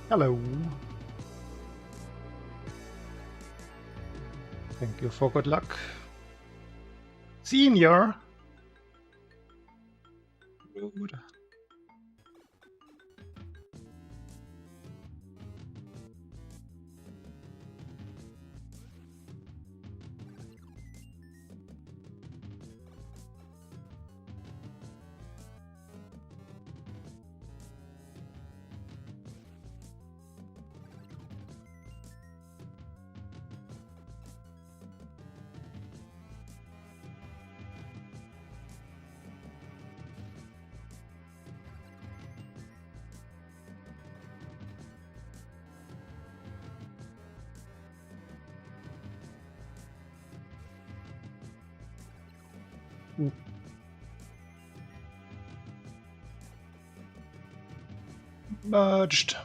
Hello. Thank you for good luck. Senior. Rude. Merged.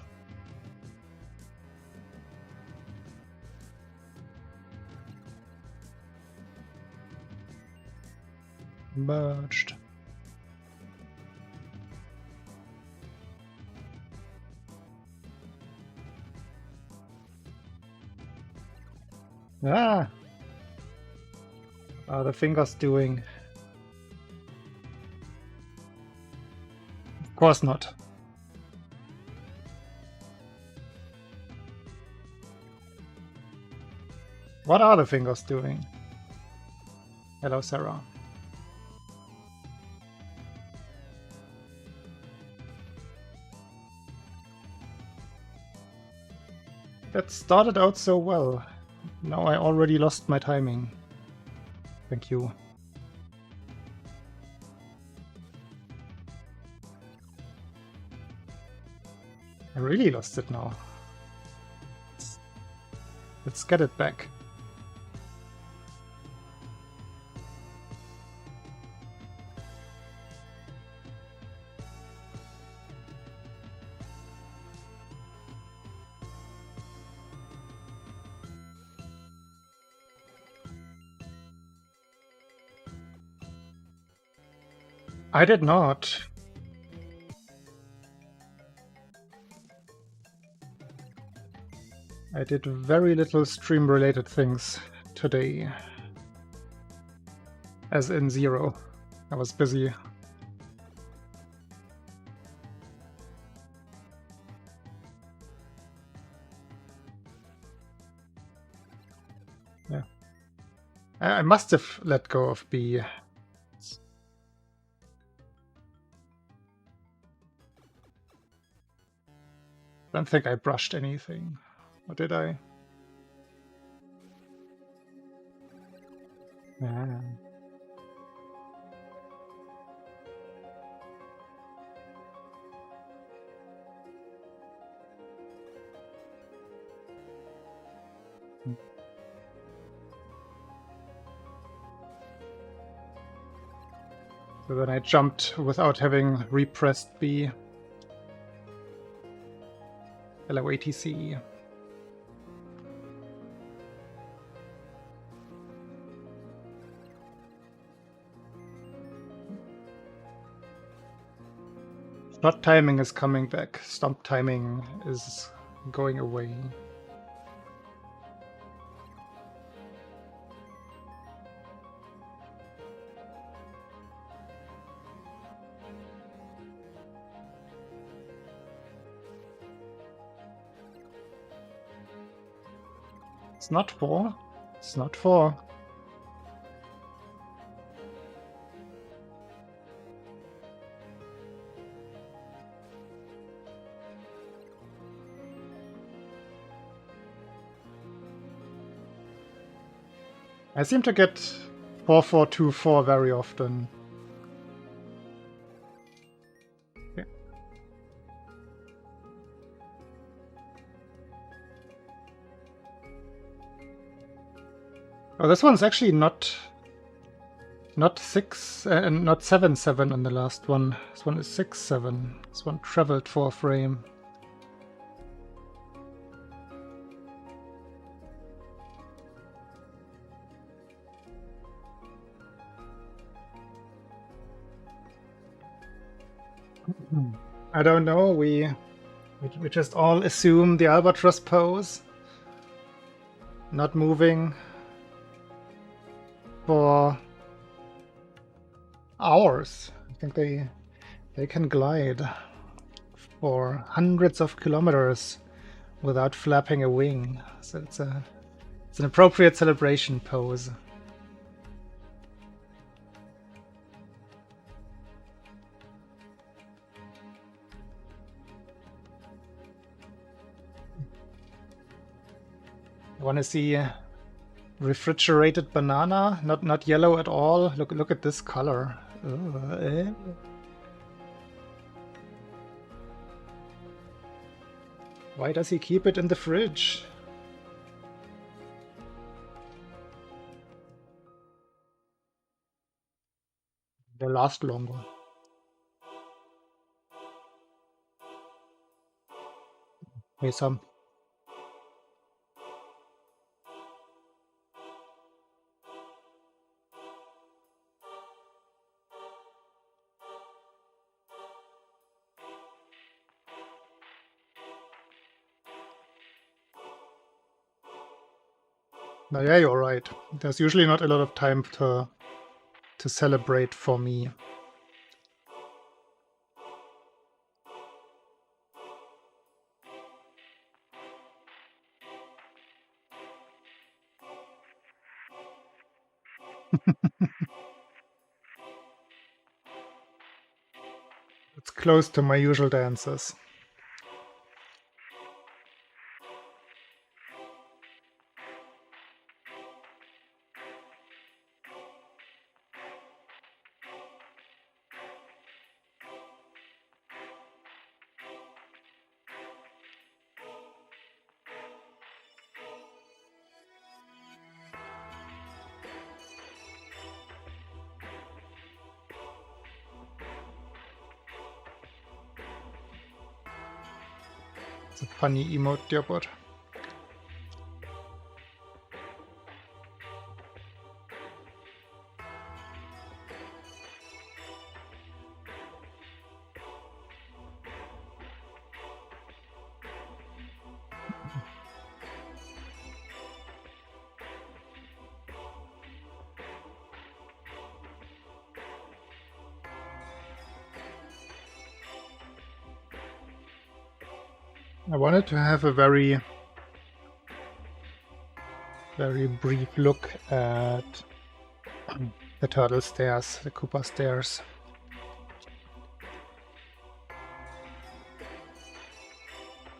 Merged. Ah. What are the fingers doing? Of course not. What are the fingers doing? Hello, Sarah. That started out so well. Now I already lost my timing. Thank you. I really lost it now. Let's get it back. I did not. I did very little stream-related things today. As in zero. I was busy. Yeah. I must have let go of B. Don't think I brushed anything. Or did I? Ah. So then I jumped without having repressed B. Hello, ATC. Shot timing is coming back. Stomp timing is going away. It's not 4. It's not 4. I seem to get 4-4-2-4 very often. Okay. Oh, this one's actually not 6 and not 7-7 on the last one. This one is 6-7. This one traveled for a frame. I don't know. We We just all assume the albatross pose, not moving for hours. I think they can glide for hundreds of kilometers without flapping a wing. So it's an appropriate celebration pose. I want to see refrigerated banana, not yellow at all. Look at this color. Why does he keep it in the fridge? They last longer. Here's some. No, yeah, you're right. There's usually not a lot of time to celebrate for me. It's close to my usual dances. It's a funny emote, dear bot. I wanted to have a very brief look at the turtle stairs, the Koopa stairs.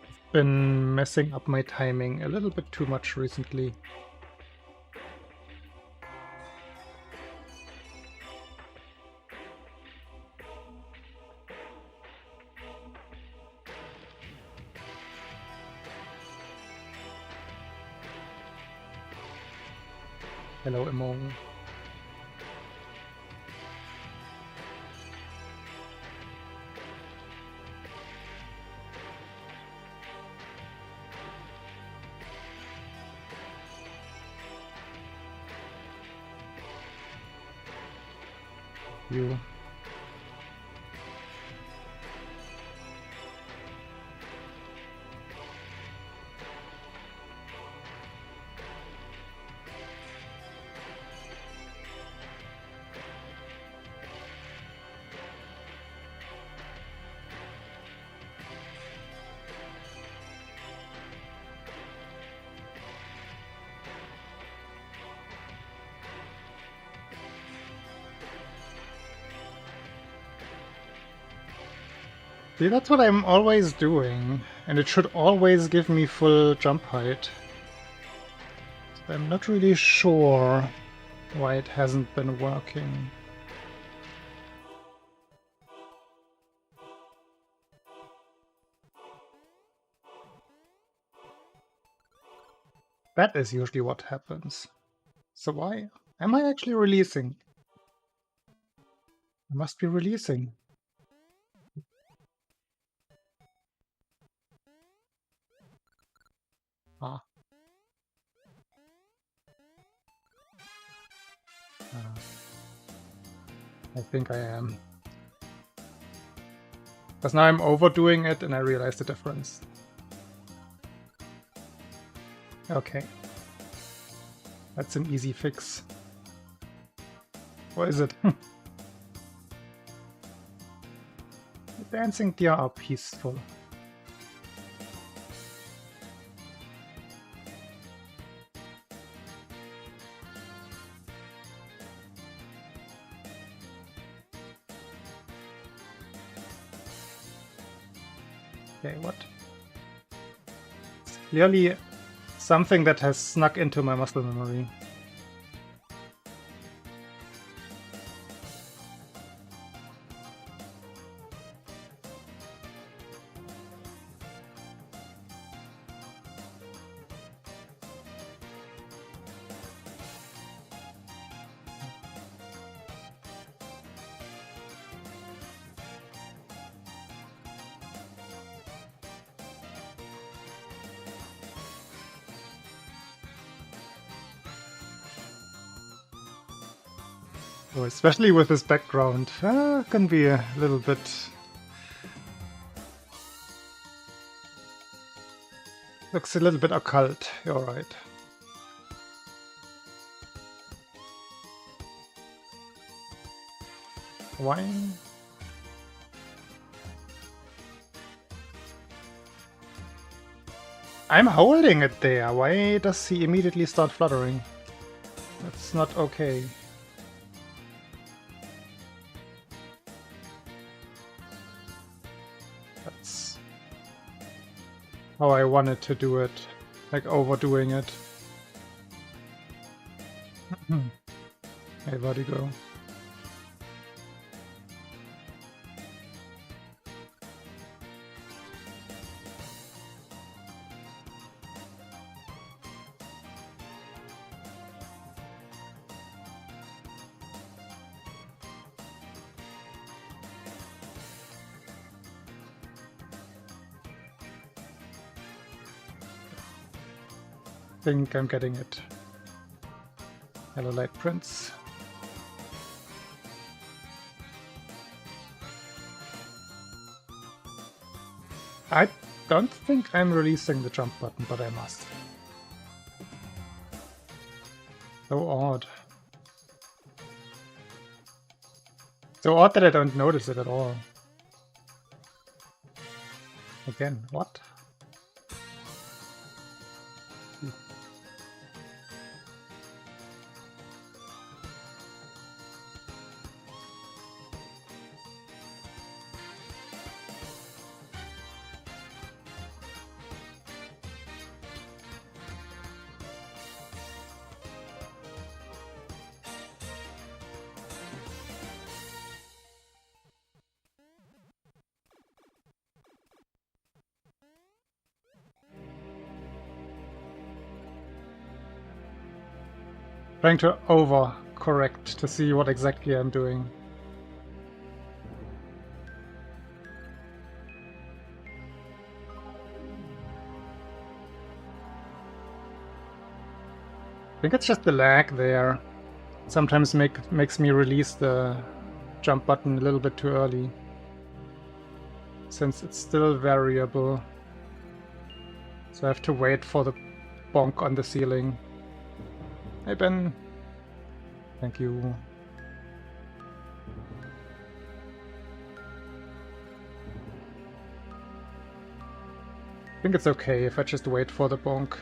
I've been messing up my timing a little bit too much recently. Hello, Emo. You. See, that's what I'm always doing, and it should always give me full jump height. So I'm not really sure why it hasn't been working. That is usually what happens. So why am I actually releasing? I must be releasing. Ah. I think I am. Because now I'm overdoing it and I realize the difference. Okay. That's an easy fix. What is it? The dancing deer are peaceful. Okay, what? It's clearly something that has snuck into my muscle memory. Oh, especially with this background, can be a little bit... Looks a little bit occult, you're right. Why? I'm holding it there, why does he immediately start fluttering? That's not okay. That's how I wanted to do it, like overdoing it. Hey, where'd he go? I think I'm getting it. Hello, Light Prince. I don't think I'm releasing the jump button, but I must. So odd. So odd that I don't notice it at all. Again, what? Trying to overcorrect to see what exactly I'm doing. I think it's just the lag there. Sometimes makes me release the jump button a little bit too early, since it's still variable. So I have to wait for the bonk on the ceiling. Hey Ben, thank you. I think it's okay if I just wait for the bonk.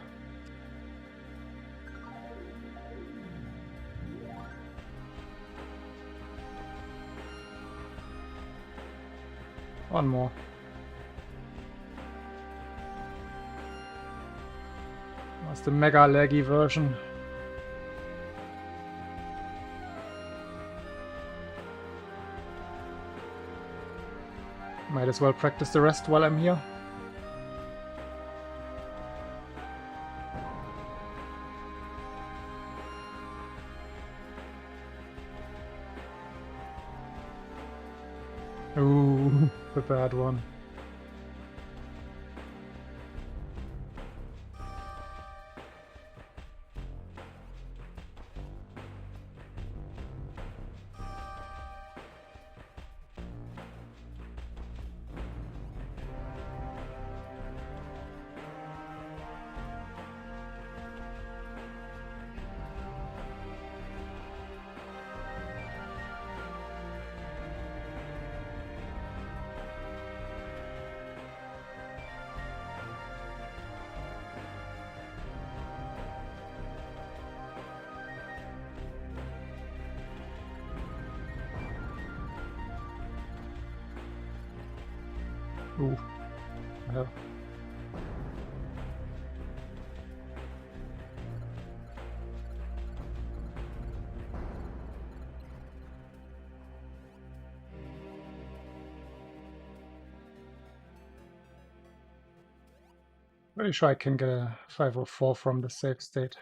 One more. That's the mega laggy version. Might as well practice the rest while I'm here. Ooh, the bad one. Ooh. Well. Pretty sure I can get a 504 from the save state.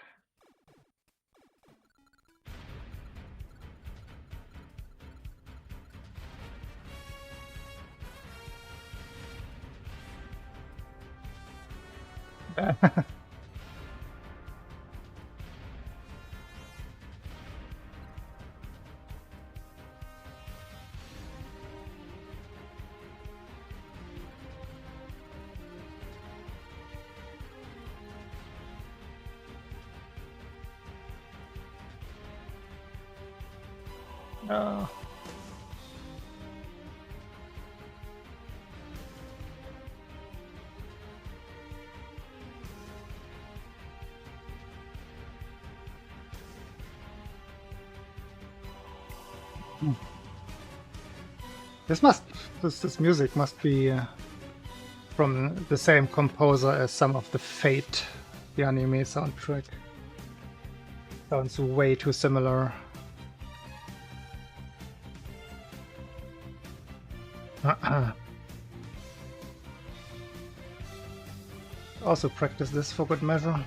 This music must be from the same composer as some of the Fate, the anime soundtrack. Sounds way too similar. Also practice this for good measure.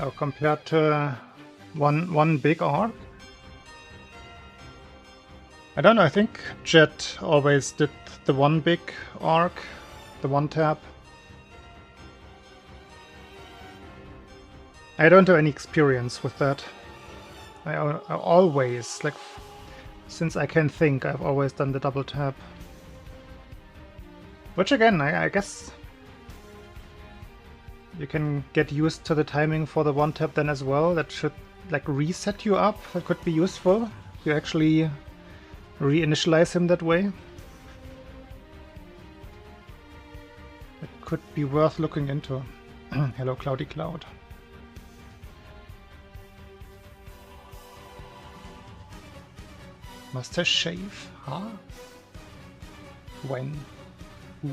Oh, compared to one big arc? I don't know, I think Jet always did the one big arc, the one tab. I don't have any experience with that. I always, like, since I can think, I've always done the double tap. Which again, I guess you can get used to the timing for the one tap then as well. That should like reset you up. That could be useful. You actually reinitialize him that way. It could be worth looking into. Hello, Cloudy Cloud. Must I shave? Huh? When? Who?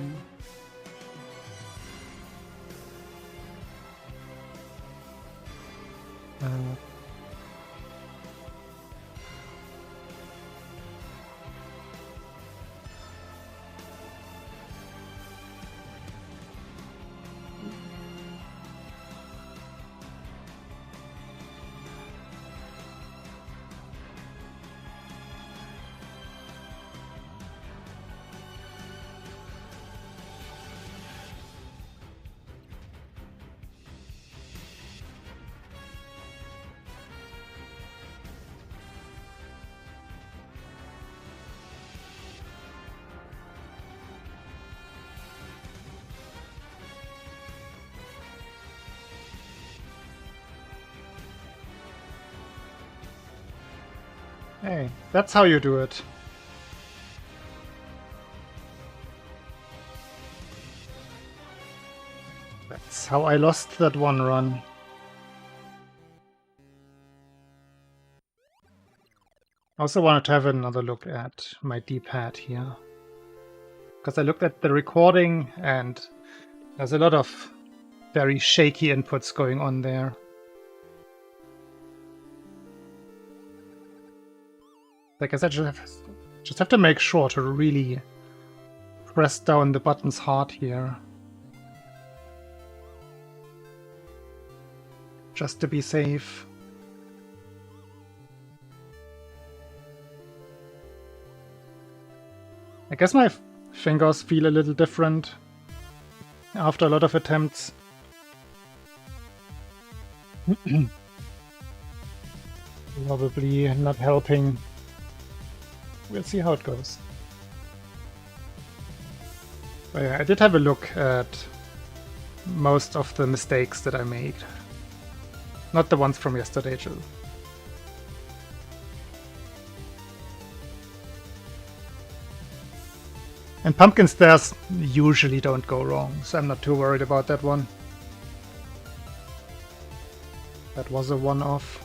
Hey, that's how you do it. That's how I lost that one run. I also wanted to have another look at my D-pad here. Because I looked at the recording and there's a lot of very shaky inputs going on there. Like I said, just have to make sure to really press down the buttons hard here. Just to be safe. I guess my fingers feel a little different after a lot of attempts. Probably not helping. We'll see how it goes. But yeah, I did have a look at most of the mistakes that I made. Not the ones from yesterday, Jill. And pumpkin stairs usually don't go wrong, so I'm not too worried about that one. That was a one-off.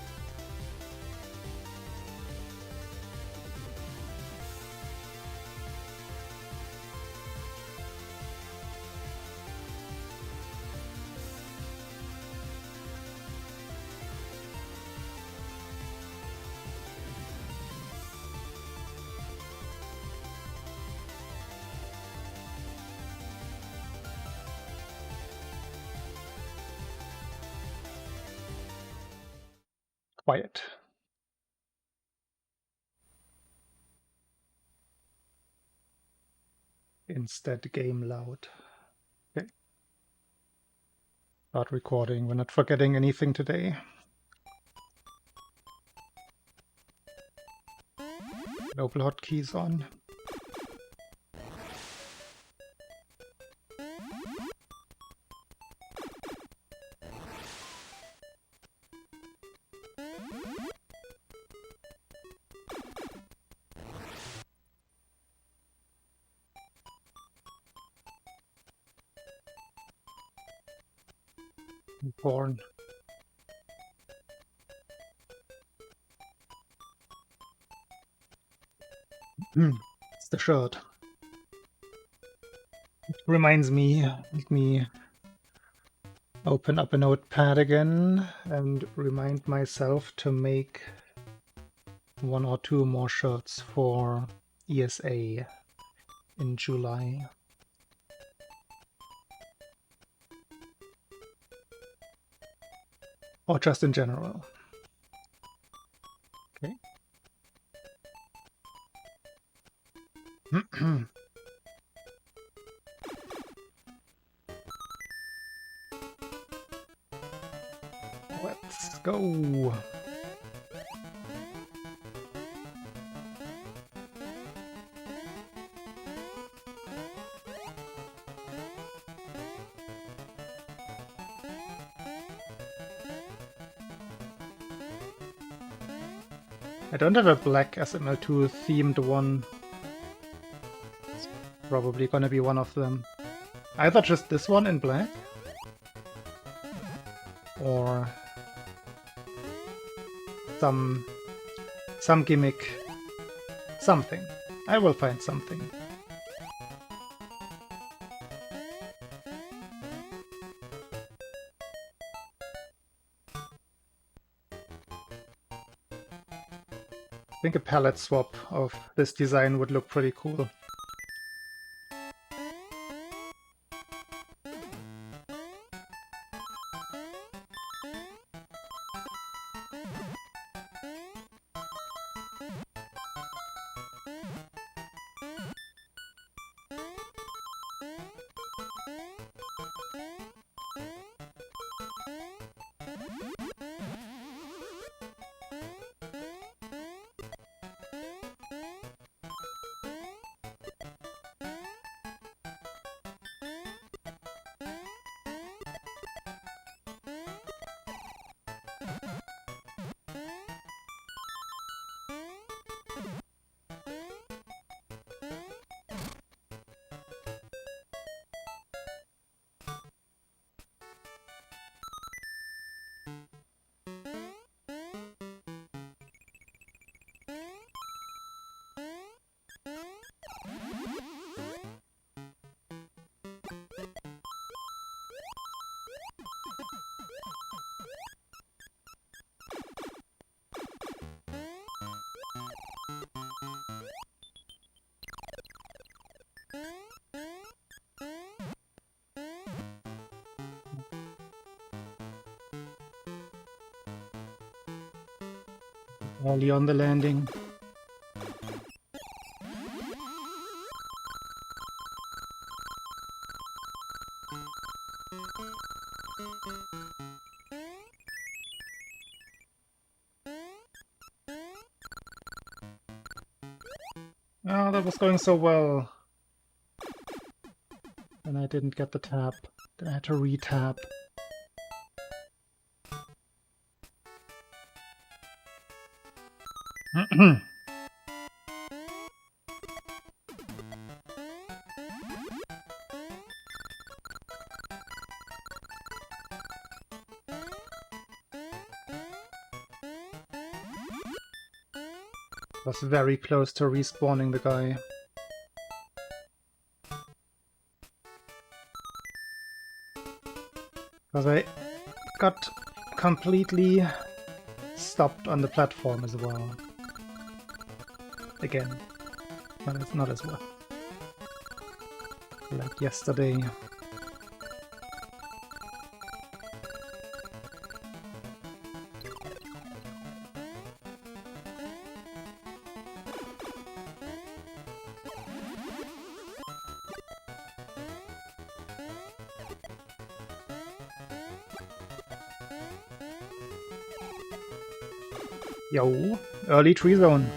Quiet. Instead, game loud. Okay. Start recording. We're not forgetting anything today. Global hotkeys on. Porn. It's the shirt. It reminds me, let me open up a notepad again and remind myself to make 1 or 2 more shirts for ESA in July. Or just in general. Okay. Let's go. I don't have a black SML2 themed one. It's probably gonna be one of them. Either just this one in black, or some gimmick, something. I will find something. I think a palette swap of this design would look pretty cool. Early on the landing. Oh, that was going so well. Then I didn't get the tap. Then I had to re-tap. Was very close to respawning the guy. Because I got completely stopped on the platform as well. Again. But it's not as well. Like yesterday. Yo, early tree zone.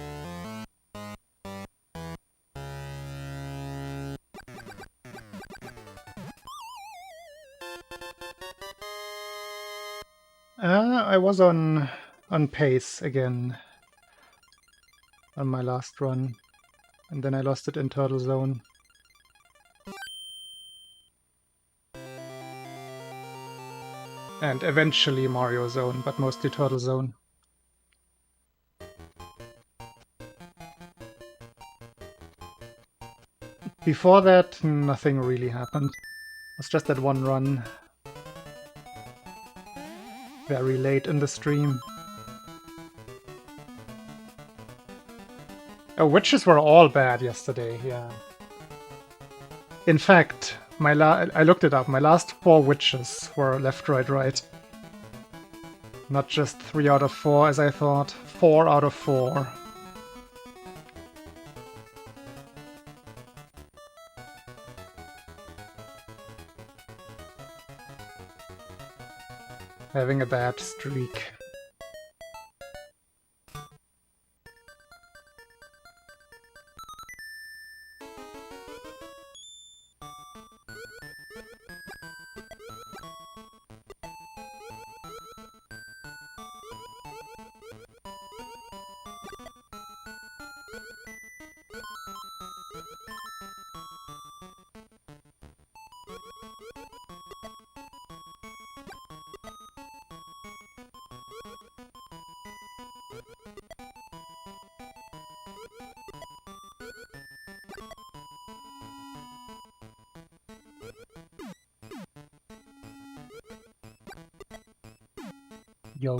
I was on pace again on my last run, and then I lost it in Turtle Zone. And eventually Mario Zone, but mostly Turtle Zone. Before that, nothing really happened. It was just that one run. Very late in the stream. Oh, witches were all bad yesterday, yeah. In fact, I looked it up, my last 4 witches were left, right, right. Not just 3 out of 4 as I thought, 4 out of 4. Having a bad streak. Yo.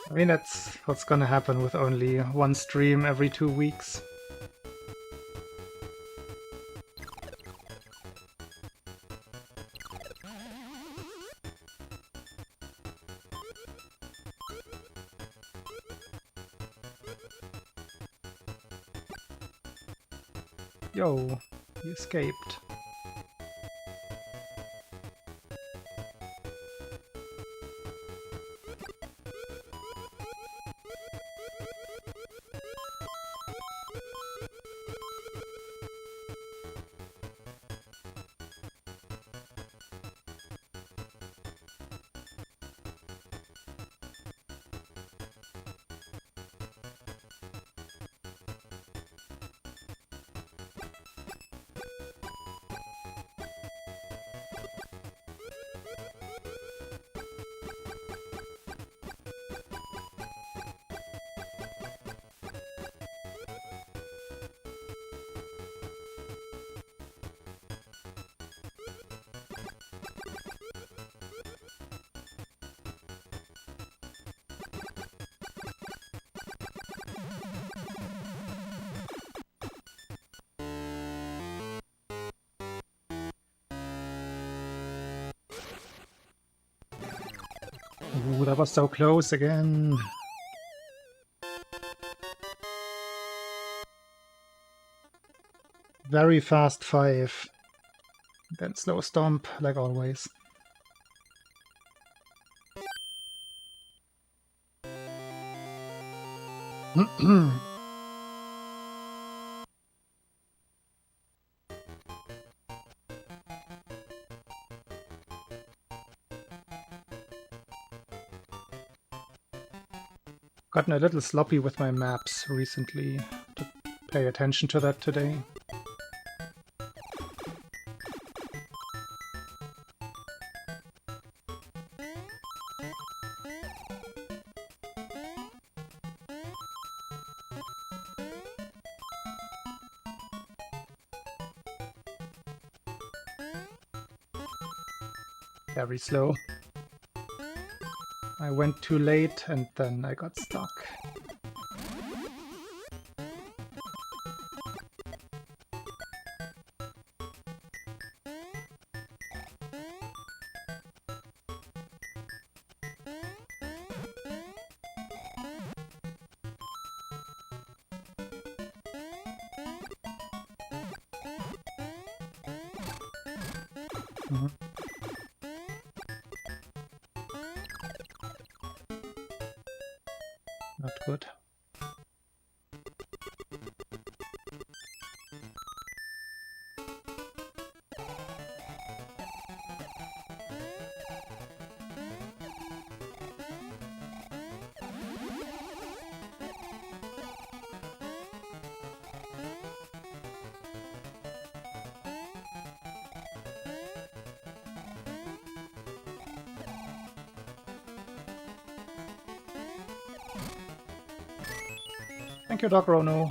I mean, that's what's gonna happen with only one stream every 2 weeks. Yo, you escaped. Ooh, that was so close again. Very fast 5. Then slow stomp, like always. Gotten a little sloppy with my maps recently. To pay attention to that today. Very slow. I went too late and then I got stuck. Mhm. Not good. Thank you, Doc Rono.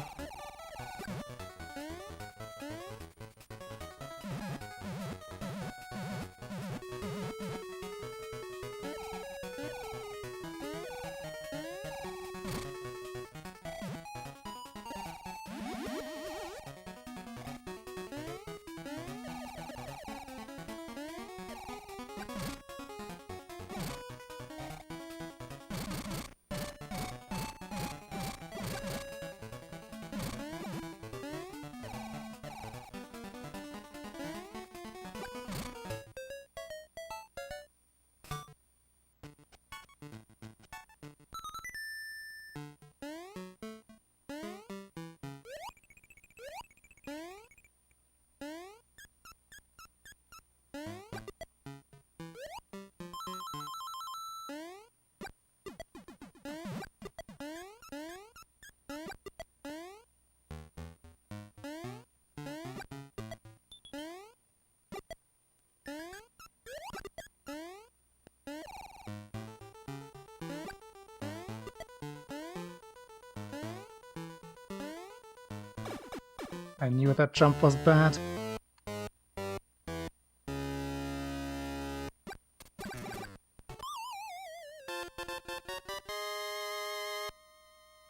I knew that jump was bad.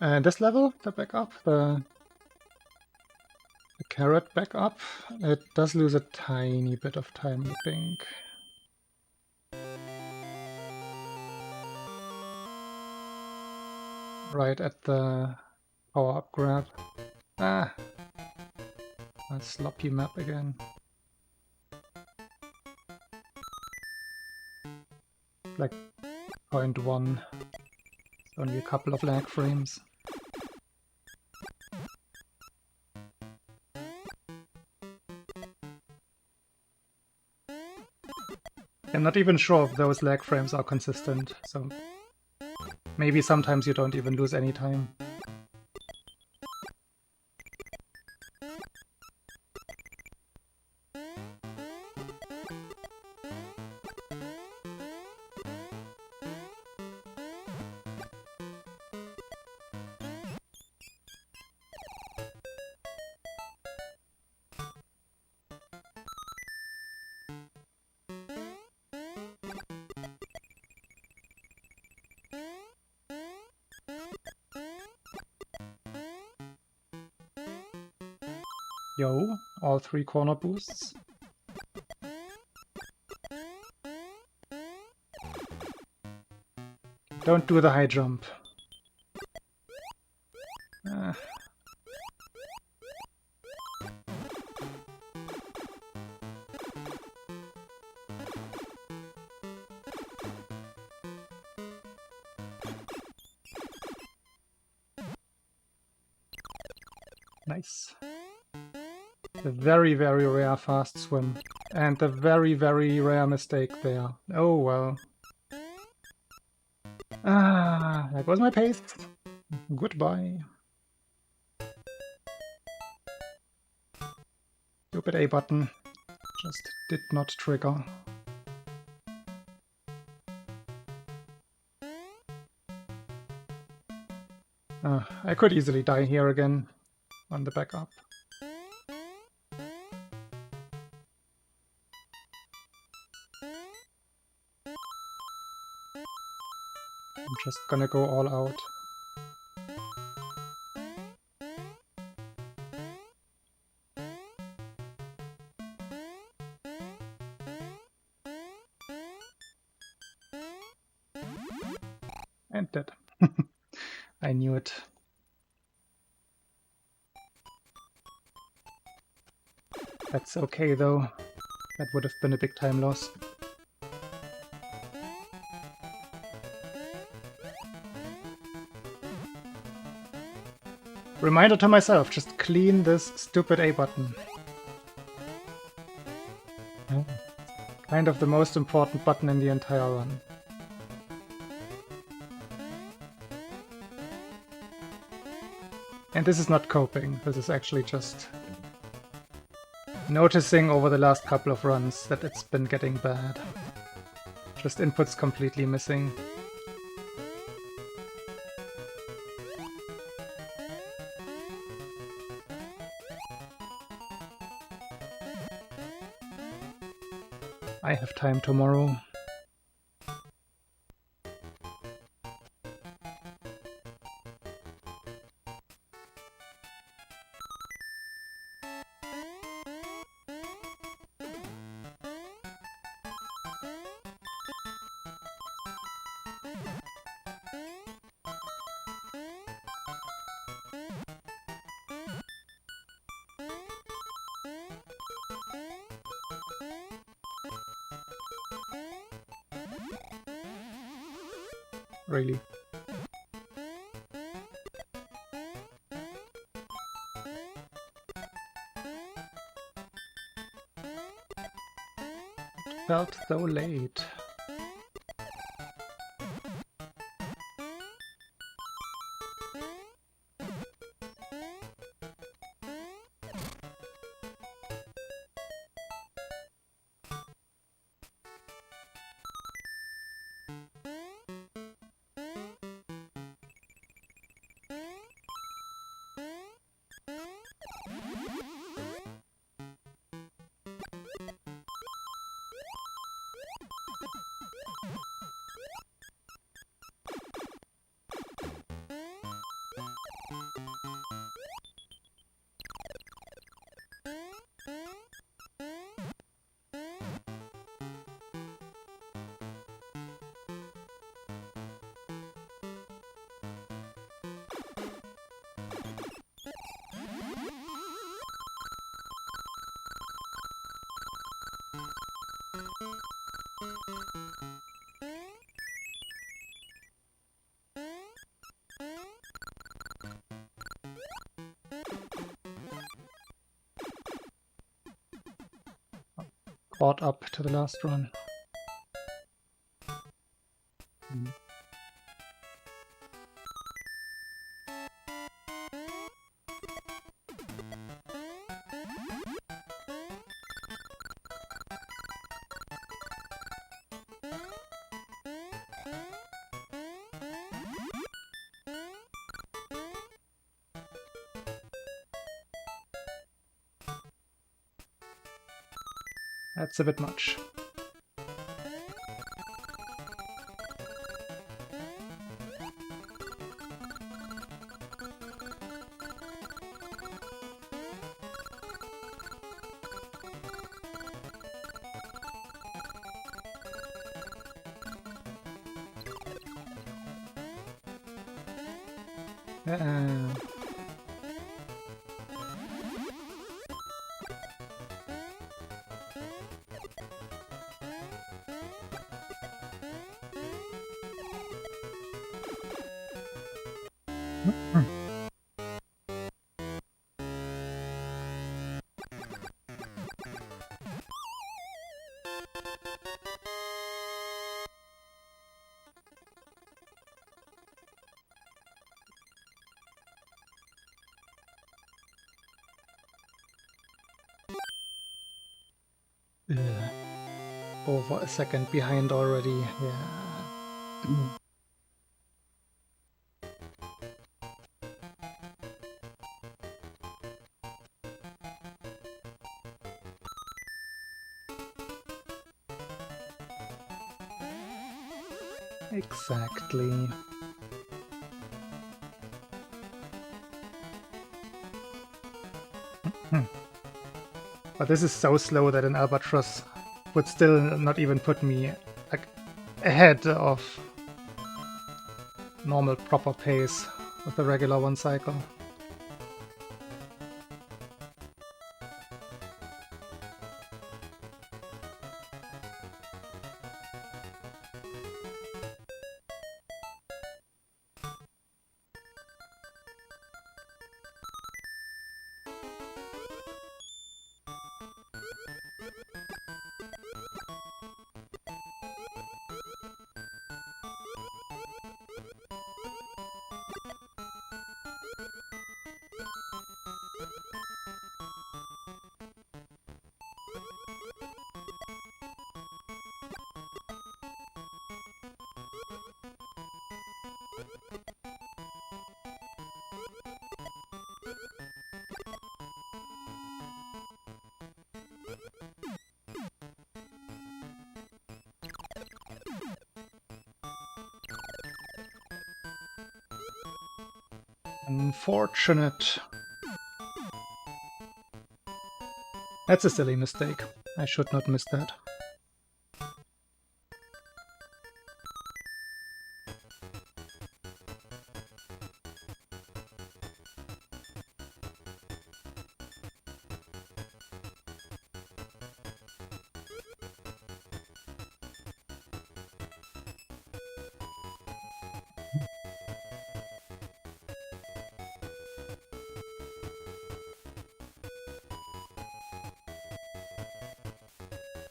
And this level, the backup, the carrot backup, it does lose a tiny bit of time, I think. Right at the power-up grab. Ah! A sloppy map again. Like 0.1. Only a couple of lag frames. I'm not even sure if those lag frames are consistent, so maybe sometimes you don't even lose any time. Yo, all 3 corner boosts. Don't do the high jump. Nice. The very, very rare fast swim. And the very, very rare mistake there. Oh well. Ah, that was my pace. Goodbye. Stupid A button. Just did not trigger. I could easily die here again on the backup. I'm just gonna go all out. And dead. I knew it. That's okay though. That would have been a big time loss. Reminder to myself, just clean this stupid A button. Kind of the most important button in the entire run. And this is not coping, this is actually just noticing over the last couple of runs that it's been getting bad. Just inputs completely missing. I have time tomorrow. Really. It felt so late. Caught up to the last run. That's a bit much. Uh, over a second behind already. Yeah. Exactly. But this is so slow that an albatross would still not even put me like ahead of normal proper pace with the regular one cycle. Unfortunate. That's a silly mistake. I should not miss that.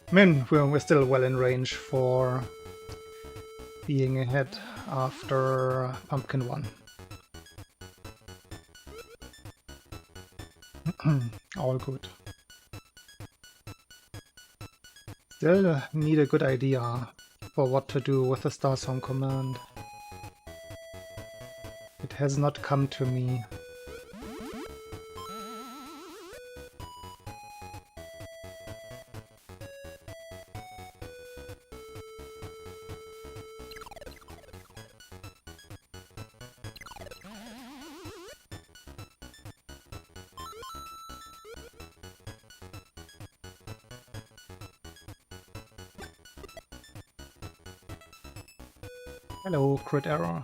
I mean, we're still well in range for being ahead after Pumpkin 1. All good. Still need a good idea for what to do with the Star Song command. It has not come to me. Hello, crit error.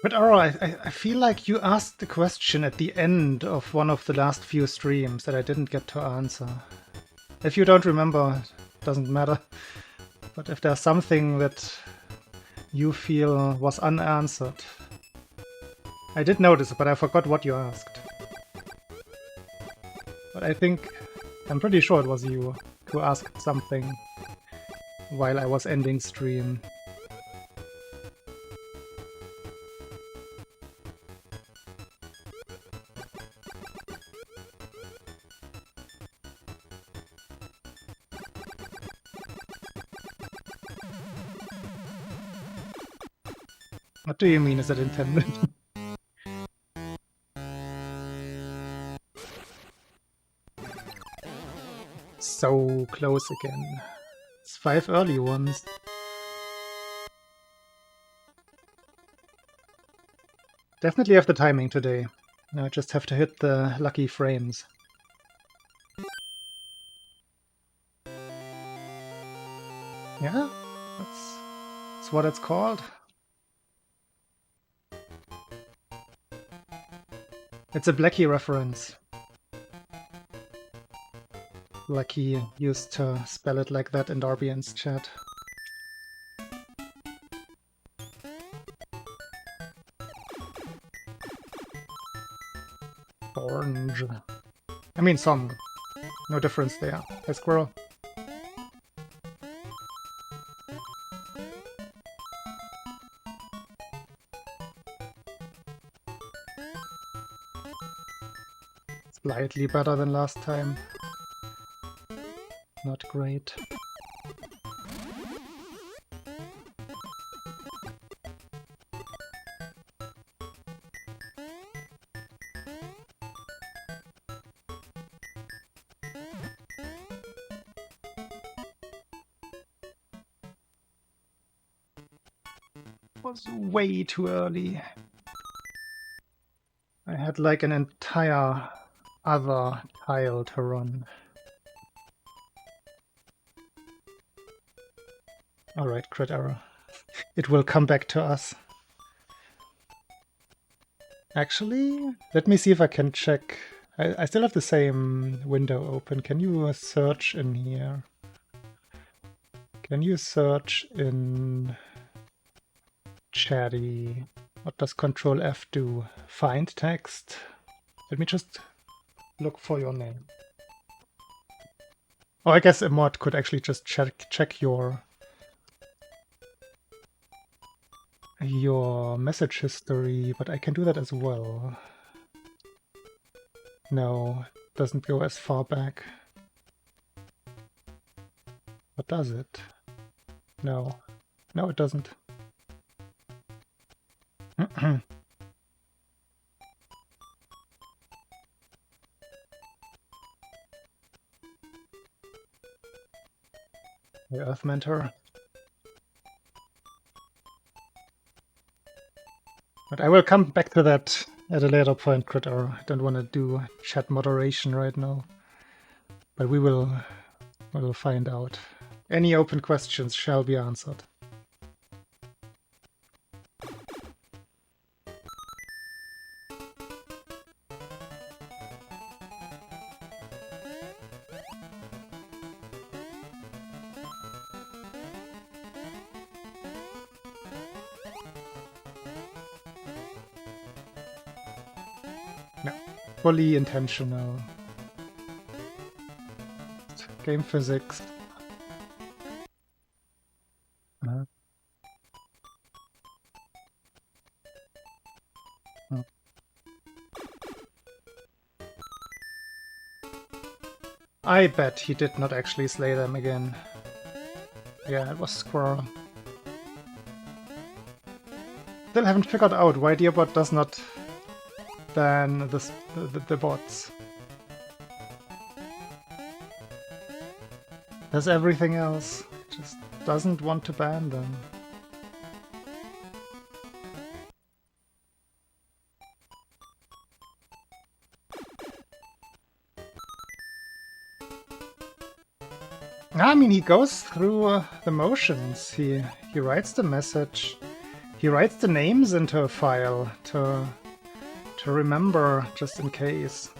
But Aura, I feel like you asked the question at the end of one of the last few streams that I didn't get to answer. If you don't remember, it doesn't matter. But if there's something that you feel was unanswered. I did notice it, but I forgot what you asked. But I'm pretty sure it was you who asked something while I was ending stream. What do you mean, is that intended? So close again. It's 5 early ones. Definitely have the timing today. Now I just have to hit the lucky frames. Yeah, that's what it's called. It's a Blackie reference. Blackie used to spell it like that in Darbian's chat. Orange. I mean song. No difference there. Hey, squirrel. Slightly better than last time. Not great. Was way too early. I had like an entire other tile to run. Alright, crit error. It will come back to us. Actually, let me see if I can check. I still have the same window open. Can you search in here? Can you search in Chatty? What does Control F do? Find text. Let me just look for your name. Oh, I guess a mod could actually just check your message history, but I can do that as well. No, it doesn't go as far back. What does it? No. No, it doesn't. The Earth Mentor. But I will come back to that at a later point, Critter. I don't want to do chat moderation right now. But we will find out. Any open questions shall be answered. No, fully intentional. Game physics. I bet he did not actually slay them again. Yeah, it was Squirrel. Still haven't figured out why Dearbot does not ban the bots. Does everything else. Just doesn't want to ban them. I mean, he goes through the motions. He writes the message. He writes the names into a file to remember, just in case.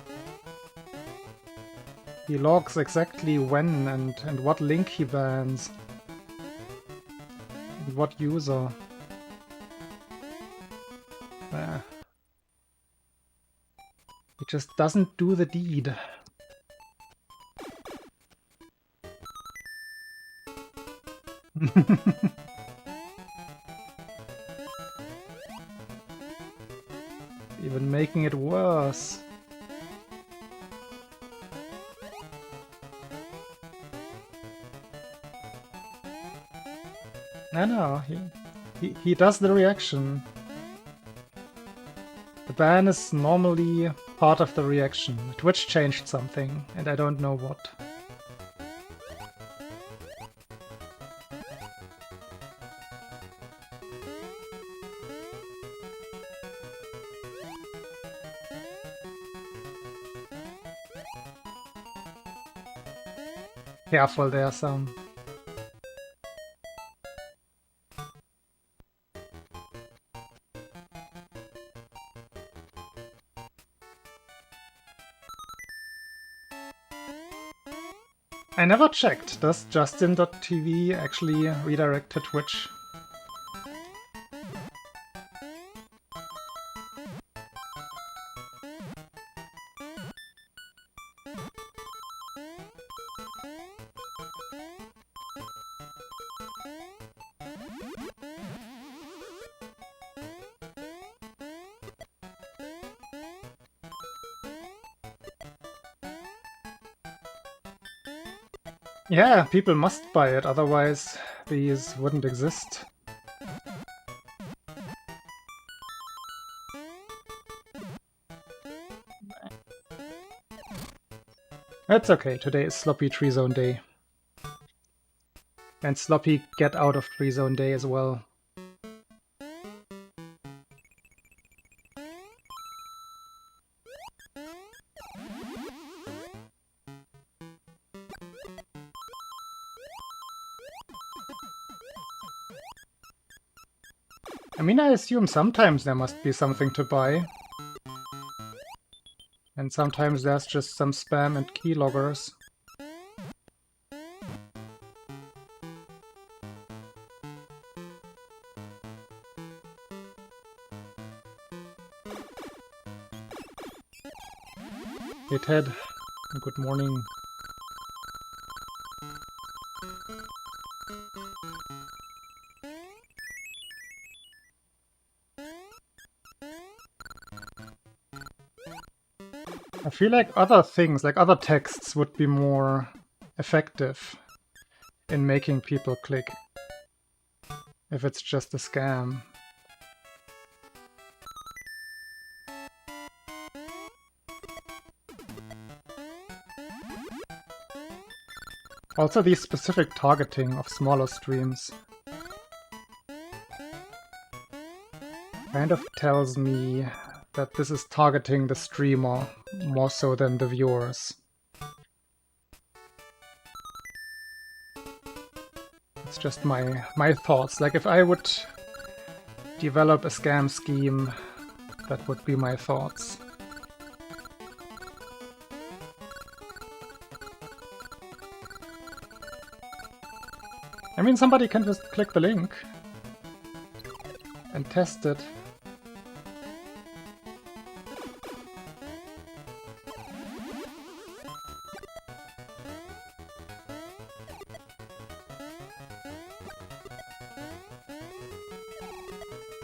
He logs exactly when and what link he bans. And what user. He just doesn't do the deed. Even making it worse. No, he does the reaction. The ban is normally part of the reaction. Twitch changed something, and I don't know what. Careful, there are some. I never checked. Does Justin.tv actually redirect to Twitch? Yeah, people must buy it, otherwise these wouldn't exist. That's okay, today is Sloppy Tree Zone Day. And Sloppy Get Out of Tree Zone Day as well. I mean, I assume sometimes there must be something to buy. And sometimes there's just some spam and keyloggers. Hey Ted, good morning. I feel like other things, like other texts, would be more effective in making people click if it's just a scam. Also the specific targeting of smaller streams kind of tells me that this is targeting the streamer more so than the viewers. It's just my thoughts. Like if I would develop a scam scheme, that would be my thoughts. I mean, somebody can just click the link and test it.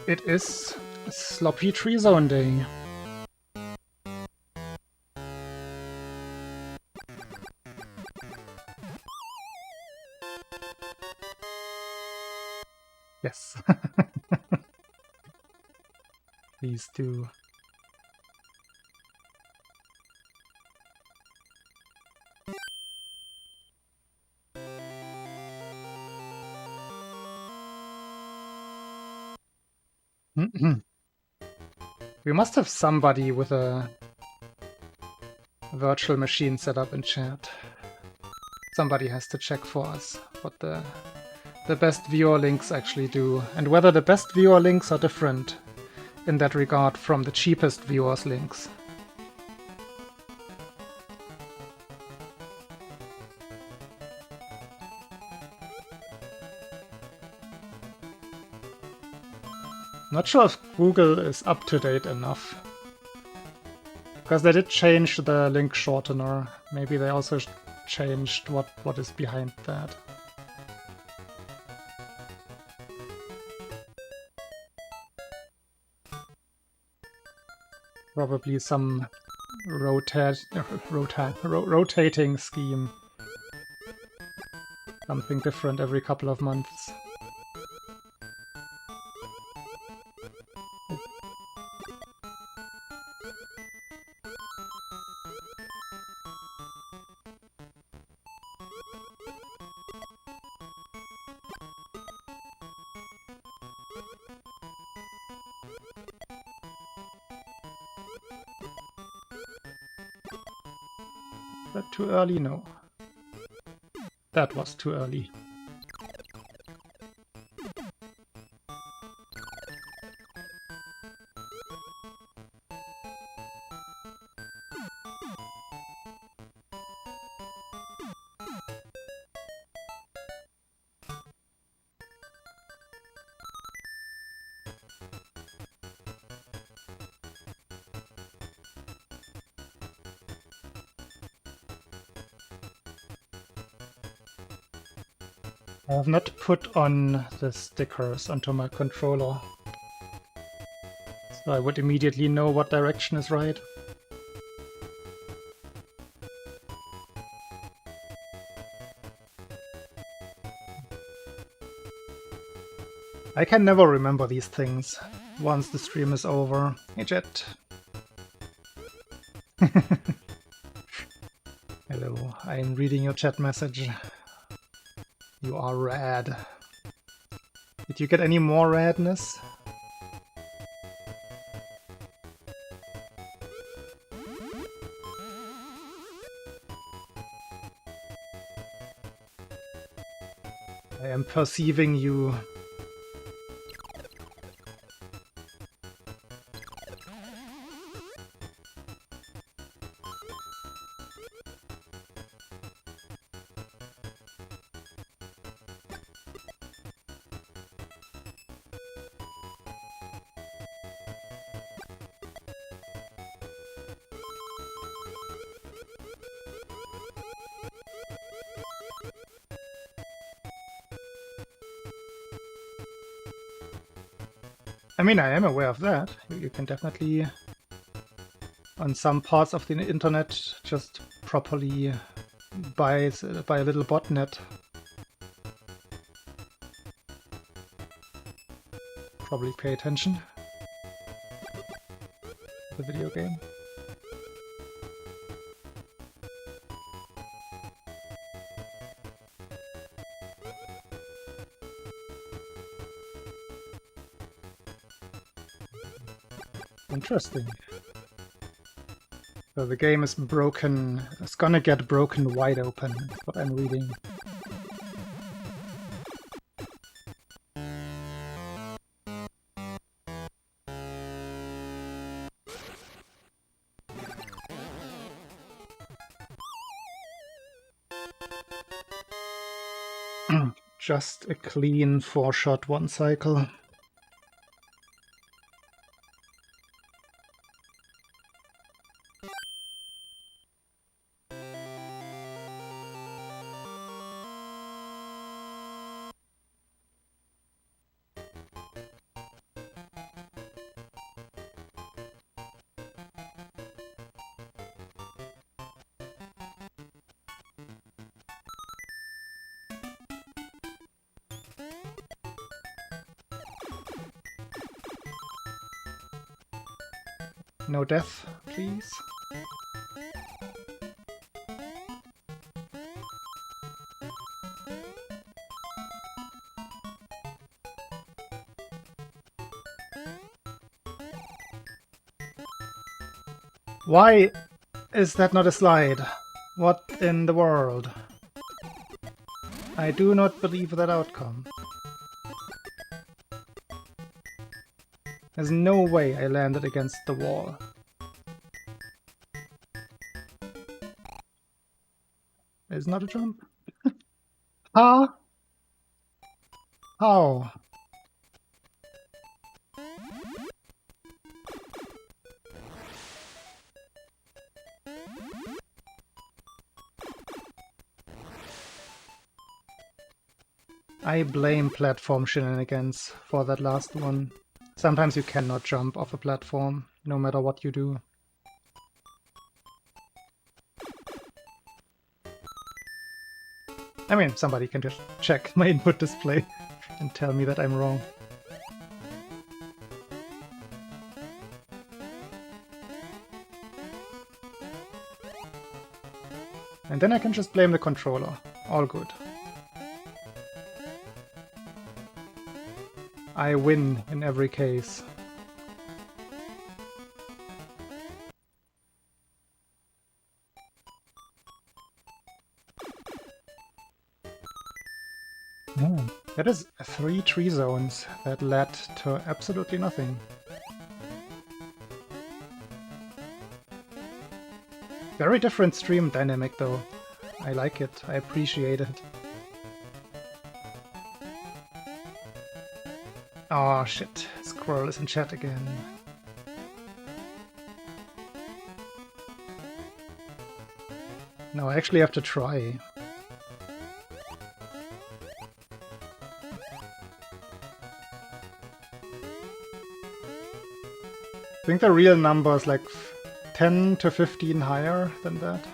It is Sloppy Tree Zone Day. Yes. Please do. We must have somebody with a virtual machine set up in chat. Somebody has to check for us what the best viewer links actually do, and whether the best viewer links are different in that regard from the cheapest viewers links. Not sure if Google is up to date enough. Because they did change the link shortener. Maybe they also changed what is behind that. Probably some rotating scheme. Something different every couple of months. Too early? No. That was too early. I have not put on the stickers onto my controller, so I would immediately know what direction is right. I can never remember these things once the stream is over. Hey Jet. Hello, I'm reading your chat message. You are rad. Did you get any more radness? I am perceiving you. I mean, I am aware of that. You can definitely, on some parts of the internet, just properly buy a little botnet. Probably pay attention to the video game. Interesting. So the game is broken. It's gonna get broken wide open, is what I'm reading. Just a clean 4-shot 1 cycle. No death, please. Why is that not a slide? What in the world? I do not believe that outcome. There's no way I landed against the wall. It's not a jump. Huh? How? I blame platform shenanigans for that last one. Sometimes you cannot jump off a platform, no matter what you do. I mean, somebody can just check my input display and tell me that I'm wrong. And then I can just blame the controller. All good. I win in every case. That is 3 tree zones that led to absolutely nothing. Very different stream dynamic though. I like it, I appreciate it. Oh shit, Squirrel is in chat again. No, I actually have to try. I think the real number is like 10 to 15 higher than that.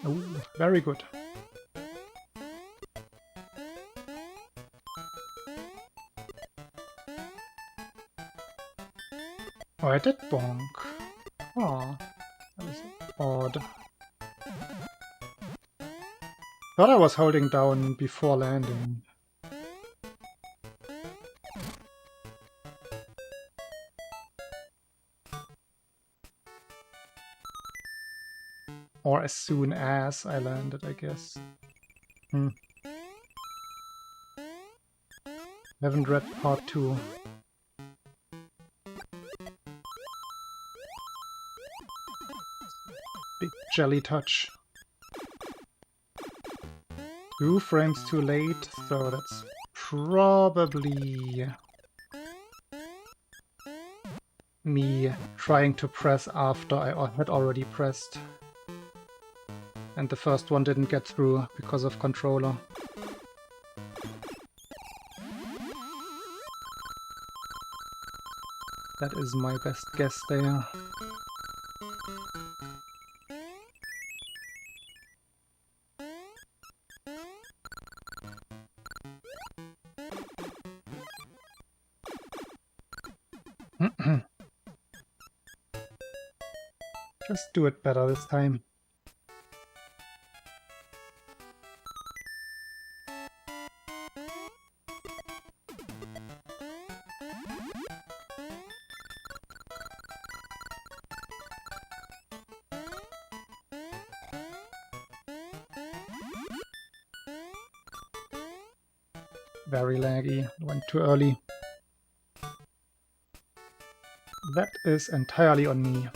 Oh, very good. Oh, I did bonk. Oh, that is odd. Thought I was holding down before landing. Or as soon as I landed, I guess. Haven't read part 2. Big jelly touch. 2 frames too late, so that's probably me trying to press after I had already pressed. And the first one didn't get through because of controller. That is my best guess there. Just do it better this time. Very laggy, went too early. That is entirely on me.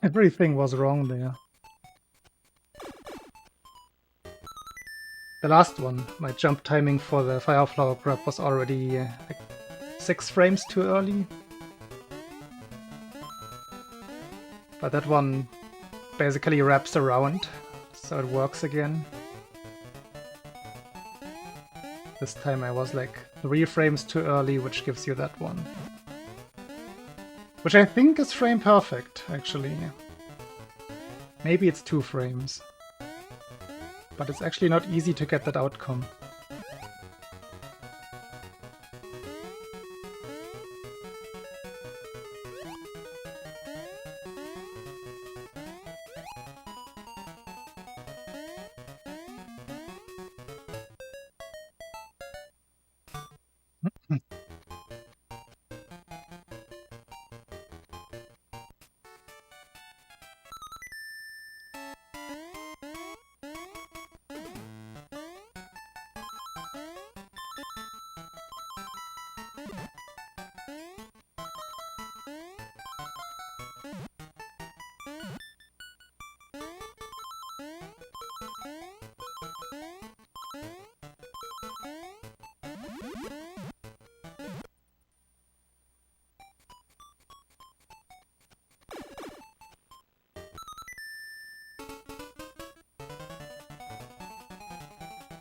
Everything was wrong there. The last one, my jump timing for the Fireflower grab was already like 6 frames too early. But that one basically wraps around, so it works again. This time I was like 3 frames too early, which gives you that one. Which I think is frame perfect, actually. Maybe it's 2 frames. But it's actually not easy to get that outcome.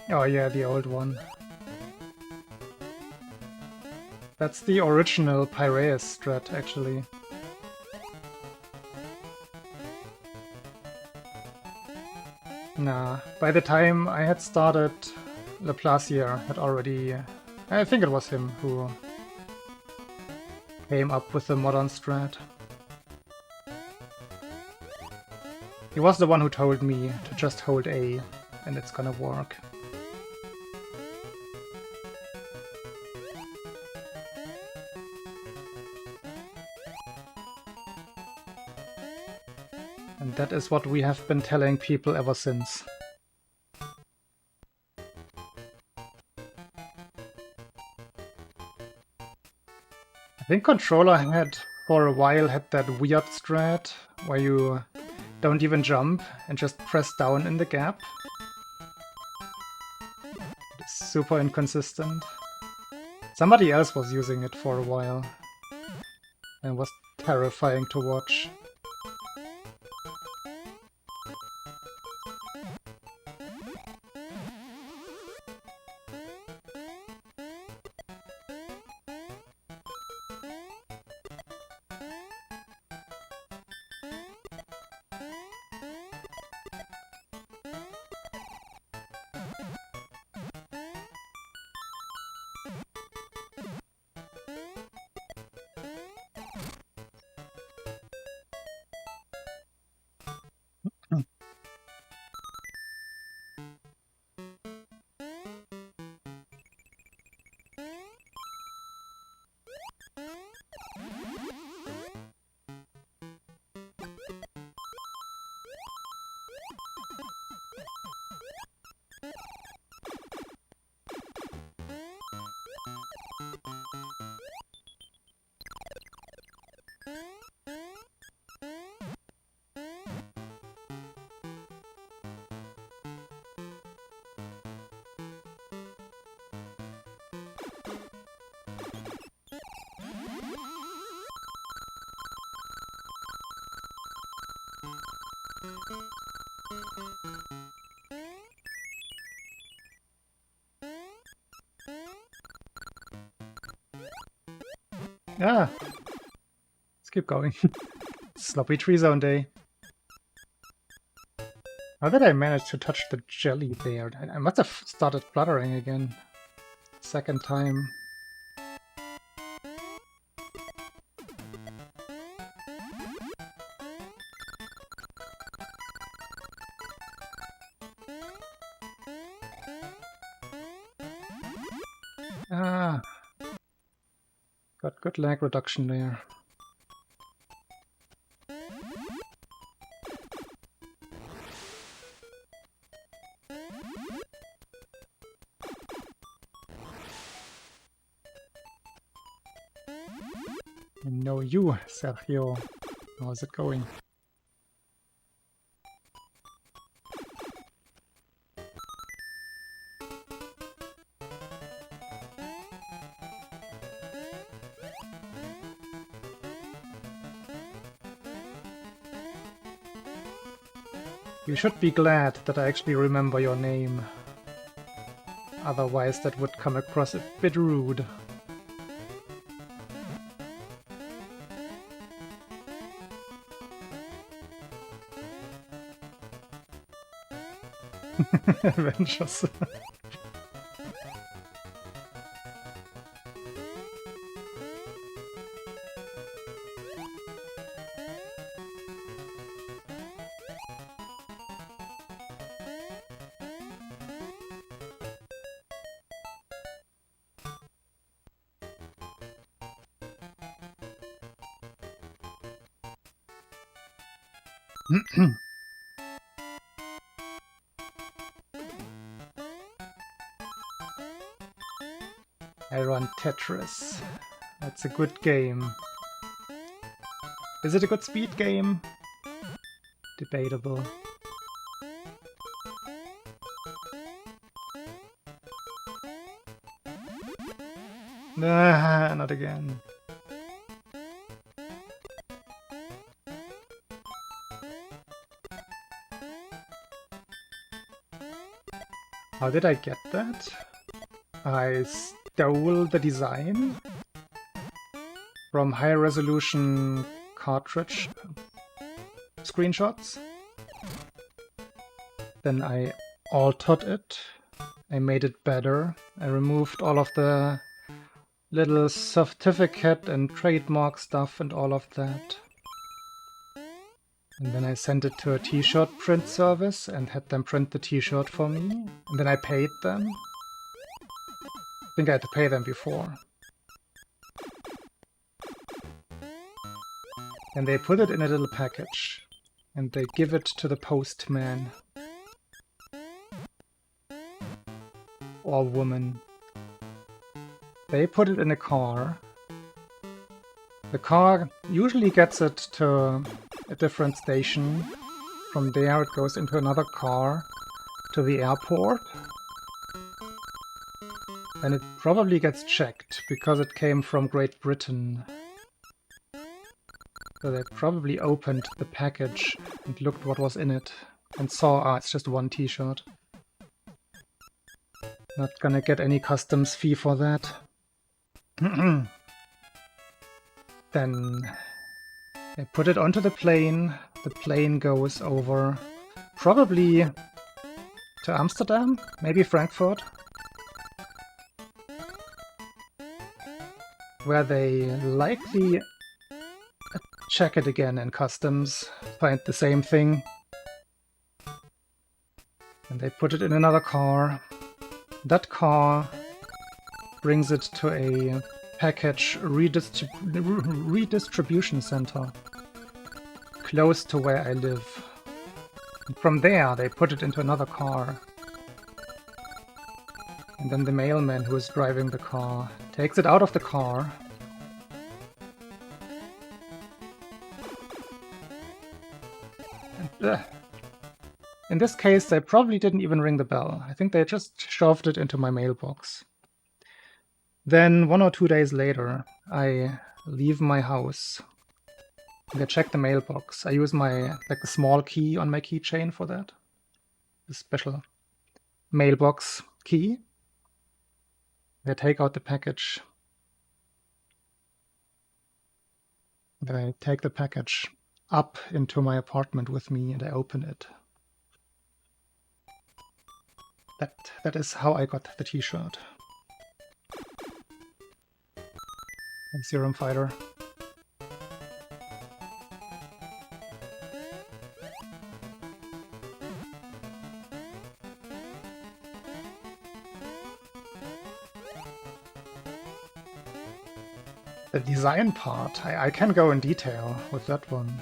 Oh yeah, the old one. That's the original Piraeus strat, actually. Nah, by the time I had started, Laplacier had already... I think it was him who came up with the modern strat. He was the one who told me to just hold A, and it's gonna work. And that is what we have been telling people ever since. I think Controller had, for a while, had that weird strat where you don't even jump and just press down in the gap. It's super inconsistent. Somebody else was using it for a while and it was terrifying to watch. Ah, let's keep going. Sloppy tree zone day. How did I manage to touch the jelly there? I must have started fluttering again. Second time. Ah, got good lag reduction there. No, you, Sergio. How's it going? You should be glad that I actually remember your name. Otherwise that would come across a bit rude. Avengers. I run Tetris. That's a good game. Is it a good speed game? Debatable. Nah, not again. How did I get that? I stole the design from high-resolution cartridge screenshots. Then I altered it. I made it better. I removed all of the little certificate and trademark stuff and all of that. And then I sent it to a t-shirt print service and had them print the t-shirt for me. And then I paid them. I think I had to pay them before. And they put it in a little package. And they give it to the postman. Or woman. They put it in a car. The car usually gets it to a different station. From there it goes into another car to the airport. And it probably gets checked because it came from Great Britain. So they probably opened the package and looked what was in it and saw, it's just one t-shirt. Not gonna get any customs fee for that. Then they put it onto the plane goes over, probably to Amsterdam, maybe Frankfurt, where they likely check it again in customs, find the same thing, and they put it in another car. That car brings it to a package redistribution center close to where I live. And from there they put it into another car. And then the mailman who is driving the car takes it out of the car. And, in this case they probably didn't even ring the bell. I think they just shoved it into my mailbox. Then 1 or 2 days later, I leave my house and I check the mailbox. I use my the small key on my keychain for that. The special mailbox key. I take out the package. Then I take the package up into my apartment with me and I open it. That is how I got the t-shirt. Serum Fighter. The design part, I can go in detail with that one.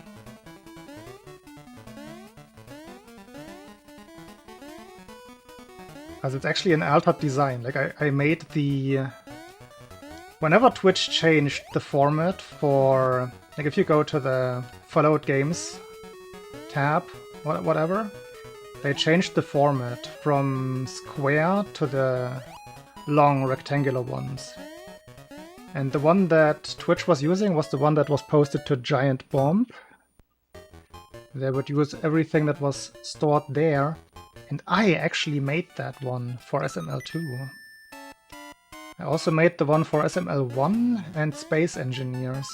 Because it's actually an altered design. Like I made the... Whenever Twitch changed the format for, like if you go to the Fallout Games tab, whatever, they changed the format from square to the long rectangular ones. And the one that Twitch was using was the one that was posted to Giant Bomb. They would use everything that was stored there, and I actually made that one for SML2. I also made the one for SML1 and Space Engineers.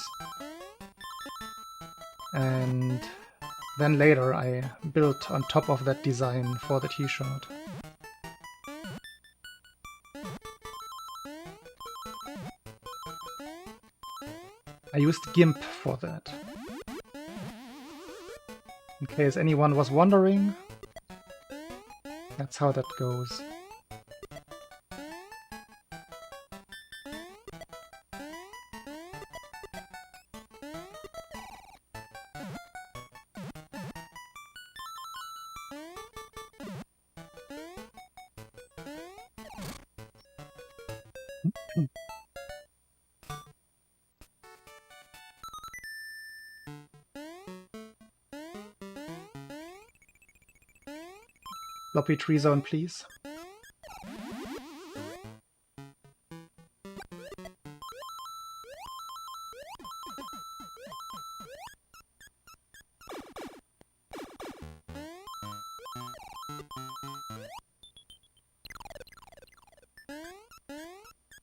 And then later I built on top of that design for the t-shirt. I used GIMP for that. In case anyone was wondering, that's how that goes. Floppy tree zone, please.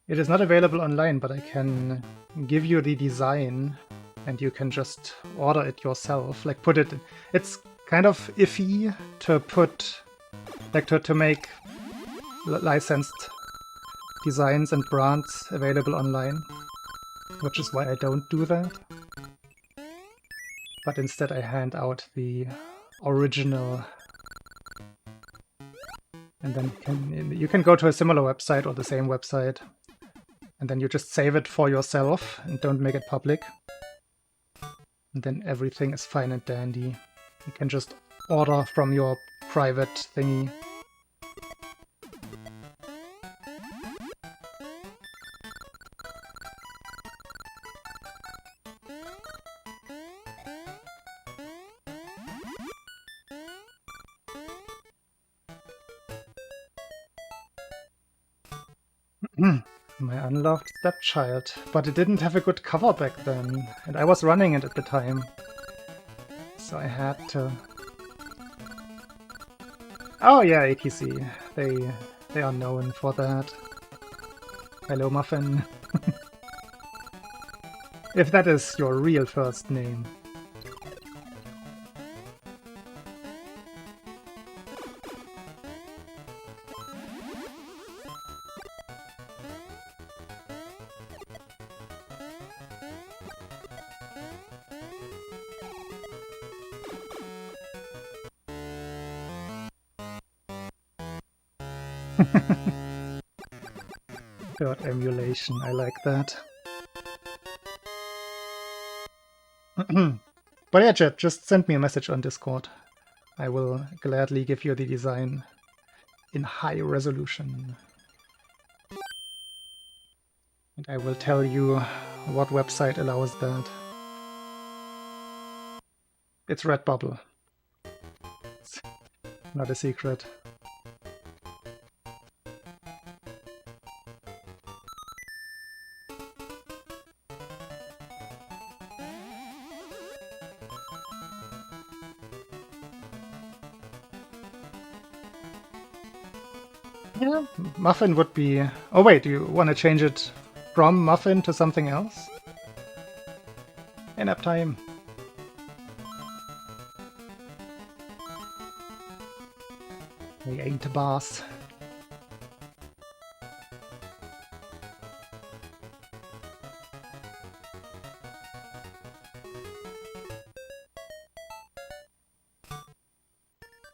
It is not available online, but I can give you the design and you can just order it yourself. Like put it... It's kind of iffy to put... Like to make licensed designs and brands available online, which is why I don't do that. But instead I hand out the original, and then you can go to a similar website or the same website, and then you just save it for yourself and don't make it public. And then everything is fine and dandy. You can just order from your private thingy. My unloved stepchild, but it didn't have a good cover back then, and I was running it at the time, so I had to... Oh yeah, ATC. They are known for that. Hello, Muffin. If that is your real first name. Third emulation, I like that. But yeah, chat, just send me a message on Discord. I will gladly give you the design in high resolution. And I will tell you what website allows that. It's Redbubble. It's not a secret. Yeah, Muffin would be... Oh wait, do you want to change it from Muffin to something else? In-app time. The 8 bars.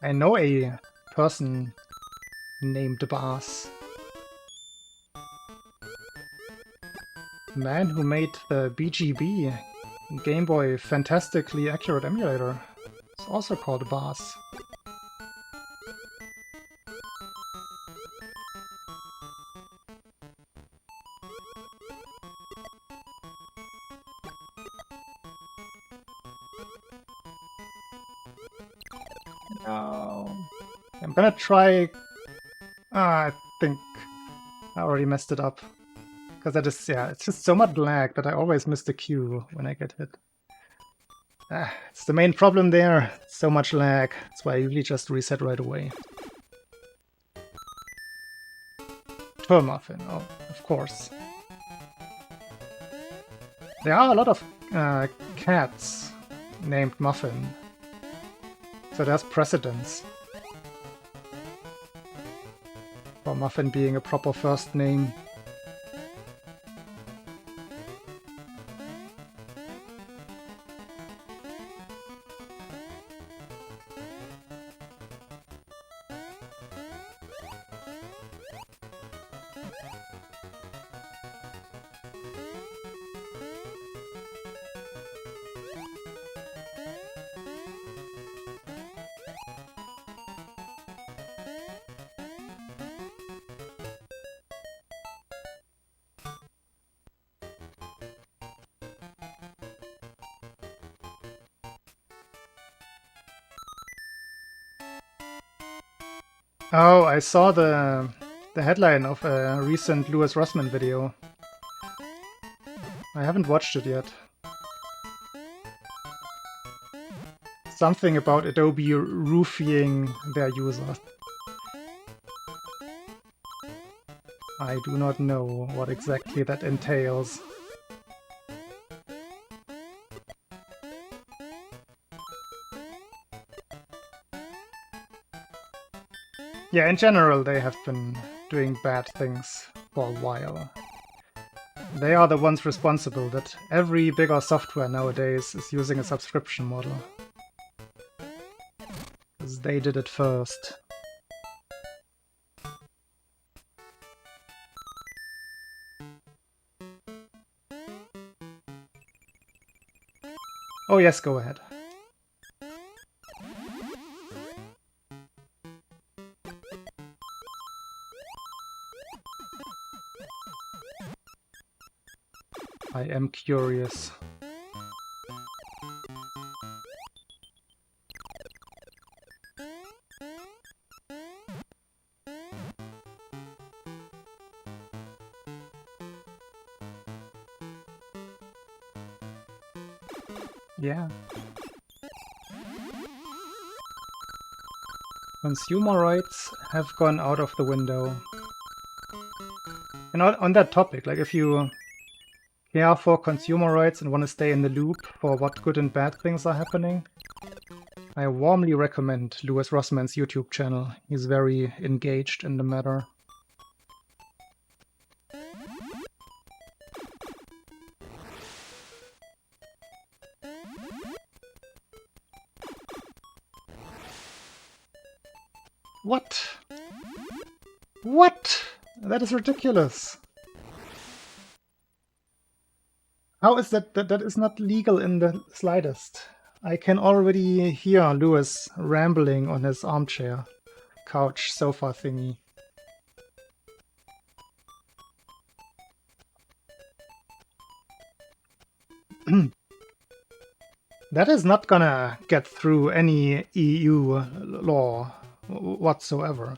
I know a person named Bars. The man who made the BGB Game Boy Fantastically Accurate Emulator is also called Bars. No. I'm gonna try... I think I already messed it up. Because that is, yeah, it's just so much lag that I always miss the cue when I get hit. It's the main problem there. So much lag. That's why I usually just reset right away. Turn Muffin, oh, of course. There are a lot of cats named Muffin. So there's precedence for Muffin being a proper first name. Oh, I saw the headline of a recent Louis Rossmann video. I haven't watched it yet. Something about Adobe roofing their users. I do not know what exactly that entails. Yeah, in general, they have been doing bad things for a while. They are the ones responsible that every bigger software nowadays is using a subscription model. Because they did it first. Oh yes, go ahead. I am curious. Yeah. Consumer rights have gone out of the window. And on that topic, like if you care for consumer rights and want to stay in the loop for what good and bad things are happening, I warmly recommend Louis Rossman's YouTube channel. He's very engaged in the matter. What? What? That is ridiculous. How is that? That is not legal in the slightest. I can already hear Louis rambling on his armchair, couch, sofa thingy. That is not gonna get through any EU law whatsoever.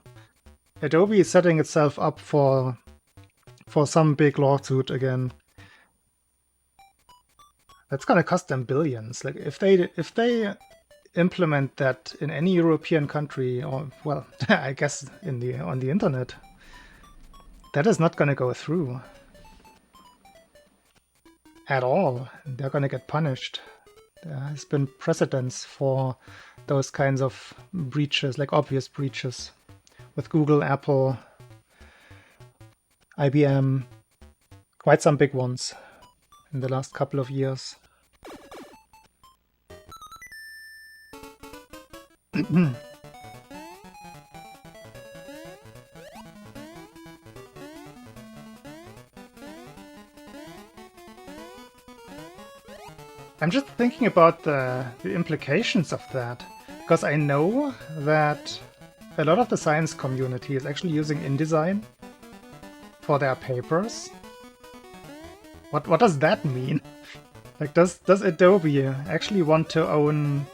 Adobe is setting itself up for some big lawsuit again. That's gonna cost them billions. Like if they implement that in any European country, or well, I guess on the internet, that is not gonna go through at all. They're gonna get punished. There has been precedents for those kinds of breaches, like obvious breaches, with Google, Apple, IBM, quite some big ones in the last couple of years. I'm just thinking about the implications of that, because I know that a lot of the science community is actually using InDesign for their papers. What does that mean? Like, does Adobe actually want to own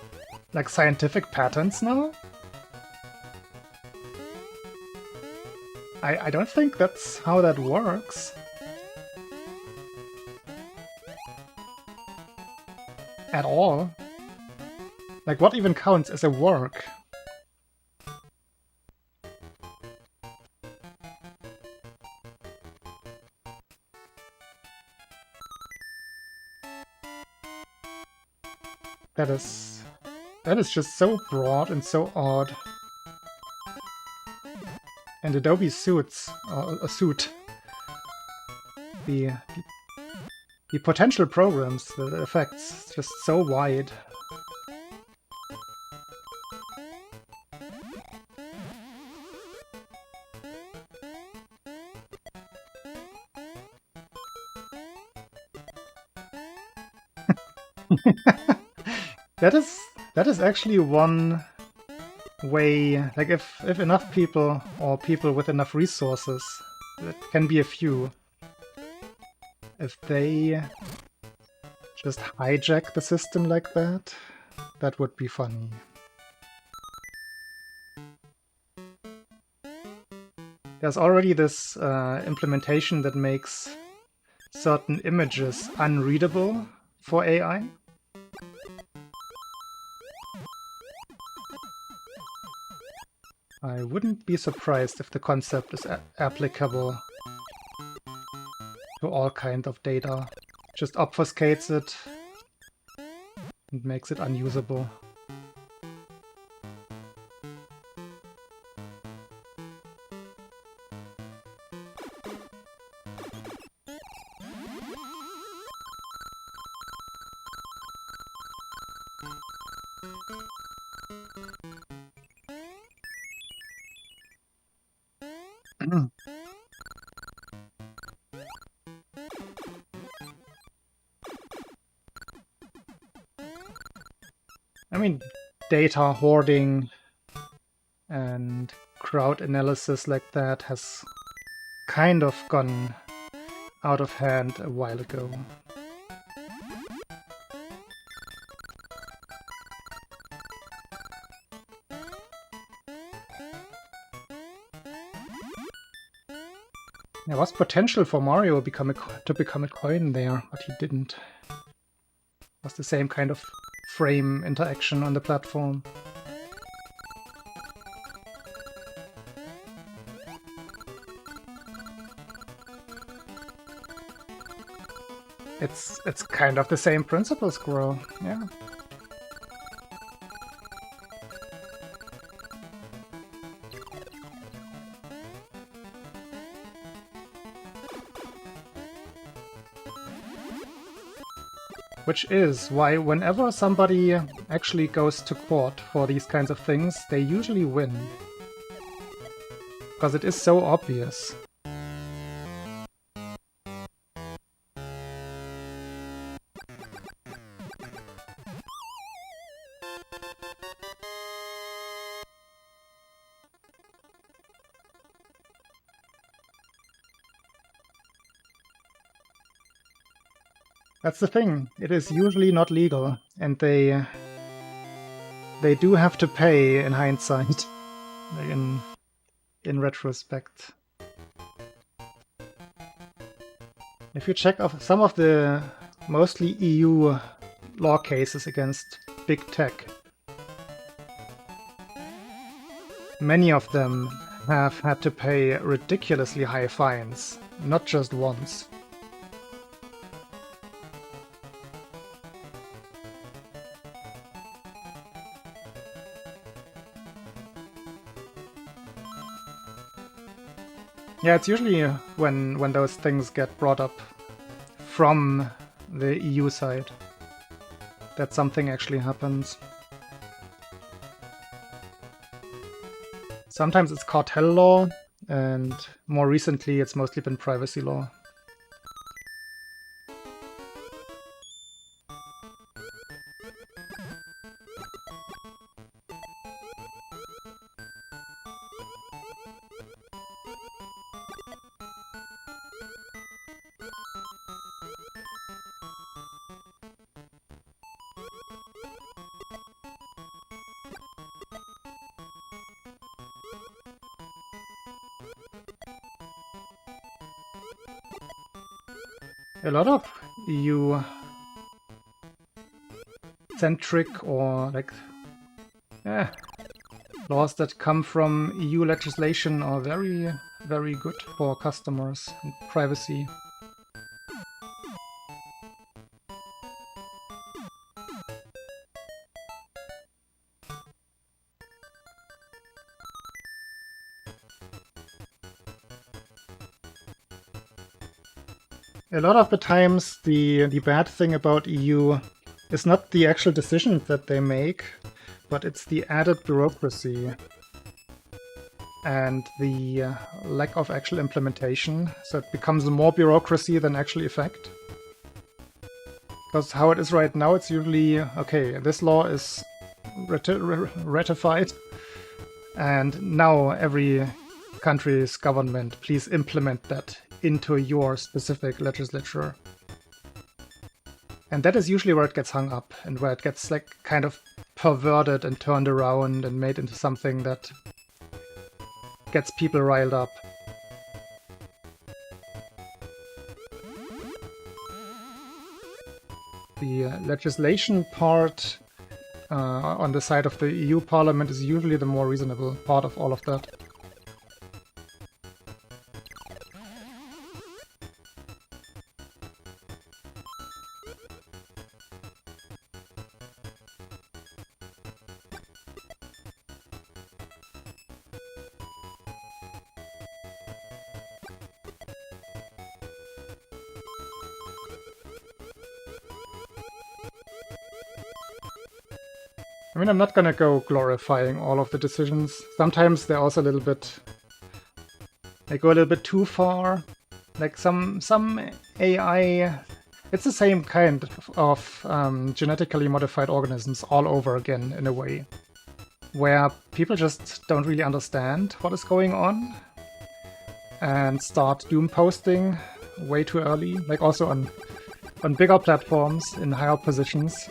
like scientific patents now? I don't think that's how that works. At all. Like, what even counts as a work? That is just so broad and so odd. And Adobe suits a suit. The potential programs, the effects, just so wide. That is actually one way, like if enough people, or people with enough resources, that can be a few, if they just hijack the system like that, that would be funny. There's already this implementation that makes certain images unreadable for AI. I wouldn't be surprised if the concept is applicable to all kinds of data. Just obfuscates it and makes it unusable. I mean, data hoarding and crowd analysis like that has kind of gone out of hand a while ago. There was potential for Mario to become a coin there, but he didn't. It was the same kind of frame interaction on the platform. It's kind of the same principle, Squirrel, yeah. Which is why whenever somebody actually goes to court for these kinds of things, they usually win. Because it is so obvious. That's the thing, it is usually not legal, and they do have to pay in hindsight, in retrospect. If you check some of the mostly EU law cases against big tech, many of them have had to pay ridiculously high fines, not just once. Yeah, it's usually when those things get brought up from the EU side that something actually happens. Sometimes it's cartel law, and more recently it's mostly been privacy law. A lot of EU-centric or laws that come from EU legislation are very, very good for customers and privacy. A lot of the times the bad thing about EU is not the actual decisions that they make, but it's the added bureaucracy and the lack of actual implementation, so it becomes more bureaucracy than actual effect. Because how it is right now, it's usually, okay, this law is ratified, and now every country's government, please implement that into your specific legislature. And that is usually where it gets hung up, and where it gets like kind of perverted and turned around and made into something that gets people riled up. The legislation part on the side of the EU Parliament is usually the more reasonable part of all of that. I mean, I'm not gonna go glorifying all of the decisions. Sometimes they're also a little bit... They go a little bit too far. Like some AI... It's the same kind of genetically modified organisms all over again, in a way. Where people just don't really understand what is going on and start doom posting way too early. Like also on bigger platforms in higher positions.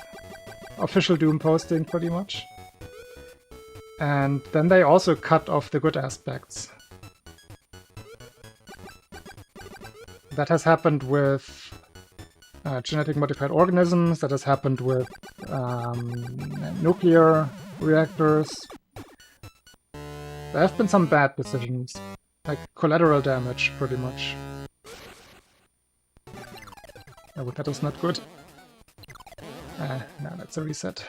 Official doom posting, pretty much. And then they also cut off the good aspects. That has happened with genetic modified organisms, that has happened with nuclear reactors. There have been some bad decisions, like collateral damage, pretty much. Oh, but that was not good. No, that's a reset.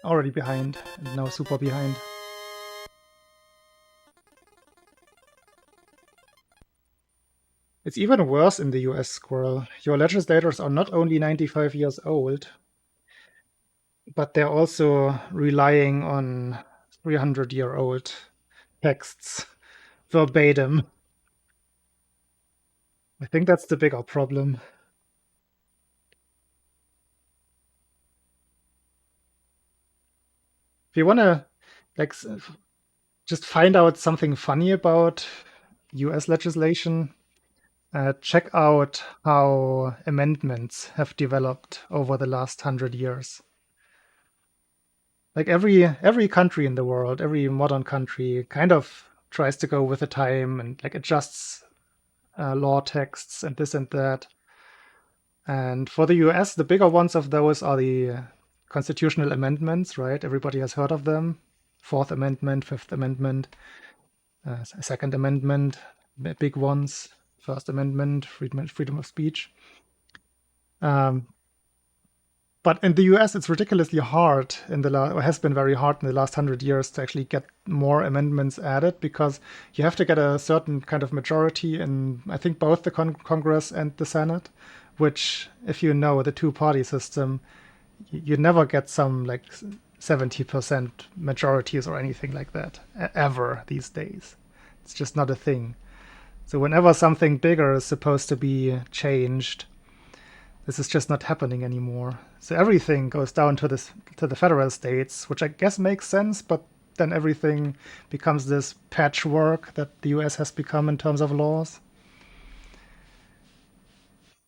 Already behind, and now super behind. It's even worse in the US, Squirrel. Your legislators are not only 95 years old, but they're also relying on 300-year-old texts verbatim. I think that's the bigger problem. If you want to like just find out something funny about US legislation, check out how amendments have developed over the last 100 years. Like every country in the world, every modern country kind of tries to go with the time and like adjusts law texts and this and that. And for the US, the bigger ones of those are the constitutional amendments, right? Everybody has heard of them. Fourth Amendment, Fifth Amendment, Second Amendment, big ones. First Amendment, freedom of speech. But in the US, it's ridiculously hard or has been very hard in the last 100 years to actually get more amendments added, because you have to get a certain kind of majority in, I think, both the Congress and the Senate, which, if you know the two-party system, you never get some like 70% majorities or anything like that ever these days. It's just not a thing. So whenever something bigger is supposed to be changed, this is just not happening anymore. So everything goes down to the federal states, which I guess makes sense, but then everything becomes this patchwork that the US has become in terms of laws.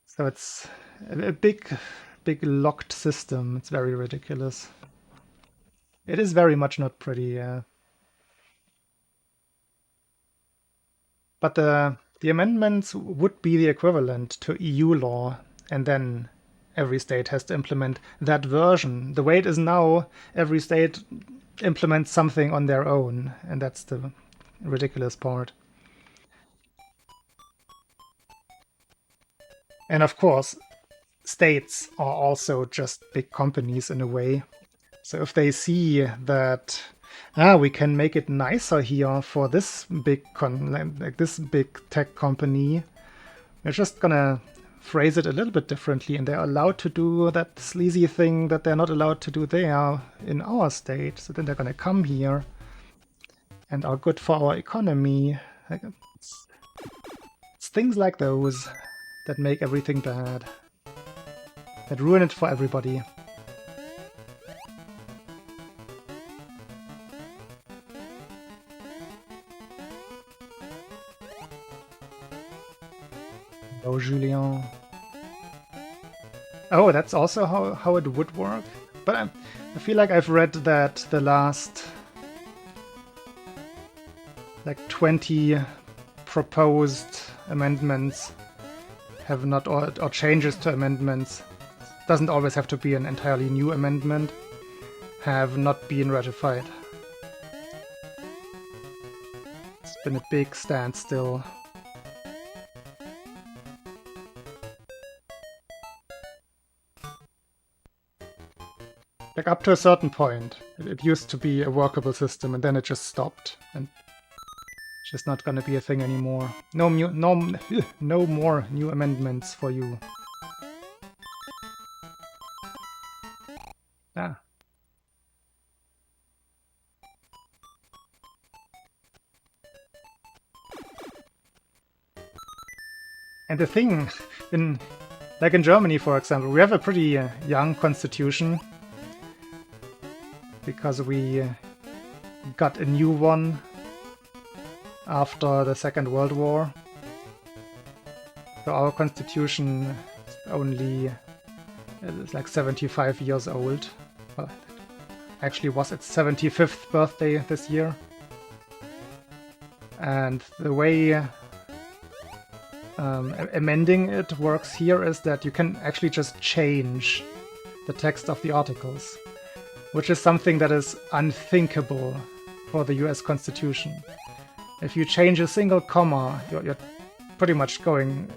So it's a big locked system. It's very ridiculous. It is very much not pretty, yeah. But the amendments would be the equivalent to EU law, and then every state has to implement that version. The way it is now, every state implements something on their own, and that's the ridiculous part. And of course, states are also just big companies in a way. So if they see that we can make it nicer here for this big this big tech company, they're just gonna phrase it a little bit differently, and they're allowed to do that sleazy thing that they're not allowed to do there in our state. So then they're gonna come here and are good for our economy. It's things like those that make everything bad, that ruin it for everybody. Oh, Julien. Oh, that's also how it would work? But I feel like I've read that the last like 20 proposed amendments have not, or changes to amendments, doesn't always have to be an entirely new amendment, have not been ratified. It's been a big standstill. Like up to a certain point, it used to be a workable system, and then it just stopped, and it's just not gonna be a thing anymore. No more new amendments for you. Ah. And the thing, like in Germany, for example, we have a pretty young constitution because we got a new one after the Second World War. So our constitution is only like 75 years old. Well, actually was its 75th birthday this year. And the way amending it works here is that you can actually just change the text of the articles, which is something that is unthinkable for the US Constitution. If you change a single comma, you're pretty much going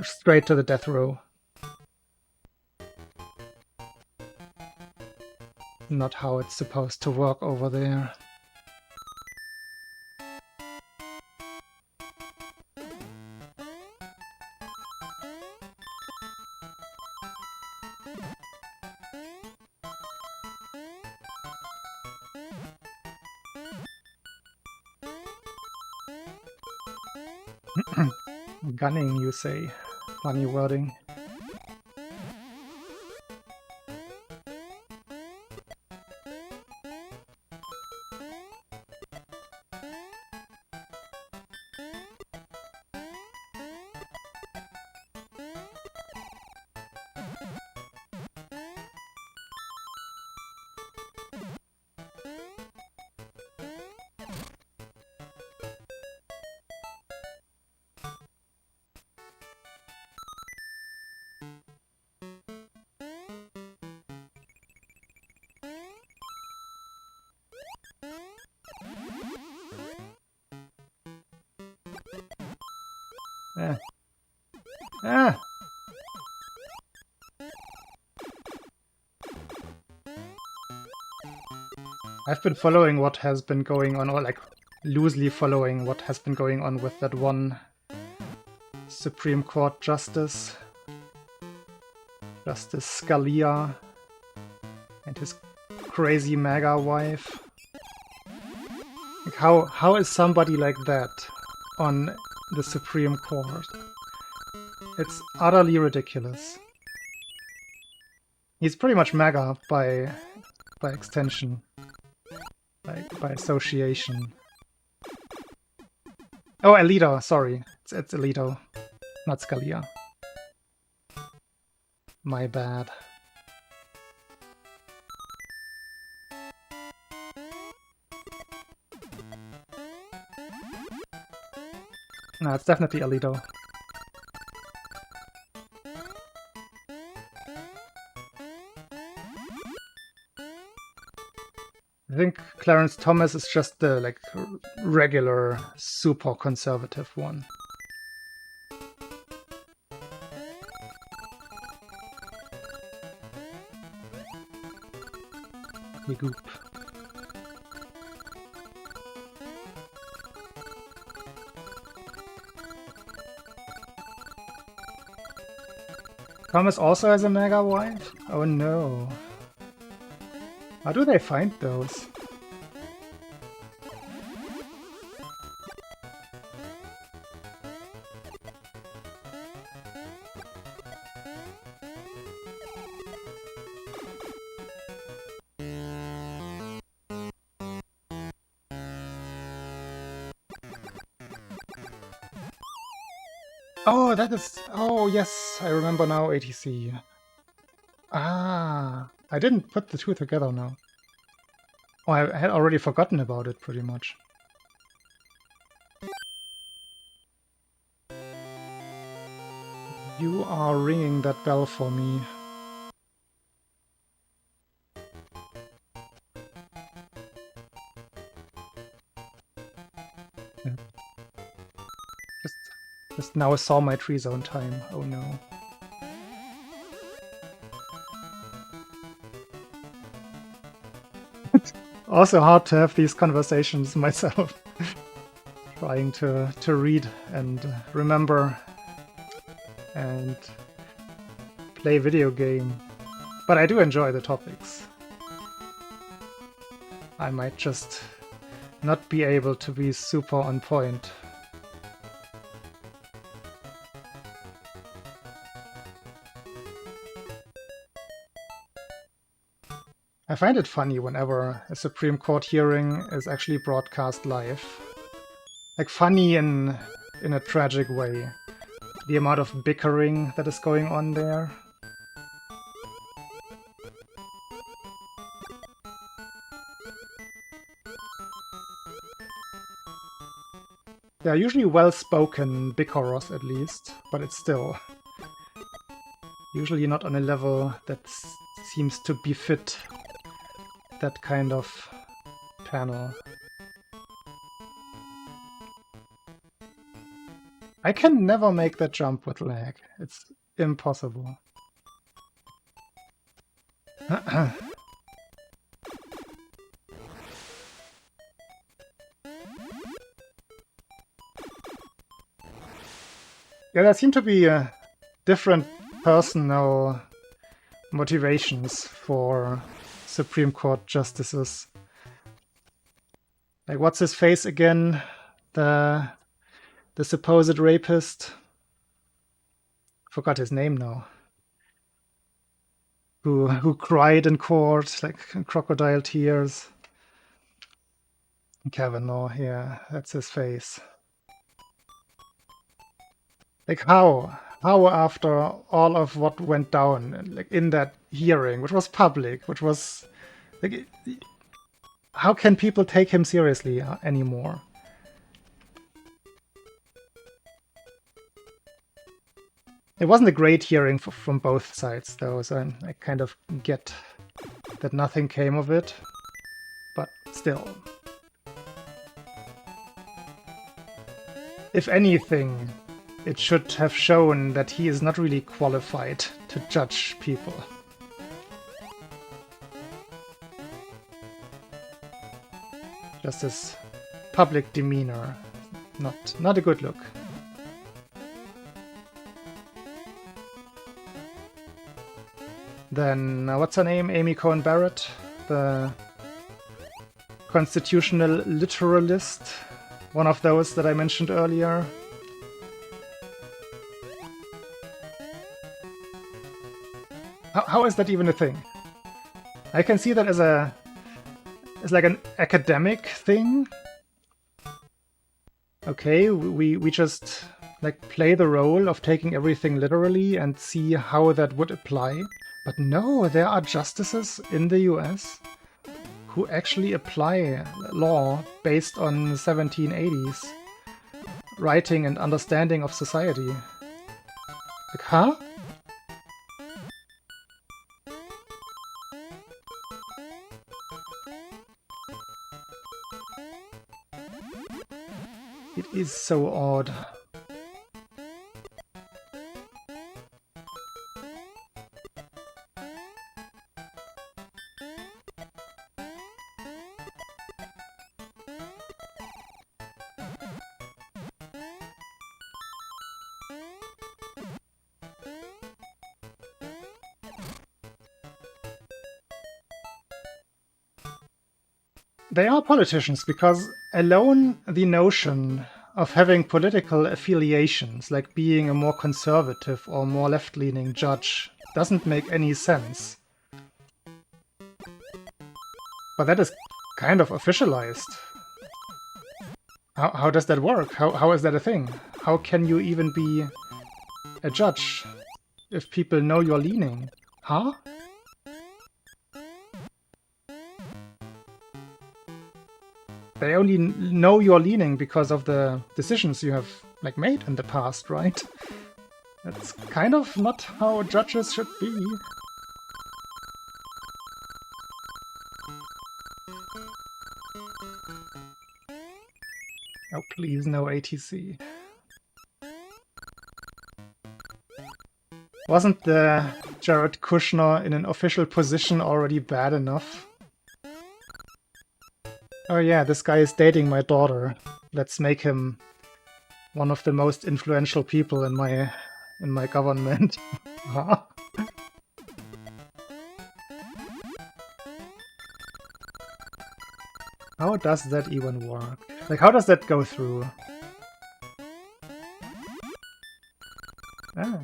straight to the death row. Not how it's supposed to work over there. Gunning, you say? Funny wording. Ah! I've been following what has been going on, or like loosely following what has been going on with that one Supreme Court Justice Scalia and his crazy MAGA wife. Like how is somebody like that on the Supreme Court? It's utterly ridiculous. He's pretty much MAGA by extension, like by association. Oh, Alito, sorry. It's Alito, not Scalia. My bad. No, it's definitely Alito. I think Clarence Thomas is just the like regular super conservative one. Goop. Thomas also has a MAGA wife? Oh no. How do they find those? Oh, that is... Oh, yes, I remember now, ATC. Ah, I didn't put the two together now. Oh, I had already forgotten about it, pretty much. You are ringing that bell for me. Just now saw my tree zone time. Oh no. It's also hard to have these conversations myself. Trying to read and remember and play video game. But I do enjoy the topics. I might just not be able to be super on point. I find it funny whenever a Supreme Court hearing is actually broadcast live. Like, funny in a tragic way. The amount of bickering that is going on there. They are usually well-spoken bickerers, at least, but it's still usually not on a level that seems to befit that kind of panel. I can never make that jump with lag. It's impossible. Yeah, there seem to be different personal motivations for Supreme Court justices. Like, what's his face again? The supposed rapist? Forgot his name now. Who cried in court, like crocodile tears. Kavanaugh, yeah, that's his face. Like, how after all of what went down, like in that hearing, which was public, which was like, how can people take him seriously anymore? It wasn't a great hearing from both sides, though, so I kind of get that nothing came of it, but still. If anything, it should have shown that he is not really qualified to judge people. Just his public demeanor, not a good look. Then, what's her name? Amy Cohen Barrett, the constitutional literalist, one of those that I mentioned earlier. How is that even a thing? I can see that as like an academic thing. Okay, we just like play the role of taking everything literally and see how that would apply. But no, there are justices in the US who actually apply law based on the 1780s writing and understanding of society. Like, huh? It is so odd. They are politicians because alone the notion of having political affiliations, like being a more conservative or more left-leaning judge, doesn't make any sense. But that is kind of officialized. How does that work? How is that a thing? How can you even be a judge if people know you're leaning? Huh? They only know you're leaning because of the decisions you have like made in the past, right? That's kind of not how judges should be. Oh, please, no ATC. Wasn't the Jared Kushner in an official position already bad enough? Oh yeah, this guy is dating my daughter. Let's make him one of the most influential people in my government. Huh? How does that even work? Like, how does that go through? Ah.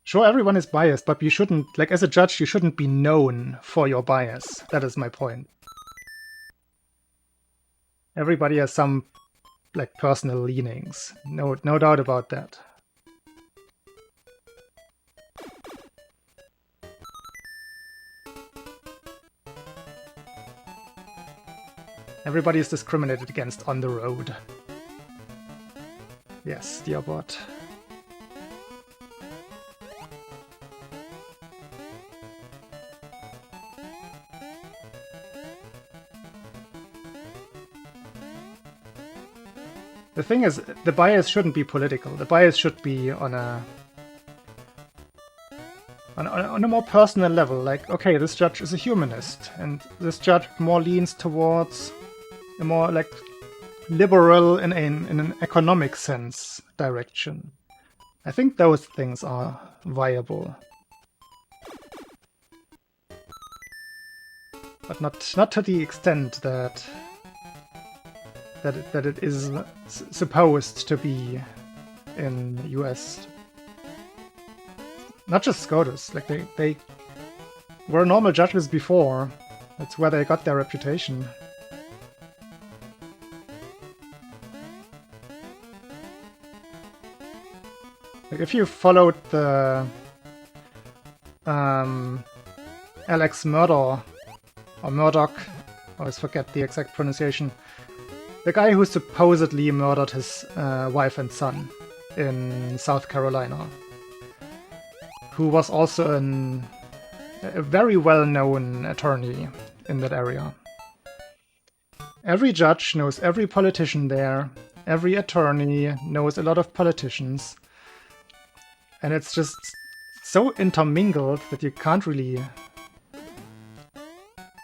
Sure, everyone is biased, but you shouldn't, like, as a judge, you shouldn't be known for your bias. That is my point. Everybody has some, like, personal leanings. No doubt about that. Everybody is discriminated against on the road. Yes, dear bot. The thing is, the bias shouldn't be political. The bias should be on a more personal level. Like, okay, this judge is a humanist, and this judge more leans towards a more like liberal in an economic sense direction. I think those things are viable, but not to the extent that it is supposed to be in US. Not just SCOTUS, like they were normal judges before. That's where they got their reputation. Like if you followed the Alex Murdoch, or Murdoch, I always forget the exact pronunciation, the guy who supposedly murdered his wife and son in South Carolina, who was also a very well-known attorney in that area. Every judge knows every politician there, every attorney knows a lot of politicians, and it's just so intermingled that you can't really...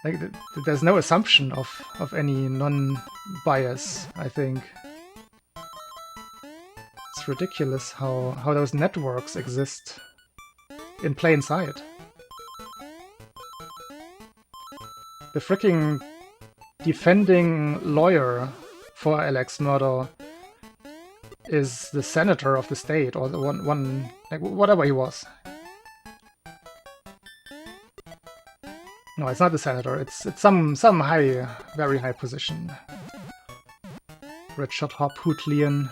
Like, there's no assumption of any non-bias, I think. It's ridiculous how those networks exist in plain sight. The freaking defending lawyer for Alex Murdoch is the senator of the state, or the one like whatever he was. No, it's not the senator. It's some high, very high position. Richard Harpootlian.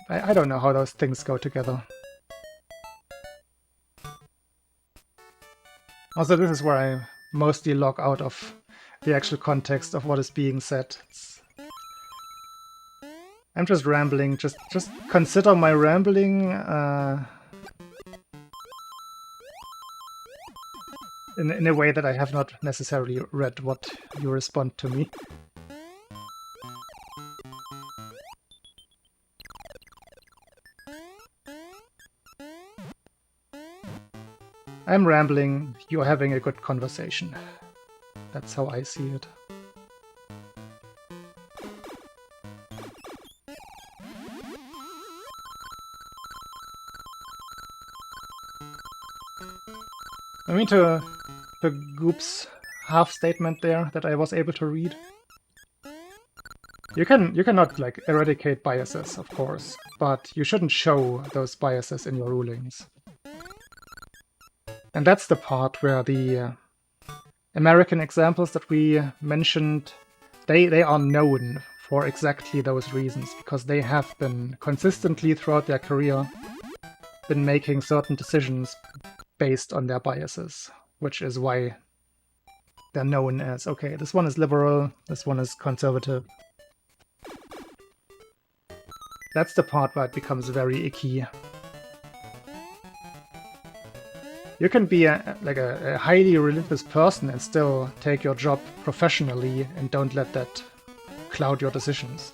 I don't know how those things go together. Also, this is where I mostly log out of the actual context of what is being said. I'm just rambling. Just consider my rambling in a way that I have not necessarily read what you respond to me. I'm rambling, you're having a good conversation. That's how I see it. I mean, to Goop's half statement there that I was able to read. You cannot like eradicate biases, of course, but you shouldn't show those biases in your rulings. And that's the part where the American examples that we mentioned, they are known for exactly those reasons, because they have been consistently throughout their career been making certain decisions based on their biases, which is why they're known as, okay, this one is liberal, this one is conservative. That's the part where it becomes very icky. You can be a highly religious person and still take your job professionally and don't let that cloud your decisions.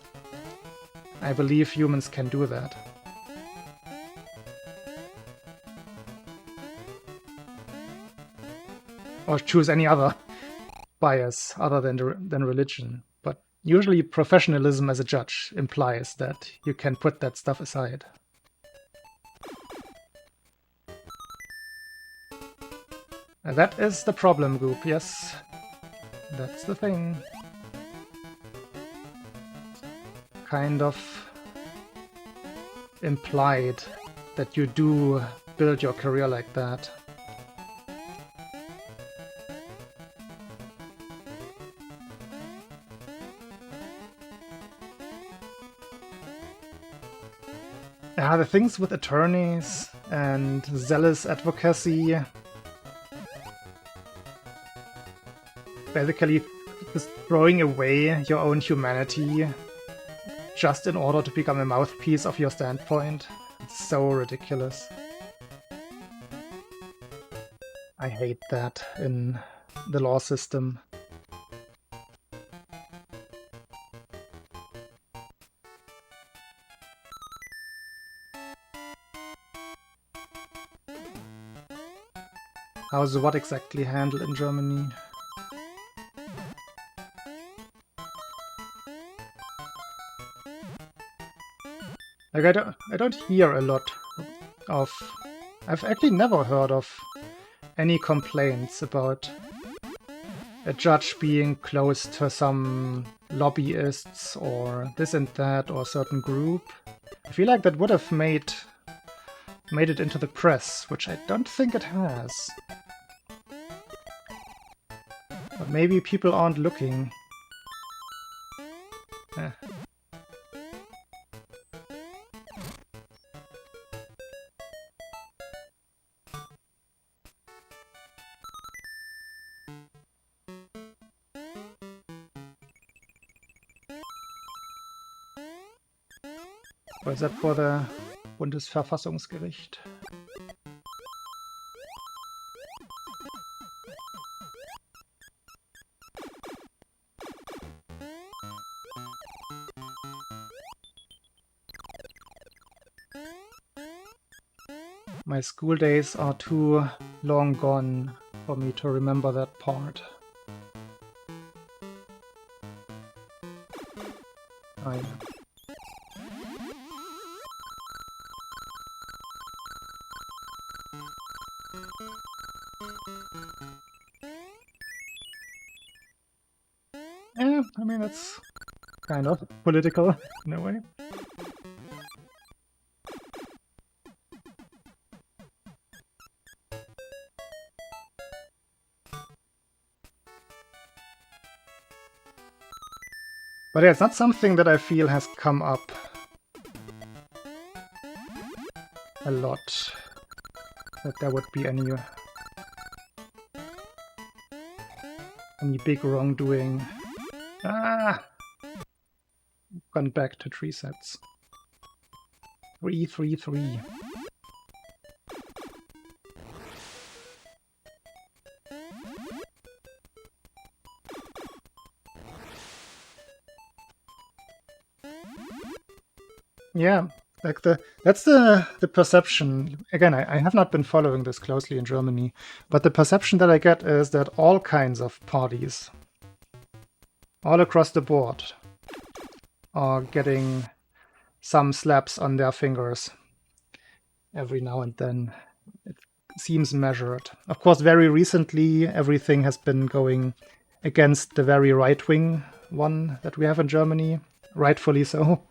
I believe humans can do that. Or choose any other bias other than religion. But usually professionalism as a judge implies that you can put that stuff aside. And that is the problem, Goop, yes. That's the thing. Kind of implied that you do build your career like that. The things with attorneys and zealous advocacy, basically just throwing away your own humanity just in order to become a mouthpiece of your standpoint. It's so ridiculous. I hate that in the law system. How's what exactly handled in Germany? Like I don't hear a lot of... I've actually never heard of any complaints about a judge being close to some lobbyists or this and that or a certain group. I feel like that would have made it into the press, which I don't think it has. But maybe people aren't looking. Eh. Or is that for the Bundesverfassungsgericht? My school days are too long gone for me to remember that part. Oh, yeah. Yeah, I mean, that's kind of political in a way. But yeah, it's not something that I feel has come up a lot, that there would be any big wrongdoing. Ah! Gone back to 3 sets. 3, 3, 3. Yeah, like that's the perception. Again, I have not been following this closely in Germany, but the perception that I get is that all kinds of parties, all across the board, are getting some slaps on their fingers every now and then. It seems measured. Of course, very recently, everything has been going against the very right-wing one that we have in Germany, rightfully so.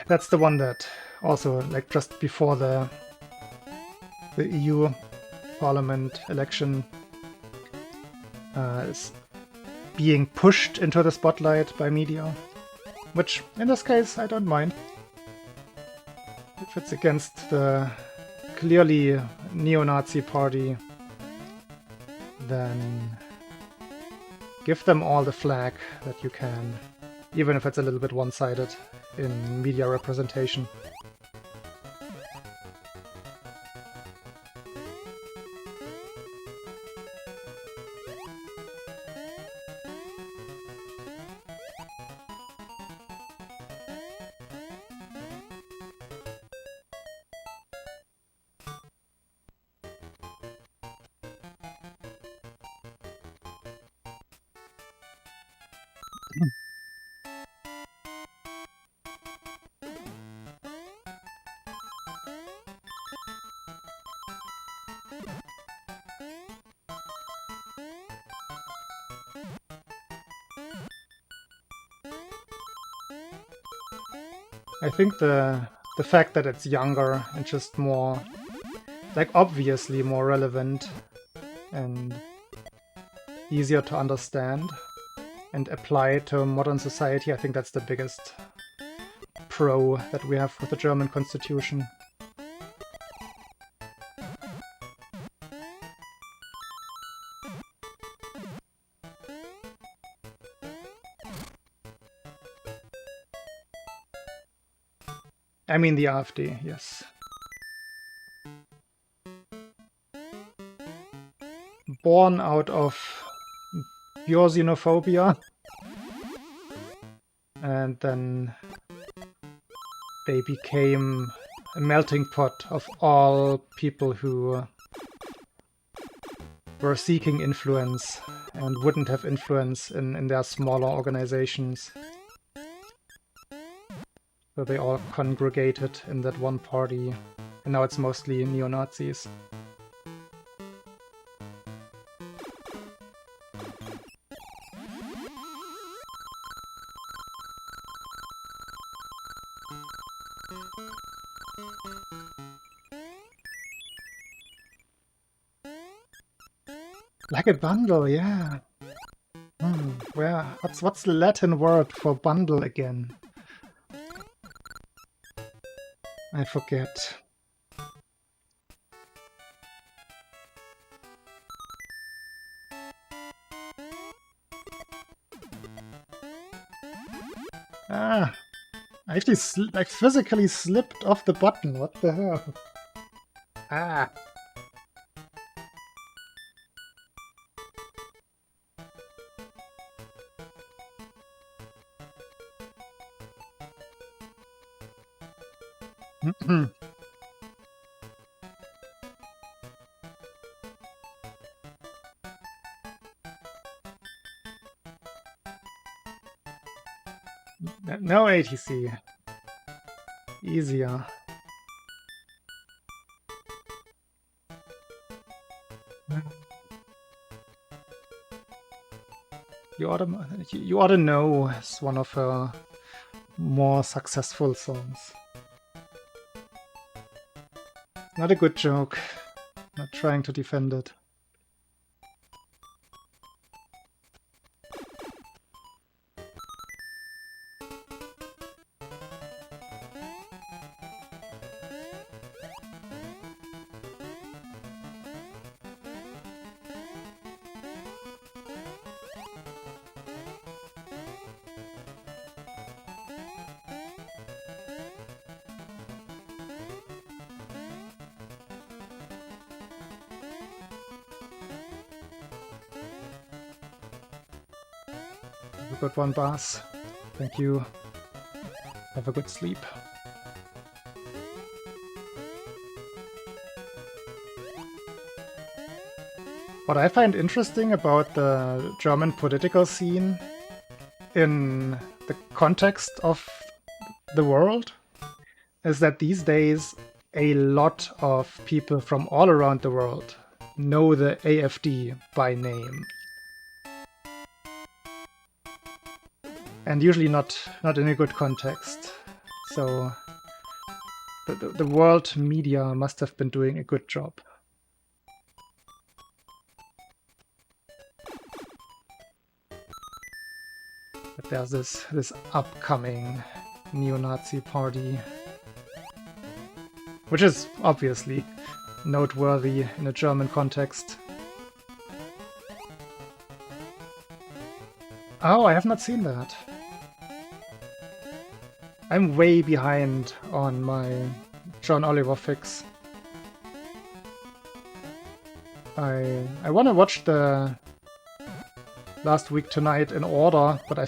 That's the one that also, like, just before the EU Parliament election is being pushed into the spotlight by media, which in this case I don't mind. If it's against the clearly neo-Nazi party, then give them all the flack that you can, even if it's a little bit one-sided in media representation. I think the fact that it's younger and just more, like, obviously more relevant and easier to understand and apply to modern society, I think that's the biggest pro that we have with the German constitution. I mean the AfD, yes. Born out of pure xenophobia. And then they became a melting pot of all people who were seeking influence and wouldn't have influence in their smaller organizations. So they all congregated in that one party, and now it's mostly neo-Nazis. Like a bundle, yeah. What's the Latin word for bundle again? I forget. Ah, I actually physically slipped off the button. What the hell? Ah. No ATC. Easier. You ought to know it's one of her more successful songs. Not a good joke. Not trying to defend it. Have a good one, boss. Thank you. Have a good sleep. What I find interesting about the German political scene in the context of the world is that these days a lot of people from all around the world know the AfD by name. And usually not in a good context. So the world media must have been doing a good job. But there's this upcoming neo-Nazi party, which is obviously noteworthy in a German context. Oh, I have not seen that. I'm way behind on my John Oliver fix. I want to watch the Last Week Tonight in order, but I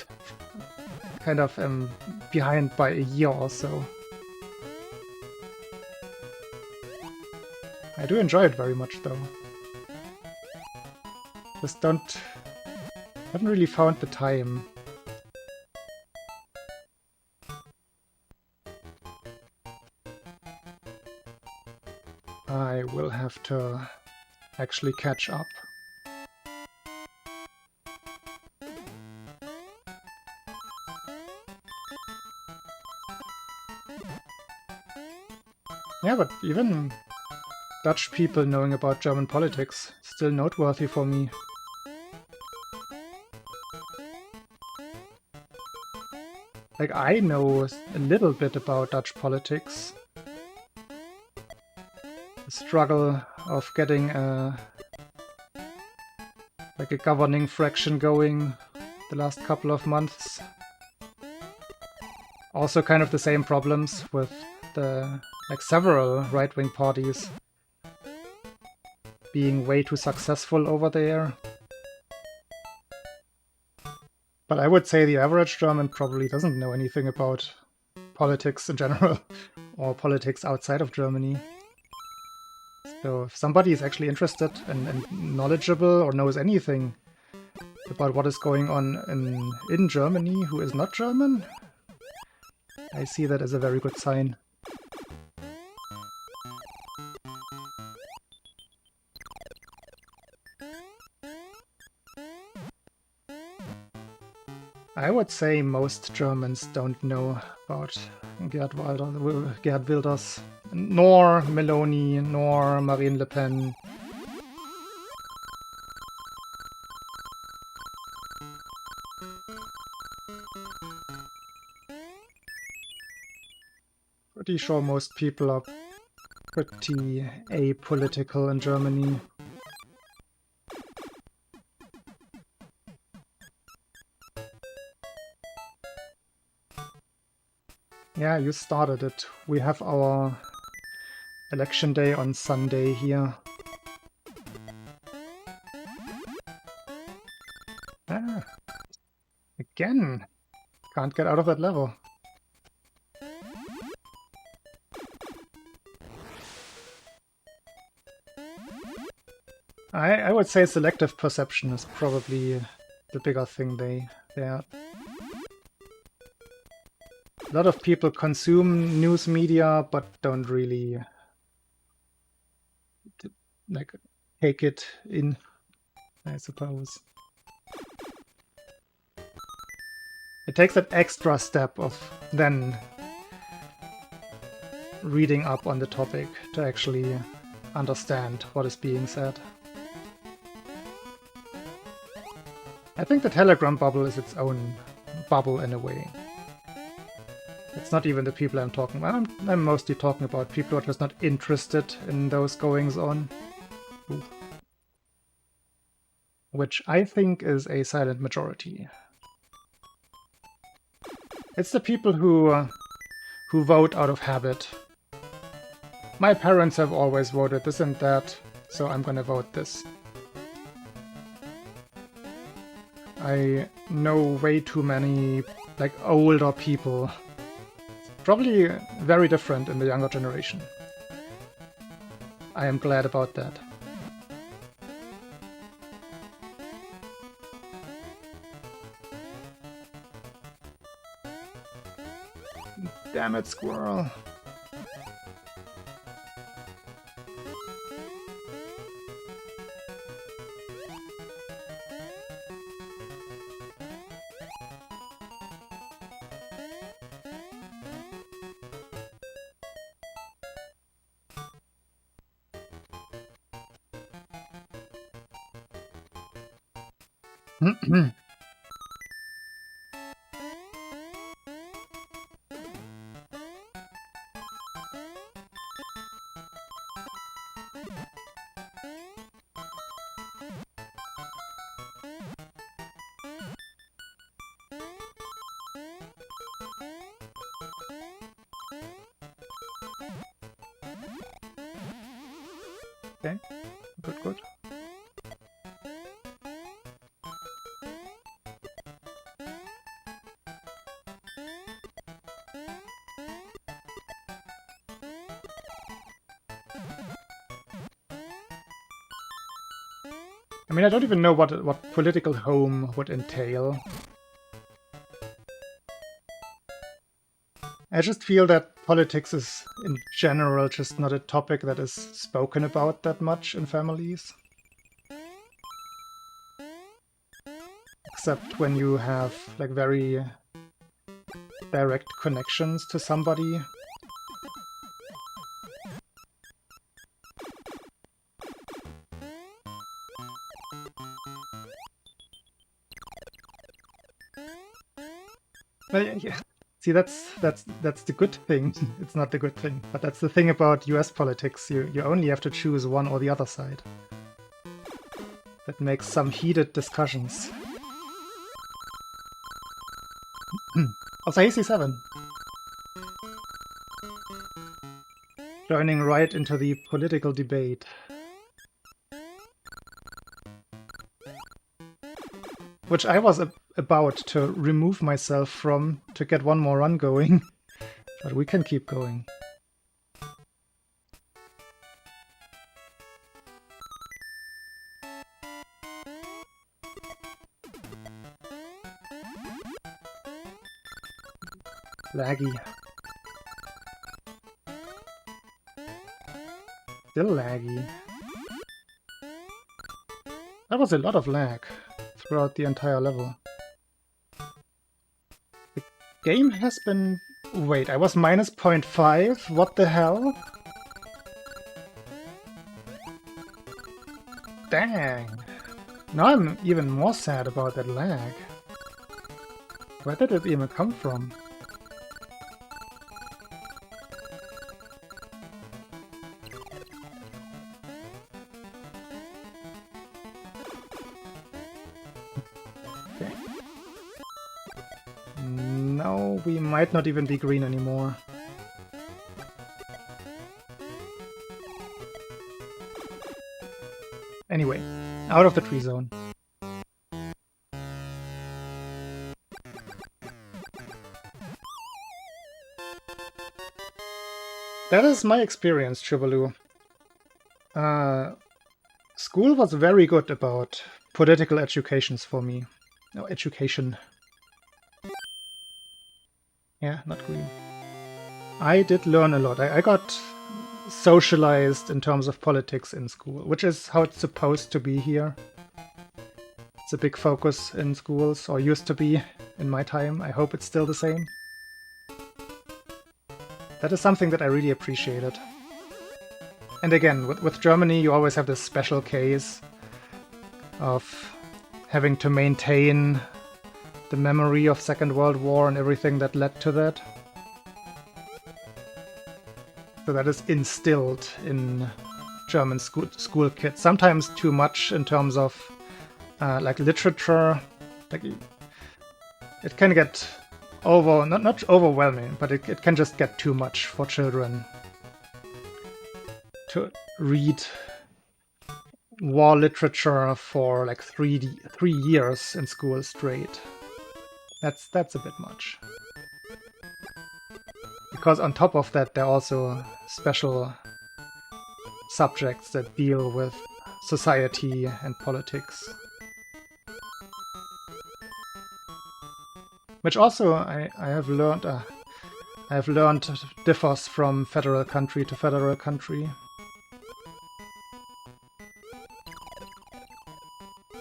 kind of am behind by a year or so. I do enjoy it very much, though. Just haven't really found the time. I will have to actually catch up. Yeah, but even Dutch people knowing about German politics, still noteworthy for me. Like, I know a little bit about Dutch politics. The struggle of getting a governing fraction going the last couple of months. Also kind of the same problems with the several right-wing parties being way too successful over there. But I would say the average German probably doesn't know anything about politics in general, or politics outside of Germany. So if somebody is actually interested and knowledgeable or knows anything about what is going on in Germany who is not German, I see that as a very good sign. I would say most Germans don't know about Geert Wilders, nor Meloni, nor Marine Le Pen. Pretty sure most people are pretty apolitical in Germany. Yeah, you started it. We have our election day on Sunday here. Ah, again! Can't get out of that level. I would say selective perception is probably the bigger thing there. A lot of people consume news media, but don't really take it in, I suppose. It takes that extra step of then reading up on the topic to actually understand what is being said. I think the Telegram bubble is its own bubble in a way. It's not even the people I'm talking about. I'm mostly talking about people who are just not interested in those goings-on. Which I think is a silent majority. It's the people who vote out of habit. My parents have always voted this and that, so I'm gonna vote this. I know way too many, older people. Probably very different in the younger generation. I am glad about that. Damn it, squirrel. Okay, good. I mean, I don't even know what political home would entail. I just feel that politics is, in general, just not a topic that is spoken about that much in families. Except when you have, very direct connections to somebody Well, yeah. See, that's the good thing. It's not the good thing, but that's the thing about US politics. You only have to choose one or the other side. That makes some heated discussions. Also, AC7. Joining right into the political debate. Which I was about to remove myself from to get one more run going. But we can keep going. Laggy. Still laggy. That was a lot of lag throughout the entire level. The game has been... Wait, I was minus 0.5? What the hell? Dang! Now I'm even more sad about that lag. Where did it even come from? No, we might not even be green anymore. Anyway, out of the tree zone. That is my experience, Chivaloo. School was very good about political educations for me. No, education. Yeah, not green. I did learn a lot. I got socialized in terms of politics in school, which is how it's supposed to be here. It's a big focus in schools, or used to be in my time. I hope it's still the same. That is something that I really appreciated. And again, with Germany, you always have this special case of having to maintain the memory of Second World War and everything that led to that. So that is instilled in German school kids. Sometimes too much in terms of like literature. Like, it can get not overwhelming, but it can just get too much for children to read war literature for like 3 years in school straight. That's a bit much. Because on top of that, there are also special subjects that deal with society and politics. Which also I have learned differs from federal country to federal country.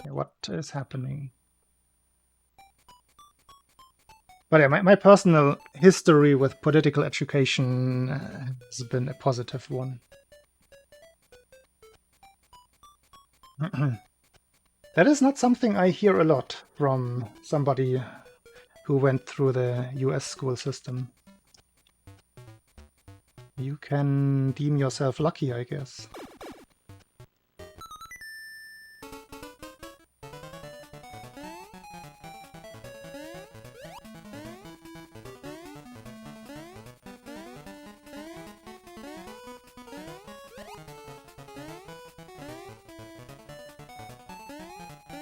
What is happening? But yeah, my personal history with political education has been a positive one. That is not something I hear a lot from somebody who went through the US school system. You can deem yourself lucky, I guess.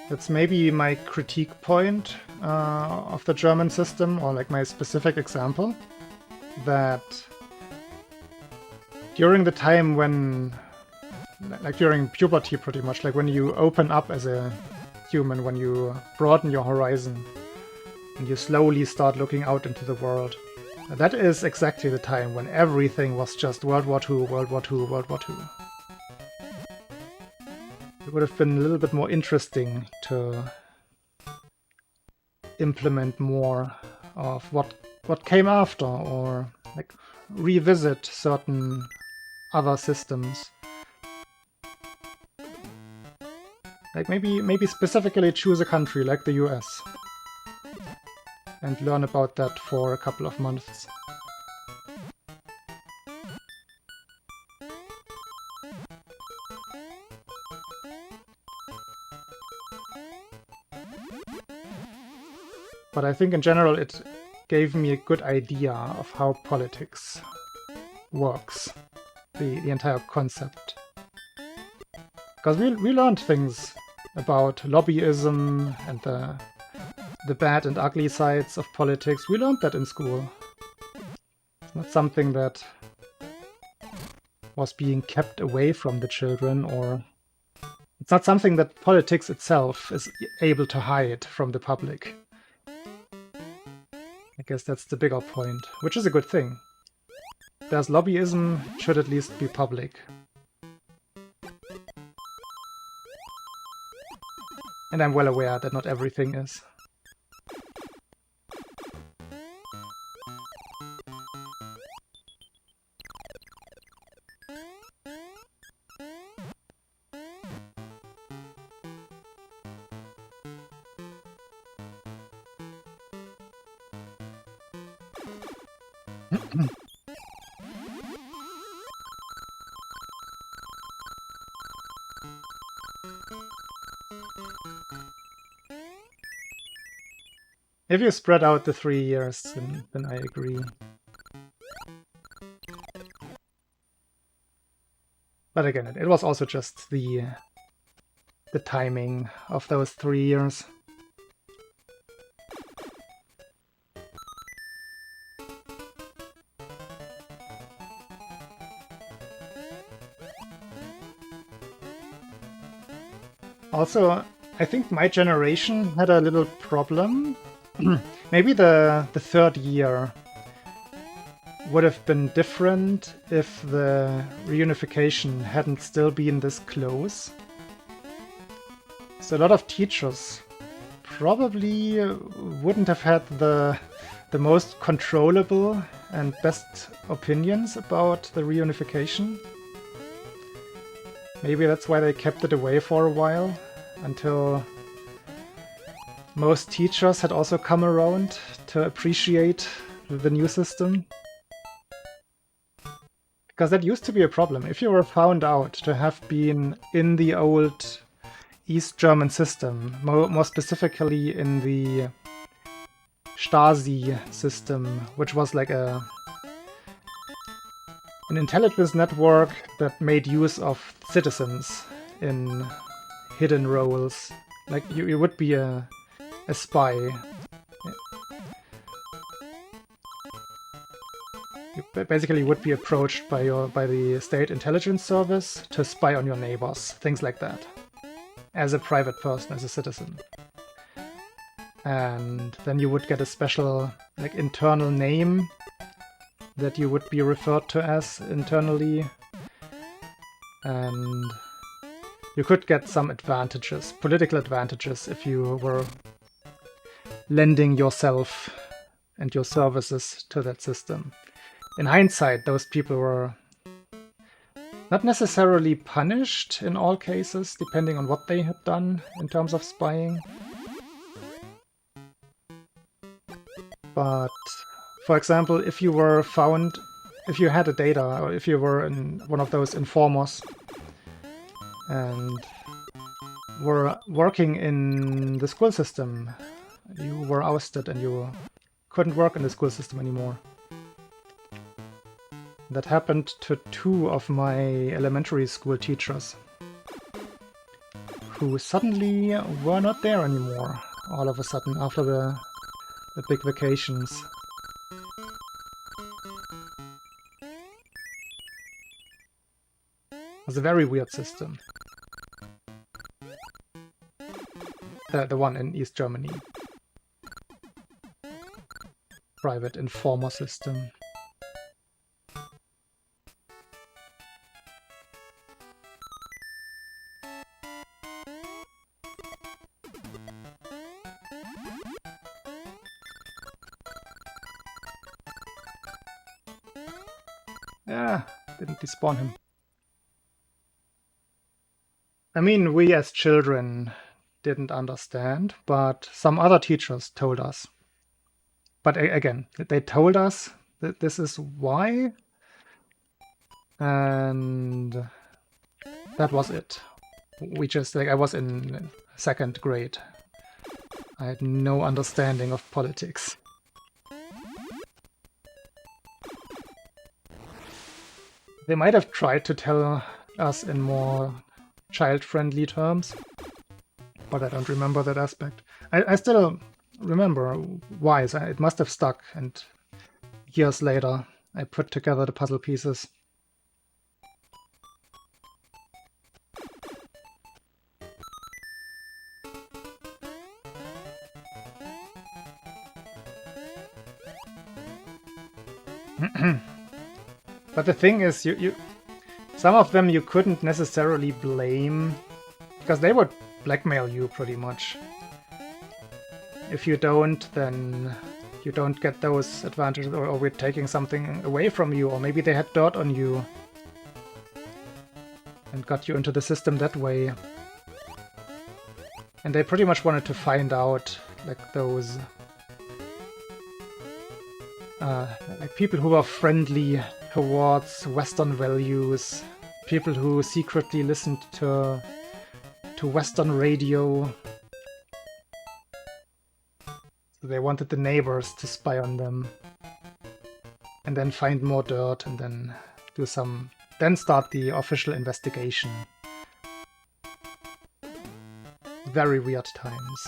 That's maybe my critique point of the German system, or like my specific example, that during the time when, like during puberty pretty much, like when you open up as a human, when you broaden your horizon, and you slowly start looking out into the world, that is exactly the time when everything was just World War II, World War II, World War II. It would have been a little bit more interesting to implement more of what came after, or like revisit certain other systems. Like maybe specifically choose a country like the US. and learn about that for a couple of months. But I think in general it gave me a good idea of how politics works, the entire concept. Because we learned things about lobbyism and the bad and ugly sides of politics. We learned that in school. It's not something that was being kept away from the children, or it's not something that politics itself is able to hide from the public. I guess that's the bigger point, which is a good thing. If there's lobbyism, it should at least be public. And I'm well aware that not everything is. If you spread out the 3 years, then I agree. But again, it was also just the timing of those 3 years. Also, I think my generation had a little problem. Maybe the third year would have been different if the reunification hadn't still been this close. So a lot of teachers probably wouldn't have had the most controllable and best opinions about the reunification. Maybe that's why they kept it away for a while, until most teachers had also come around to appreciate the new system. Because that used to be a problem. If you were found out to have been in the old East German system, more specifically in the Stasi system, which was like an intelligence network that made use of citizens in hidden roles. Like you would be a spy. You basically would be approached by the state intelligence service to spy on your neighbors, things like that, as a private person, as a citizen. And then you would get a special like internal name that you would be referred to as internally, and you could get some advantages, political advantages, if you were lending yourself and your services to that system. In hindsight, those people were not necessarily punished in all cases, depending on what they had done in terms of spying. But, for example, if you were found, if you had a data, or if you were in one of those informers and were working in the school system, you were ousted and you couldn't work in the school system anymore. That happened to 2 of my elementary school teachers, who suddenly were not there anymore, all of a sudden, after the big vacations. It was a very weird system. The one in East Germany. Private informer system. Yeah, didn't despawn him. I mean, we as children didn't understand, but some other teachers told us. But again, they told us that this is why, and that was it. We just, like, I was in 2nd grade. I had no understanding of politics. They might have tried to tell us in more child-friendly terms, but I don't remember that aspect. I still remember why, so it must have stuck, and years later I put together the puzzle pieces. But the thing is, some of them you couldn't necessarily blame, because they would blackmail you pretty much. If you don't, then you don't get those advantages, or we're taking something away from you, or maybe they had dirt on you and got you into the system that way. And they pretty much wanted to find out, like, those like people who were friendly towards Western values, people who secretly listened to Western radio. So they wanted the neighbors to spy on them, and then find more dirt, and then then start the official investigation. Very weird times.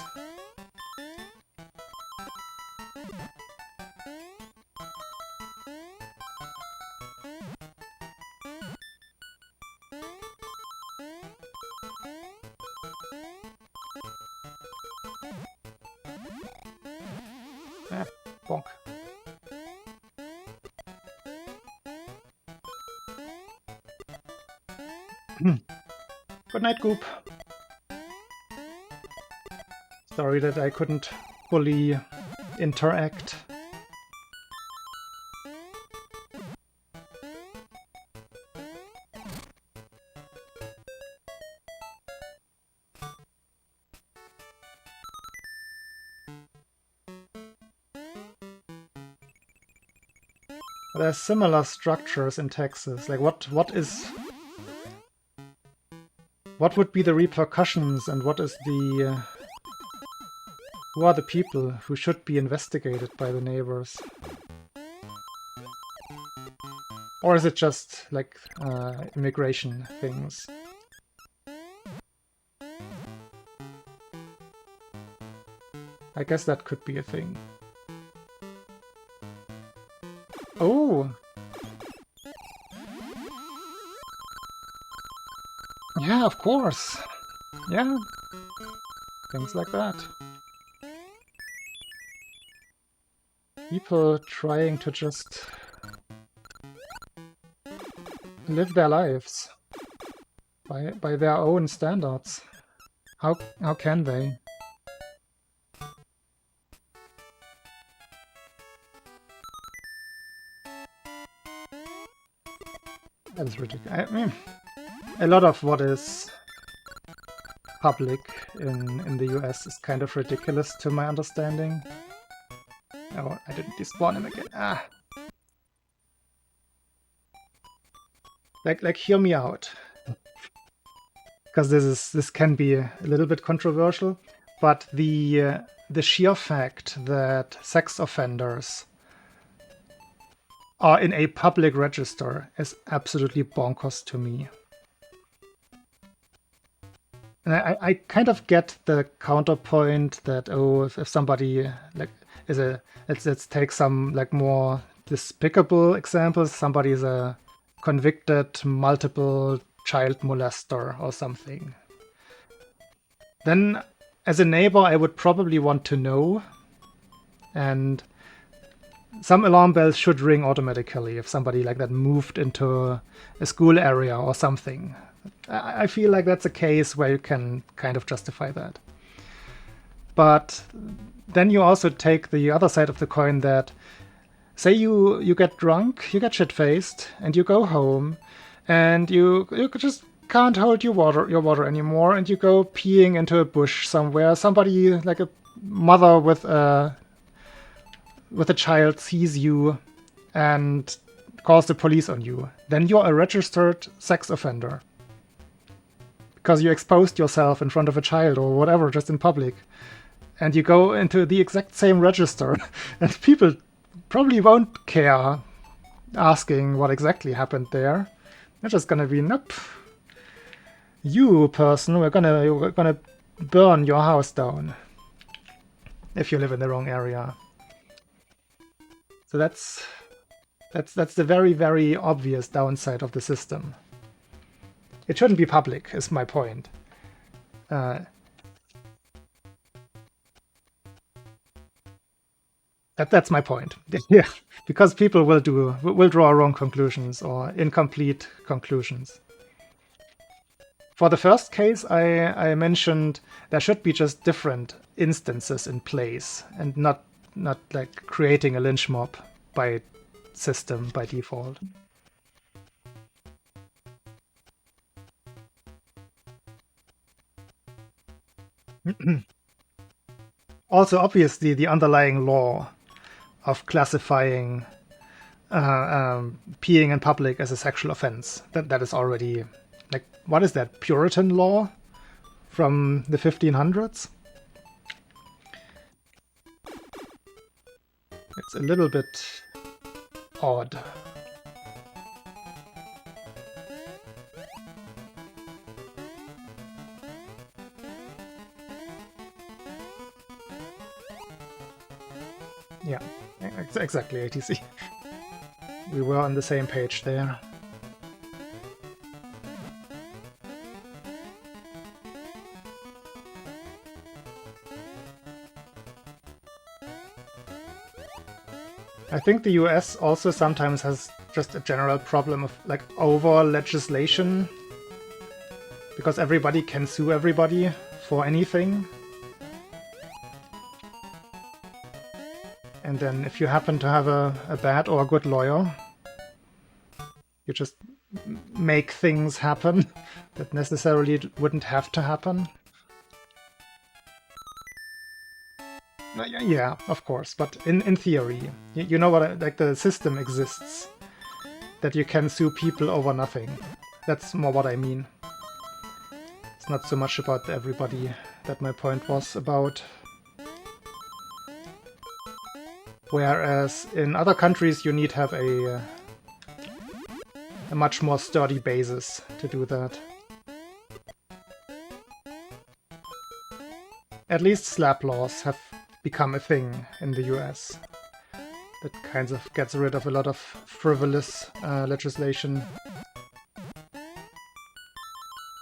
Bonk. Good night, Goop. Sorry that I couldn't fully interact. There's similar structures in Texas. Like, what would be the repercussions, and what is the who are the people who should be investigated by the neighbors? Or is it just like immigration things? I guess that could be a thing. Oh! Yeah, of course! Yeah. Things like that. People trying to just live their lives by their own standards. How can they? That is ridiculous. I mean, a lot of what is public in the US is kind of ridiculous to my understanding. Oh, I didn't despawn him again. Ah. Like, hear me out. Because this can be a little bit controversial, but the sheer fact that sex offenders are in a public register is absolutely bonkers to me. And I kind of get the counterpoint that, oh, if somebody like is a let's take some like more despicable examples. Somebody is a convicted multiple child molester or something. Then as a neighbor I would probably want to know, and some alarm bells should ring automatically if somebody like that moved into a school area or something. I feel like that's a case where you can kind of justify that. But then you also take the other side of the coin that, say you get drunk, you get shit-faced, and you go home, and you just can't hold your water anymore, and you go peeing into a bush somewhere. Somebody, like a mother with a with a child sees you and calls the police on you, then you're a registered sex offender. Because you exposed yourself in front of a child or whatever, just in public. And you go into the exact same register, and people probably won't care asking what exactly happened there. They're just gonna be, nope. You person, we're gonna burn your house down if you live in the wrong area. So that's the very, very obvious downside of the system. It shouldn't be public, is my point. That's my point. Yeah, because people will draw wrong conclusions or incomplete conclusions. For the first case, I mentioned there should be just different instances in place and not like creating a lynch mob by system by default. Also, obviously, the underlying law of classifying peeing in public as a sexual offense, that is already, like, what is that, Puritan law from the 1500s? It's a little bit odd. Yeah, exactly, ATC. We were on the same page there. I think the US also sometimes has just a general problem of like over legislation, because everybody can sue everybody for anything. And then if you happen to have a bad or a good lawyer, you just make things happen that necessarily wouldn't have to happen. Yeah, of course, but in theory, you know what, like the system exists, that you can sue people over nothing. That's more what I mean. It's not so much about everybody that my point was about. Whereas in other countries you need to have a much more sturdy basis to do that. At least slap laws have become a thing in the US. That kind of gets rid of a lot of frivolous legislation.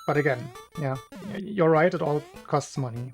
But again, yeah, you're right, it all costs money.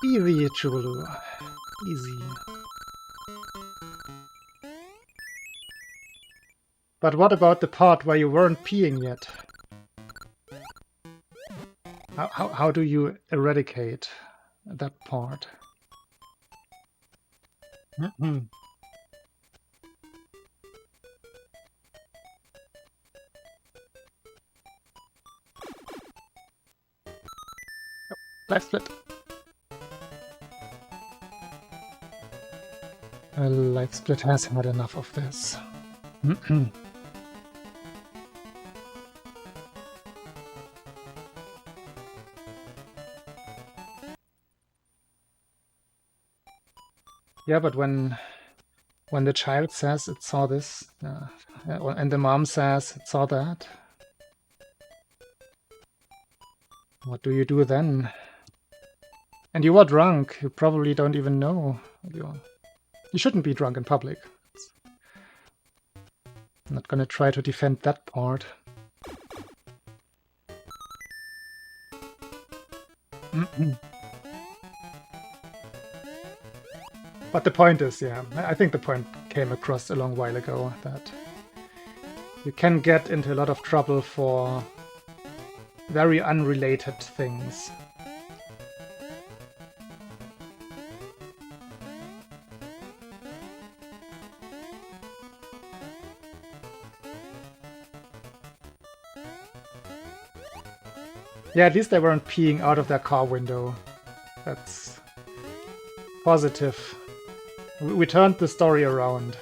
Easy, Chulu. Easy. But what about the part where you weren't peeing yet? How do you eradicate that part? Life split. Life split has had enough of this. Yeah, but when the child says it saw this, and the mom says it saw that, what do you do then? And you were drunk. You probably don't even know. You shouldn't be drunk in public. I'm not gonna try to defend that part. But the point is, yeah, I think the point came across a long while ago that you can get into a lot of trouble for very unrelated things. Yeah, at least they weren't peeing out of their car window. That's positive. We turned the story around.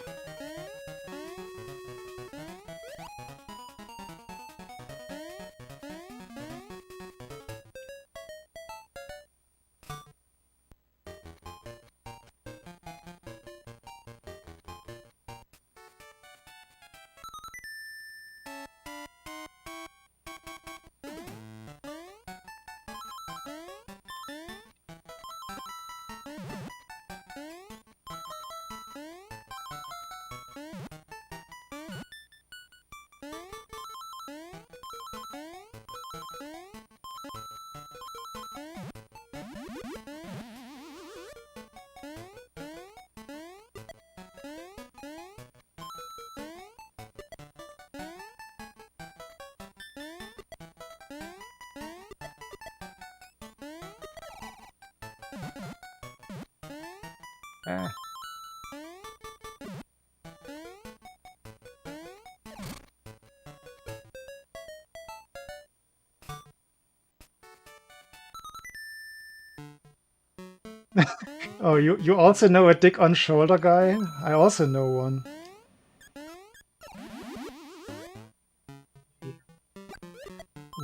Oh, you also know a dick on shoulder guy? I also know one.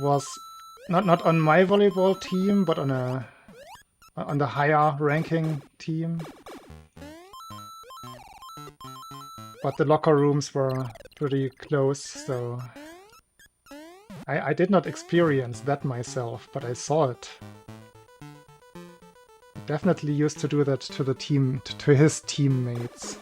Was not on my volleyball team, but on the higher ranking team. But the locker rooms were pretty close, so I did not experience that myself, but I saw it. He definitely used to do that to the team, to his teammates.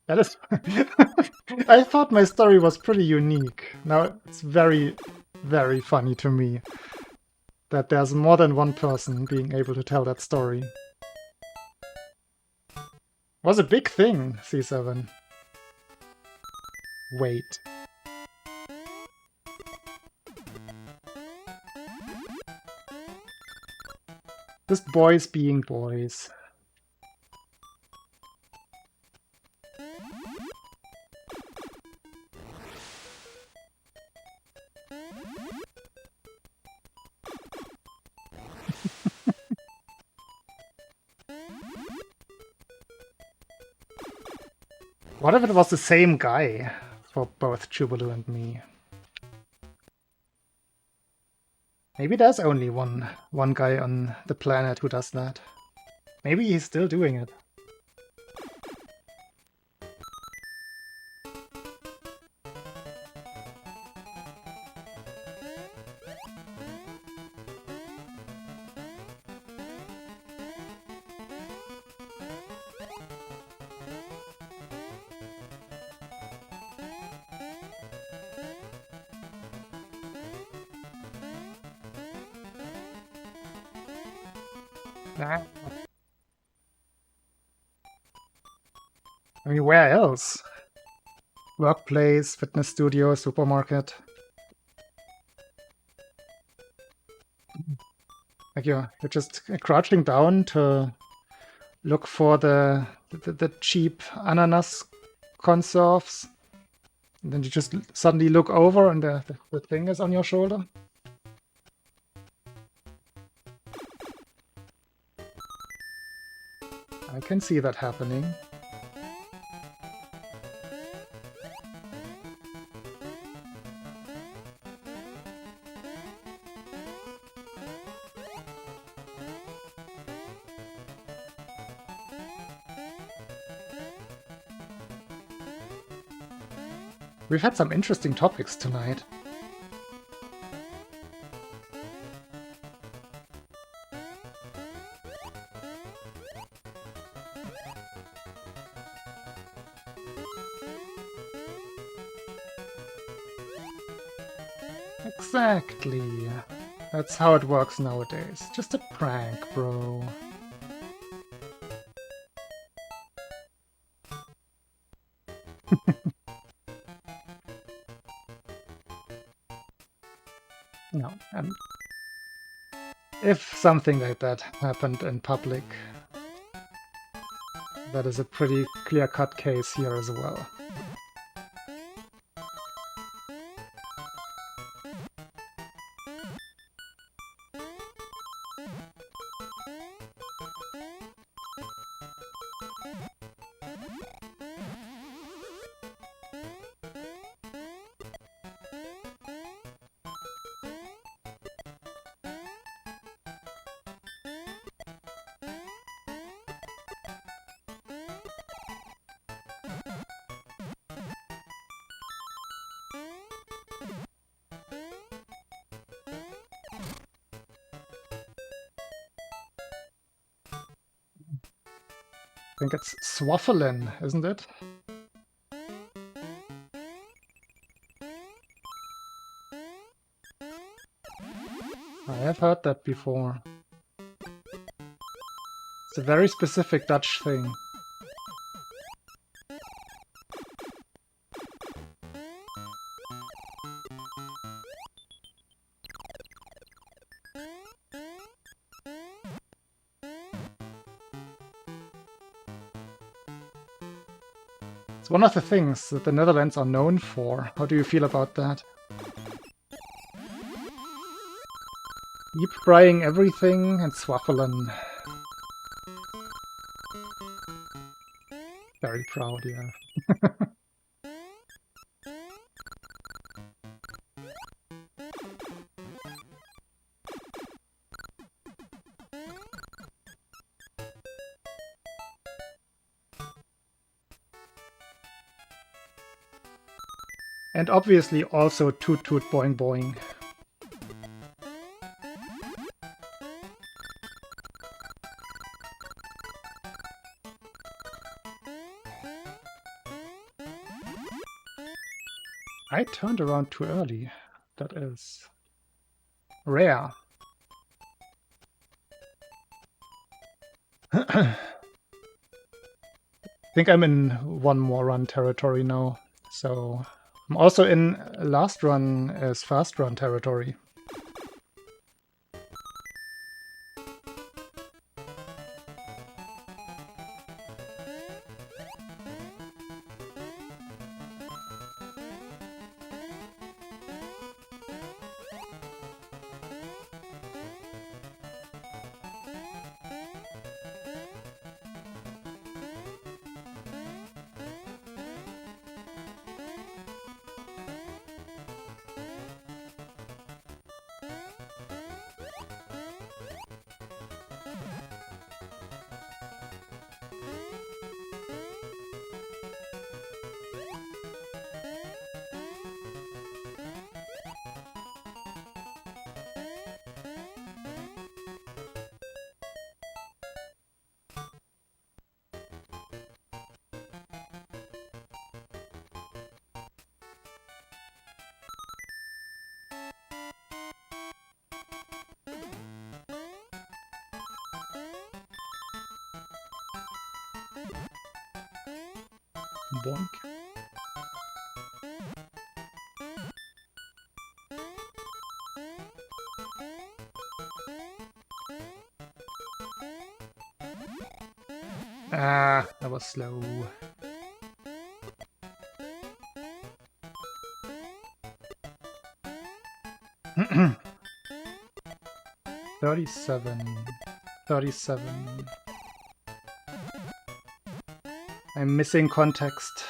That is... I thought my story was pretty unique. Now it's very, very funny to me that there's more than one person being able to tell that story. Was a big thing, C7. Wait. Just boys being boys. What if it was the same guy for both Jubilu and me? Maybe there's only one guy on the planet who does that. Maybe he's still doing it. I mean, where else? Workplace, fitness studio, supermarket. Like you're just crouching down to look for the cheap ananas conserves. And then you just suddenly look over and the thing is on your shoulder. I can see that happening. We've had some interesting topics tonight. Exactly. That's how it works nowadays. Just a prank, bro. No, and if something like that happened in public, that is a pretty clear-cut case here as well. I think it's Swafflin, isn't it? I have heard that before. It's a very specific Dutch thing. It's one of the things that the Netherlands are known for. How do you feel about that? Deep frying everything and Swaffelen. Very proud, yeah. And obviously also toot toot boing boing. I turned around too early. That is rare. I think I'm in one more run territory now, so I'm also in last run as fast run territory. Bonk. Ah, that was slow. $37. I'm missing context.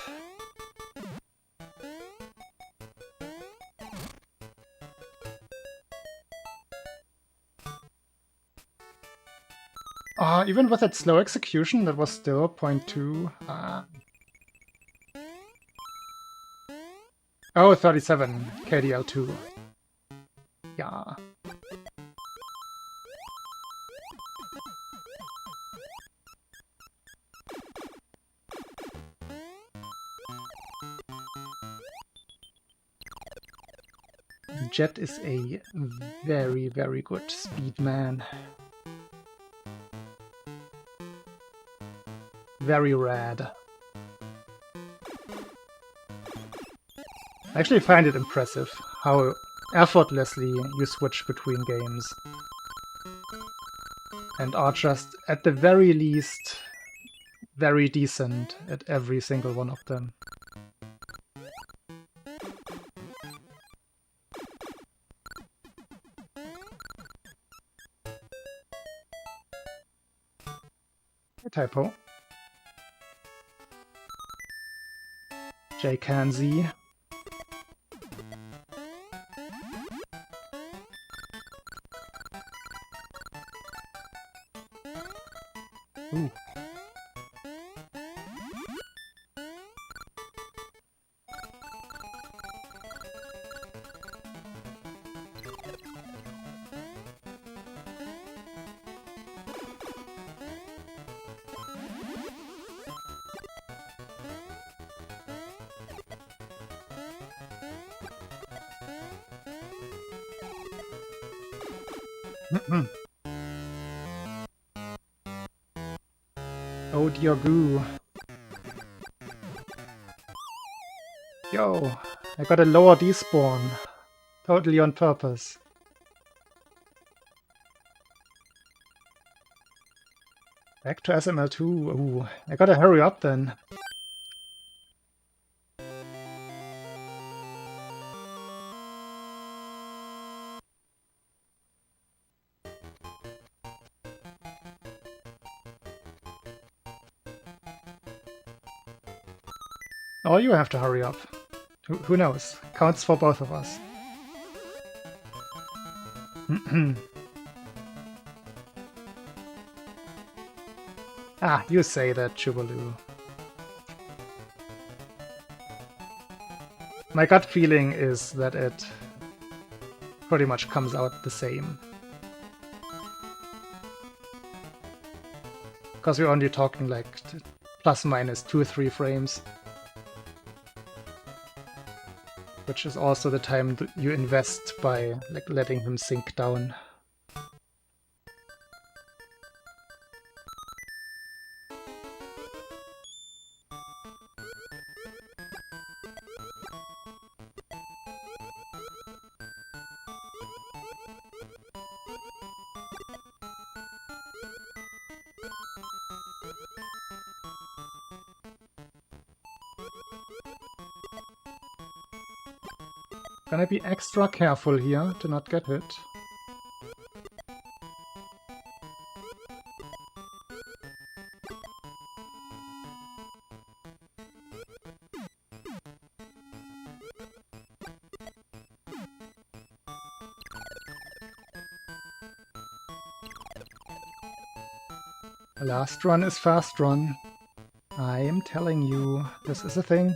Even with that slow execution, that was still 0.2. Oh, 37, KDL2. Yeah. Jet is a very, very good speed man. Very rad. I actually find it impressive how effortlessly you switch between games. And are just, at the very least, very decent at every single one of them. A typo. J can Z. Ooh. Oh dear goo. Yo, I got a lower despawn. Totally on purpose. Back to SML2. Ooh, I gotta hurry up then. Or you have to hurry up. Who knows? Counts for both of us. Ah, you say that, Chubaloo. My gut feeling is that it pretty much comes out the same. Because we're only talking like plus minus 2 or 3 frames. Which is also the time that you invest by like letting him sink down. Gonna be extra careful here to not get hit. The last run is fast run. I am telling you, this is a thing.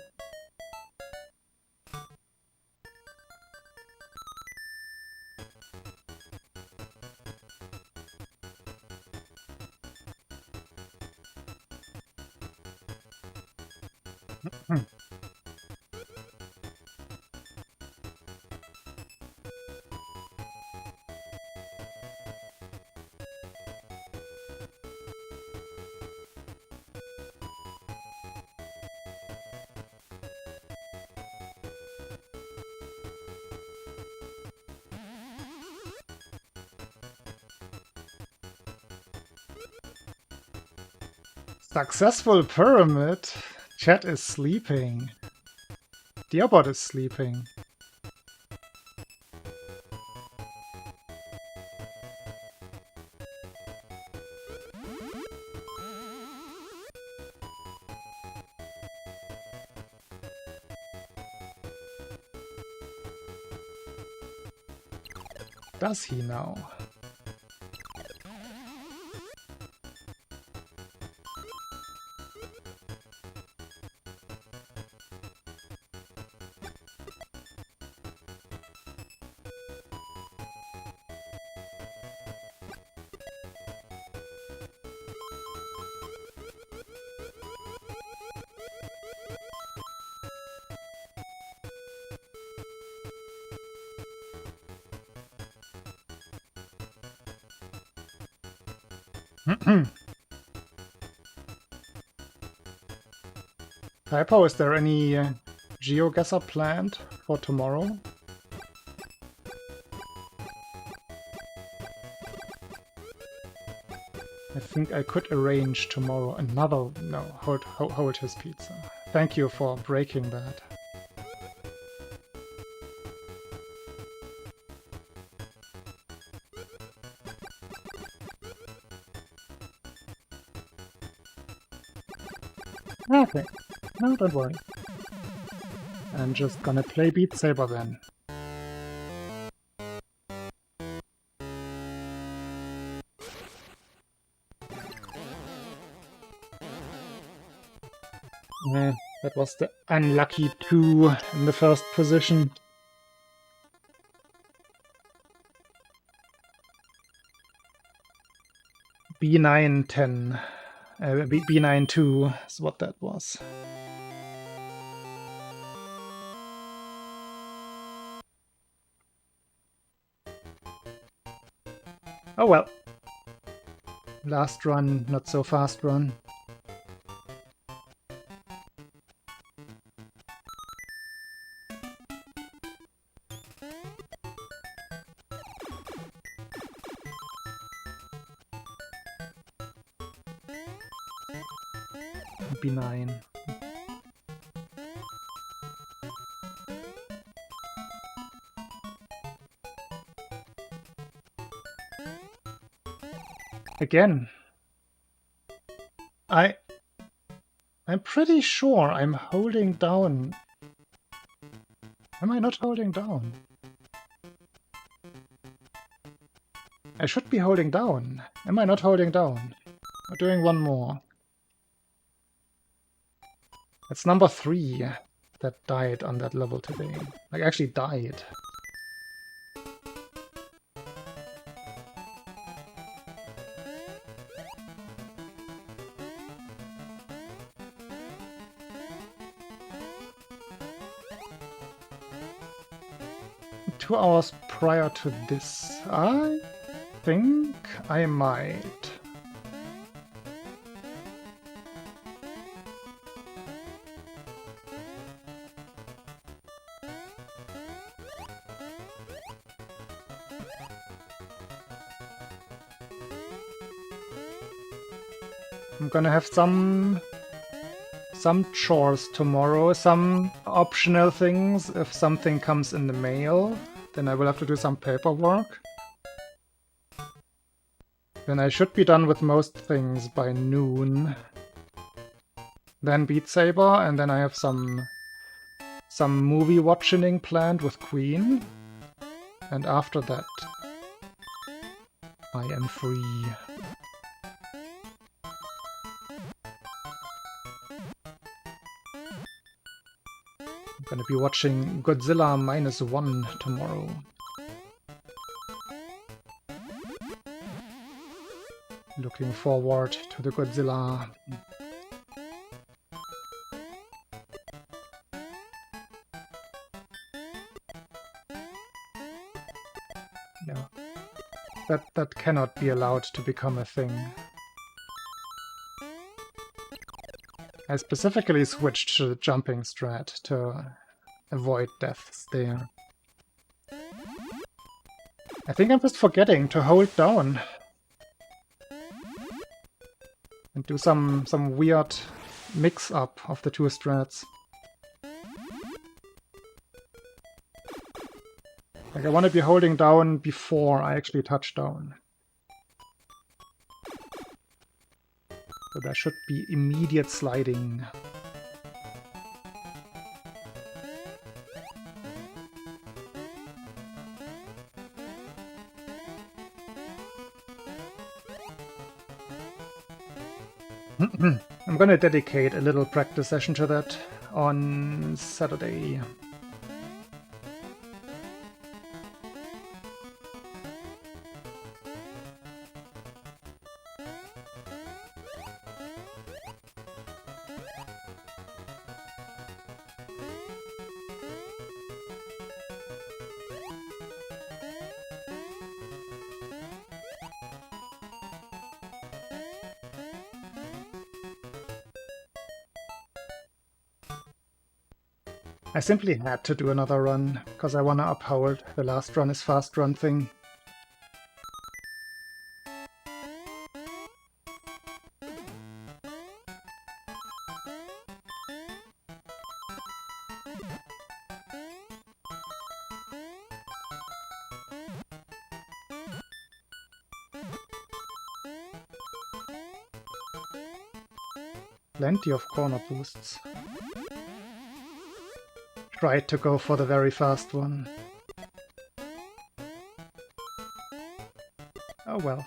Successful pyramid. Chat is sleeping. Dearbot is sleeping. Does he now? Typo, is there any GeoGuessr planned for tomorrow? I think I could arrange tomorrow another... No, hold his pizza. Thank you for breaking that. Okay, no, don't worry. I'm just gonna play Beat Saber then. That was the unlucky 2 in the first position. B9-10. B9-2 is what that was. Oh well. Last run, not so fast run. B9. Again. I'm pretty sure I'm holding down. Am I not holding down? I should be holding down. Am I not holding down? We're doing one more. It's number 3 that died on that level today. Like, actually died. Two hours prior to this, I think I might. I'm gonna have some chores tomorrow, some optional things. If something comes in the mail, then I will have to do some paperwork. Then I should be done with most things by noon. Then Beat Saber, and then I have some movie watching planned with Queen. And after that, I am free. I'm gonna be watching Godzilla -1 tomorrow. Looking forward to the Godzilla. No. That cannot be allowed to become a thing. I specifically switched to the jumping strat to avoid deaths there. I think I'm just forgetting to hold down. And do some weird mix-up of the two strats. Like, I want to be holding down before I actually touch down. So there should be immediate sliding. I'm gonna dedicate a little practice session to that on Saturday. I simply had to do another run, because I want to uphold the last run is fast run thing. Plenty of corner boosts. Tried to go for the very fast one. Oh well.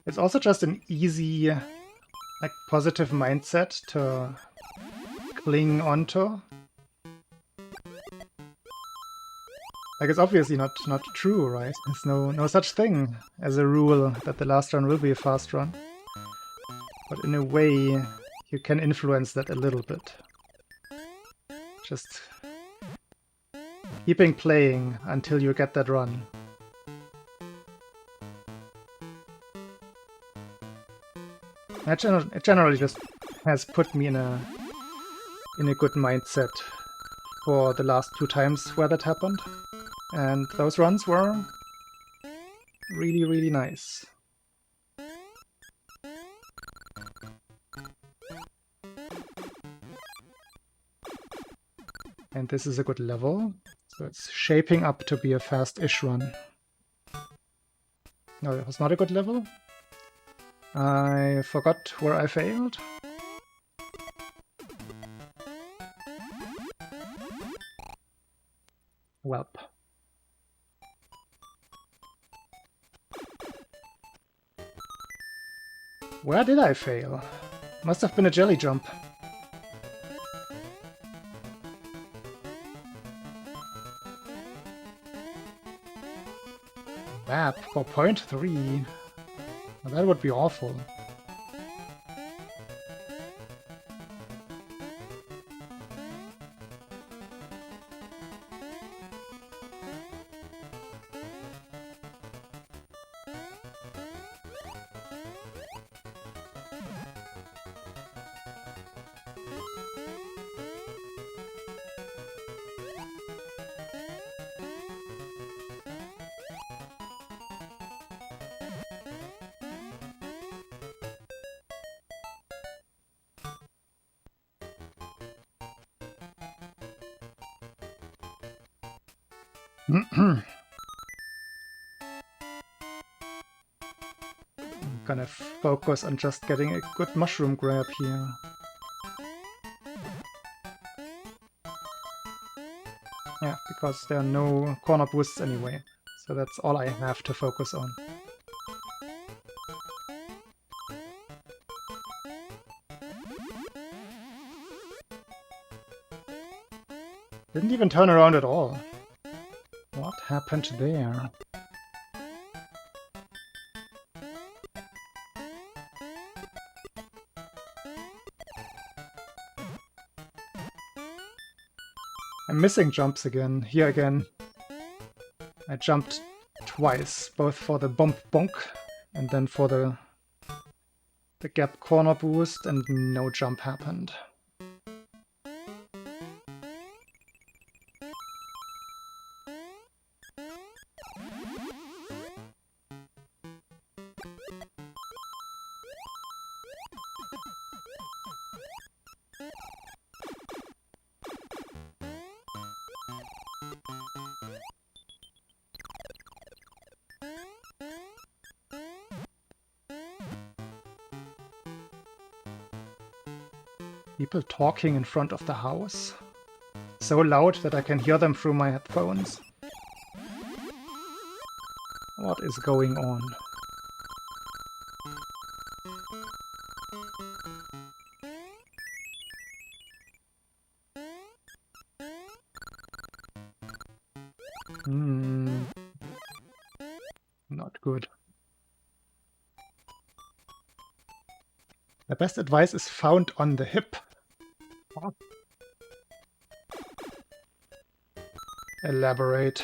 It's also just an easy, like, positive mindset to cling onto. Like, it's obviously not true, right? There's no such thing as a rule that the last run will be a fast run. But in a way, you can influence that a little bit. Just keeping playing until you get that run. It generally just has put me in a good mindset for the last 2 times where that happened. And those runs were really, really nice. And this is a good level, so it's shaping up to be a fast-ish run. No, it was not a good level. I forgot where I failed. Welp. Where did I fail? Must have been a jelly jump. Map for 0.3. Well, that would be awful. I'm gonna focus on just getting a good mushroom grab here. Yeah, because there are no corner boosts anyway, so that's all I have to focus on. Didn't even turn around at all. What happened there? I'm missing jumps again. Here again. I jumped twice, both for the bump bonk and then for the gap corner boost, and no jump happened. People talking in front of the house. So loud that I can hear them through my headphones. What is going on? Not good. The best advice is found on the hip. What? Elaborate.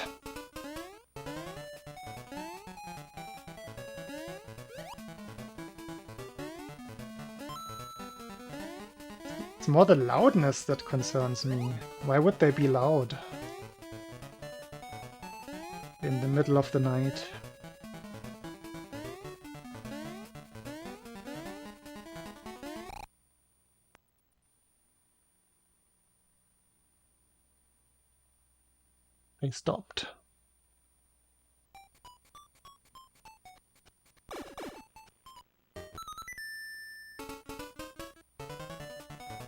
It's more the loudness that concerns me. Why would they be loud? In the middle of the night. They stopped.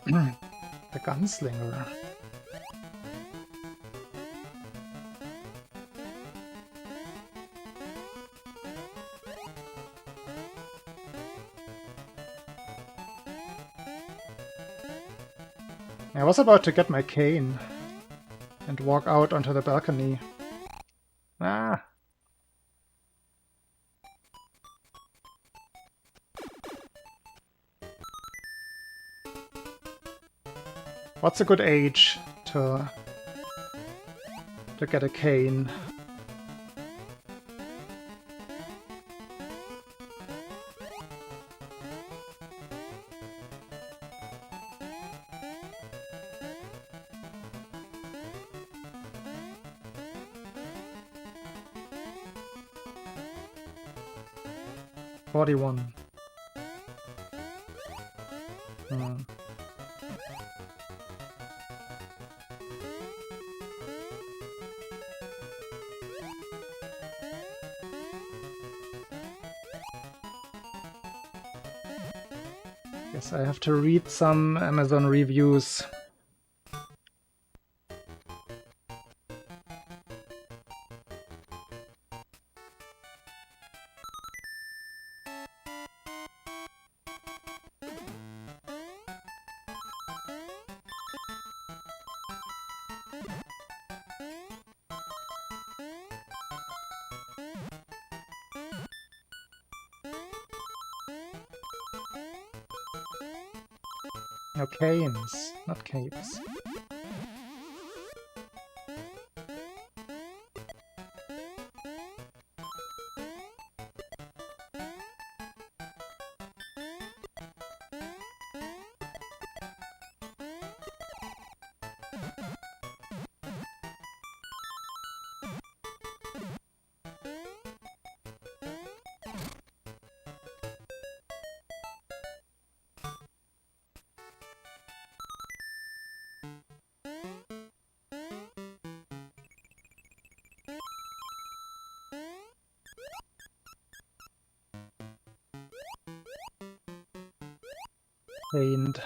The gunslinger. I was about to get my cane and walk out onto the balcony. Ah! What's a good age to get a cane? $41. Guess I have to read some Amazon reviews. No, canes, not capes. Pained.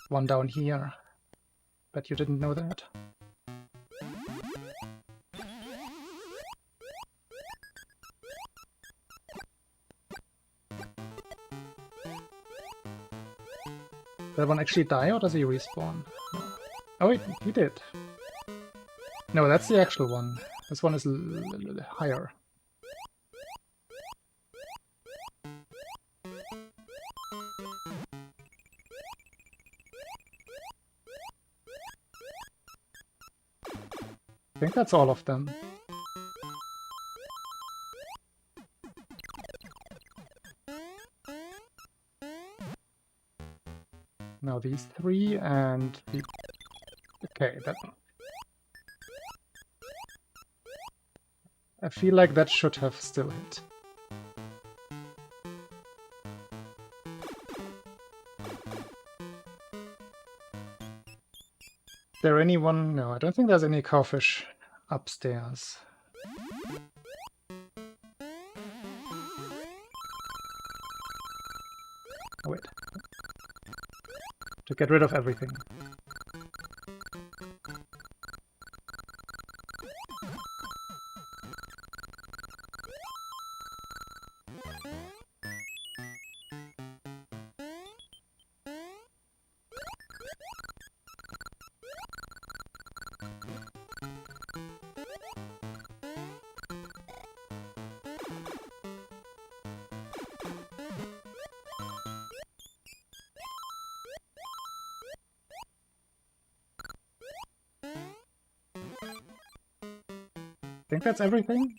One down here. Bet you didn't know that. Did that one actually die or does he respawn? No. Oh wait, he did. No, that's the actual one. This one is higher. I think that's all of them. Now these three and the... Okay, that... I feel like that should have still hit. Is there anyone? No, I don't think there's any cowfish upstairs. Oh, wait. To get rid of everything. think that's everything.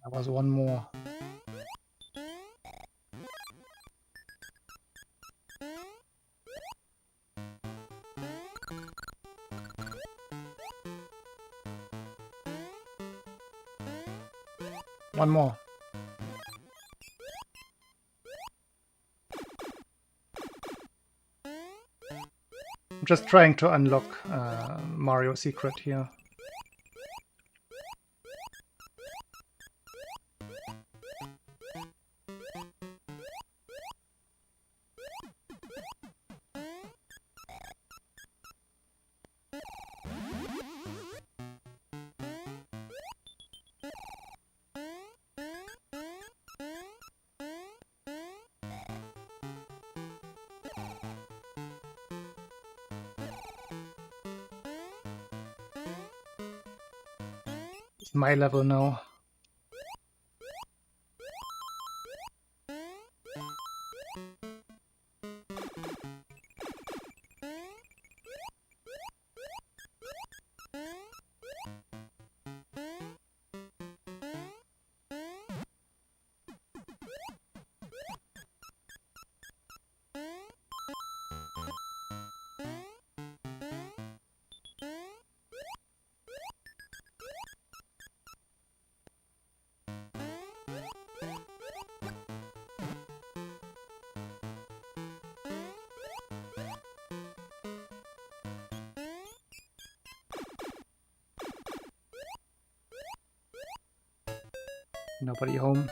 There was one more. One more. I'm just trying to unlock Mario Secret here. It's my level now. Nobody home.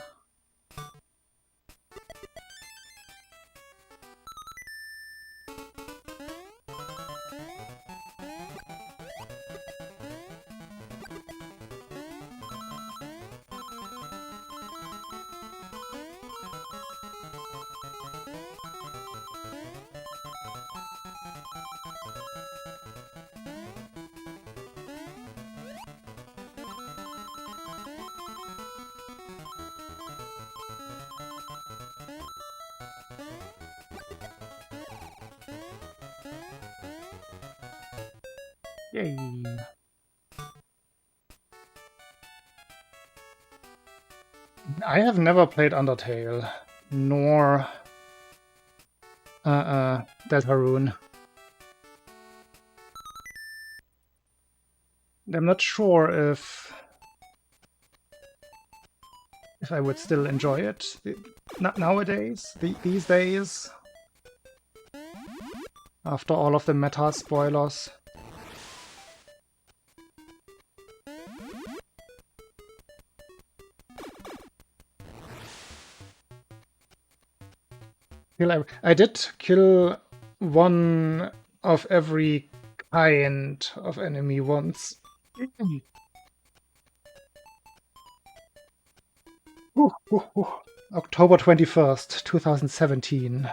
Yay! I have never played Undertale, nor Deltarune. I'm not sure if I would still enjoy it nowadays, these days, after all of the meta spoilers. I did kill one of every kind of enemy once. October 21st, 2017.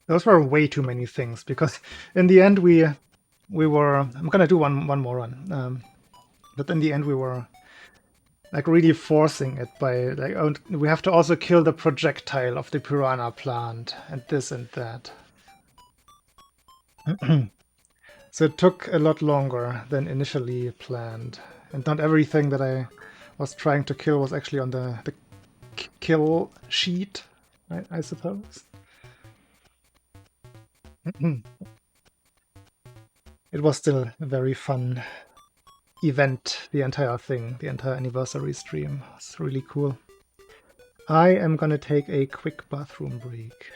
Those were way too many things, because in the end we were... I'm gonna do one more run. But in the end we were like really forcing it by like, oh, we have to also kill the projectile of the piranha plant and this and that. So it took a lot longer than initially planned, and not everything that I was trying to kill was actually on the kill sheet, I suppose. It was still a very fun event, the entire thing, the entire anniversary stream. It's really cool. I am gonna take a quick bathroom break.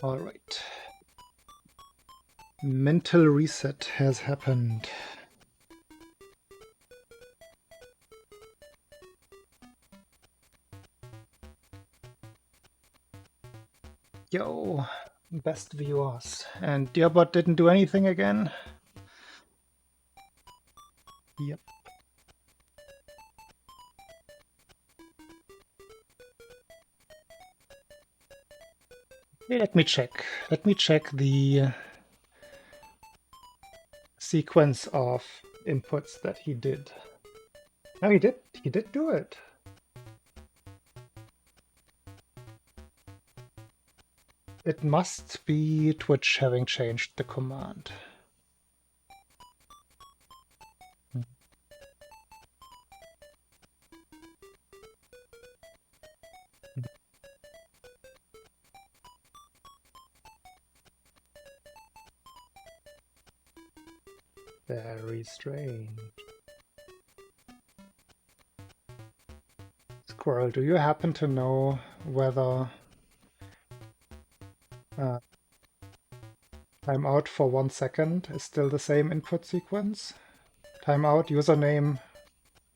All right. Mental reset has happened. Yo, best viewers. And Dearbot didn't do anything again? Yep. Okay, let me check. Let me check the sequence of inputs that he did. No, he did do it. It must be Twitch having changed the command. Very strange. Squirrel, do you happen to know whether timeout for 1 second is still the same input sequence? Timeout, username,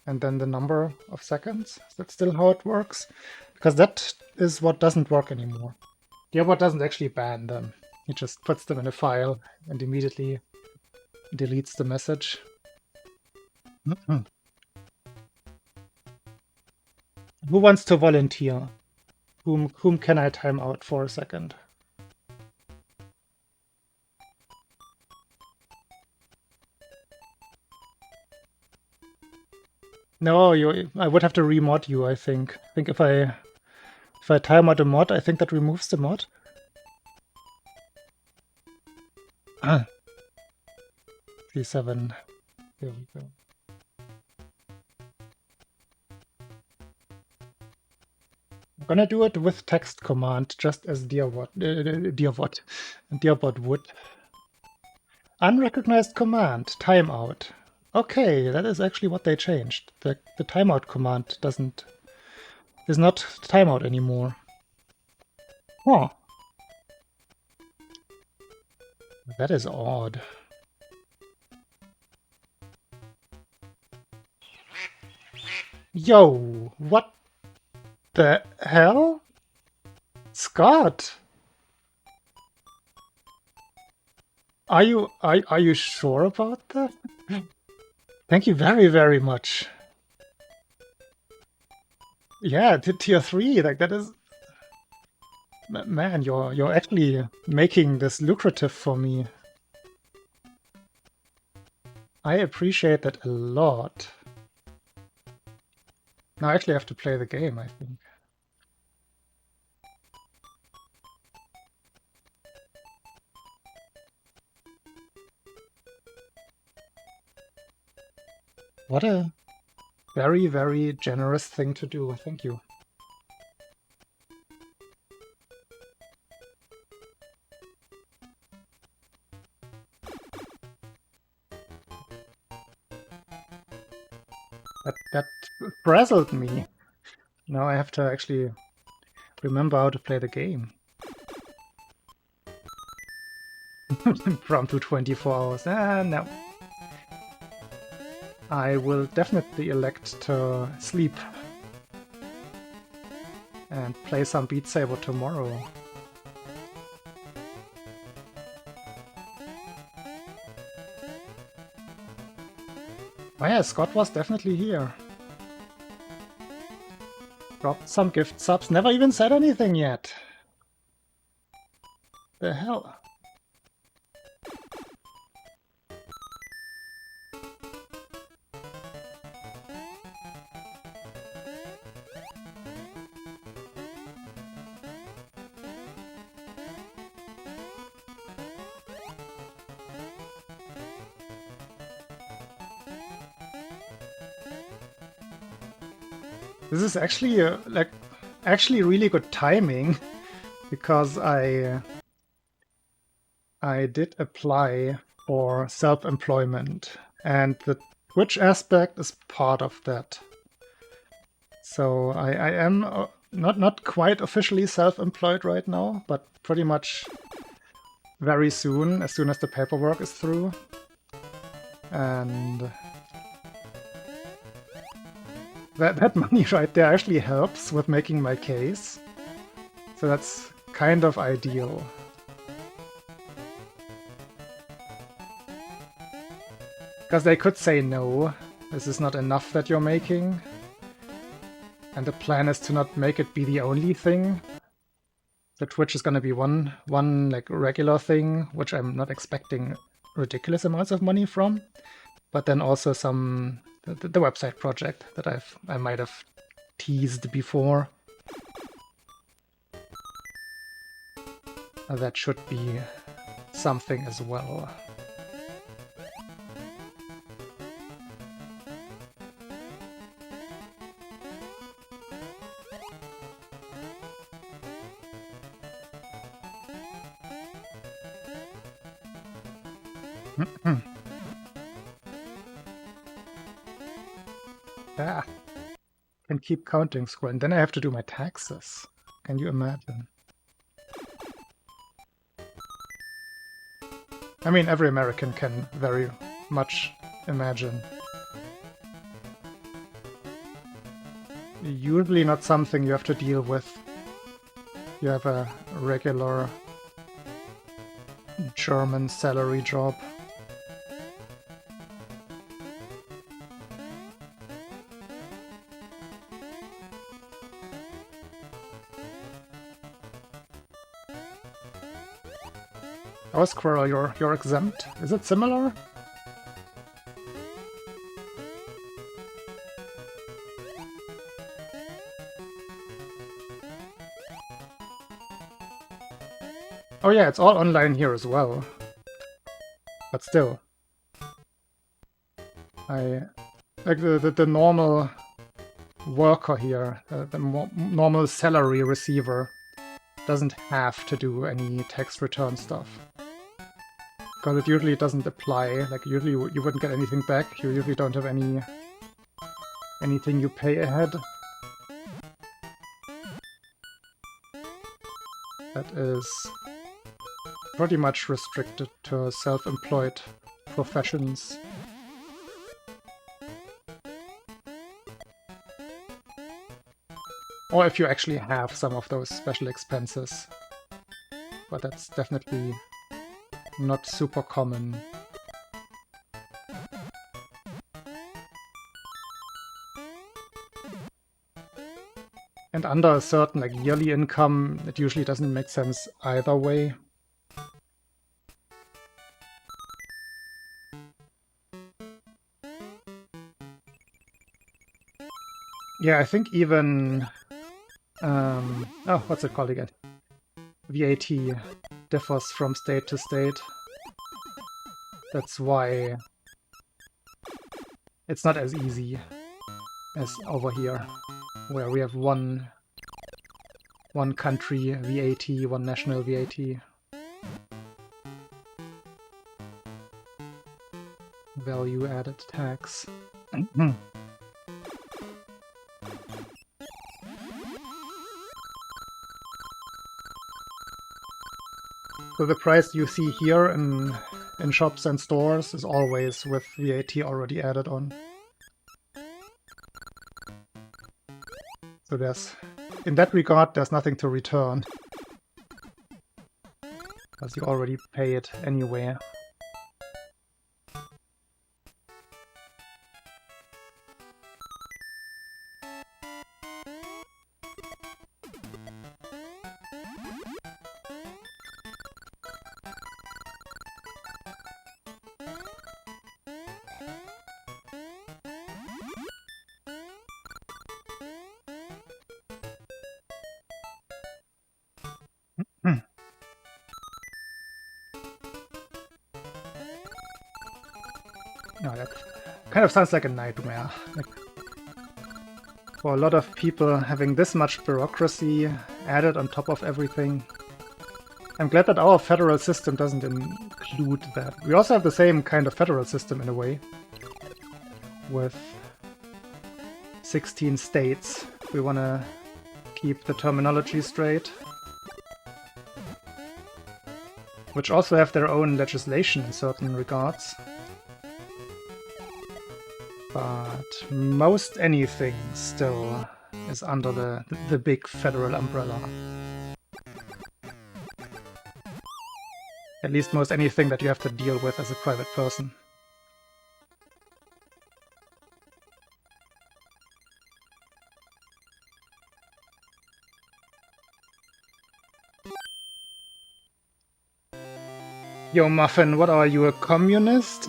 and then the number of seconds? Is that still how it works? Because that is what doesn't work anymore. Dearbot doesn't actually ban them. He just puts them in a file and immediately deletes the message. Who wants to volunteer? Whom can I time out for a second? No, I would have to remod you, I think. I think if I time out a mod, I think that removes the mod. C7. There we go. I'm gonna do it with text command, just as Dearbot would. Unrecognized command, timeout. Okay, that is actually what they changed. The timeout command is not timeout anymore. Huh. That is odd. Yo, what the hell? Scott! Are you sure about that? Thank you very, very much. Yeah, tier 3, like that is... Man, you're actually making this lucrative for me. I appreciate that a lot. Now I actually have to play the game, I think. What a very, very generous thing to do. Thank you. That frazzled me. Now I have to actually remember how to play the game. From to 24 hours. No. I will definitely elect to sleep and play some Beat Saber tomorrow. Oh yeah, Scott was definitely here. Dropped some gift subs, never even said anything yet. The hell? This is actually actually really good timing, because I did apply for self-employment, and the Twitch aspect is part of that. So I am not quite officially self-employed right now, but pretty much very soon, as soon as the paperwork is through. And that money right there actually helps with making my case. So that's kind of ideal. Because they could say no, this is not enough that you're making. And the plan is to not make it be the only thing. The Twitch is gonna be one like regular thing, which I'm not expecting ridiculous amounts of money from. But then also some the website project that I might have teased before. That should be something as well. Ah, can keep counting scroll, and then I have to do my taxes. Can you imagine? I mean, every American can very much imagine. Usually not something you have to deal with. You have a regular German salary job. Oh, Squirrel, you're exempt. Is it similar? Oh yeah, it's all online here as well. But still. Like the normal worker here, the normal salary receiver, doesn't have to do any tax return stuff. Because it usually doesn't apply, like usually you wouldn't get anything back, you usually don't have anything you pay ahead. That is pretty much restricted to self-employed professions. Or if you actually have some of those special expenses. But that's definitely not super common. And under a certain like yearly income, it usually doesn't make sense either way. Yeah, I think even oh, what's it called again? VAT differs from state to state. That's why it's not as easy as over here, where we have one country VAT, one national VAT. Value added tax. So the price you see here in shops and stores is always with VAT already added on. So in that regard, there's nothing to return. Because you already pay it anyway. No, that kind of sounds like a nightmare. Like, for a lot of people, having this much bureaucracy added on top of everything. I'm glad that our federal system doesn't include that. We also have the same kind of federal system in a way, with 16 states. We want to keep the terminology straight. Which also have their own legislation in certain regards. But most anything still is under the big federal umbrella. At least most anything that you have to deal with as a private person. Yo, Muffin, what are you, a communist?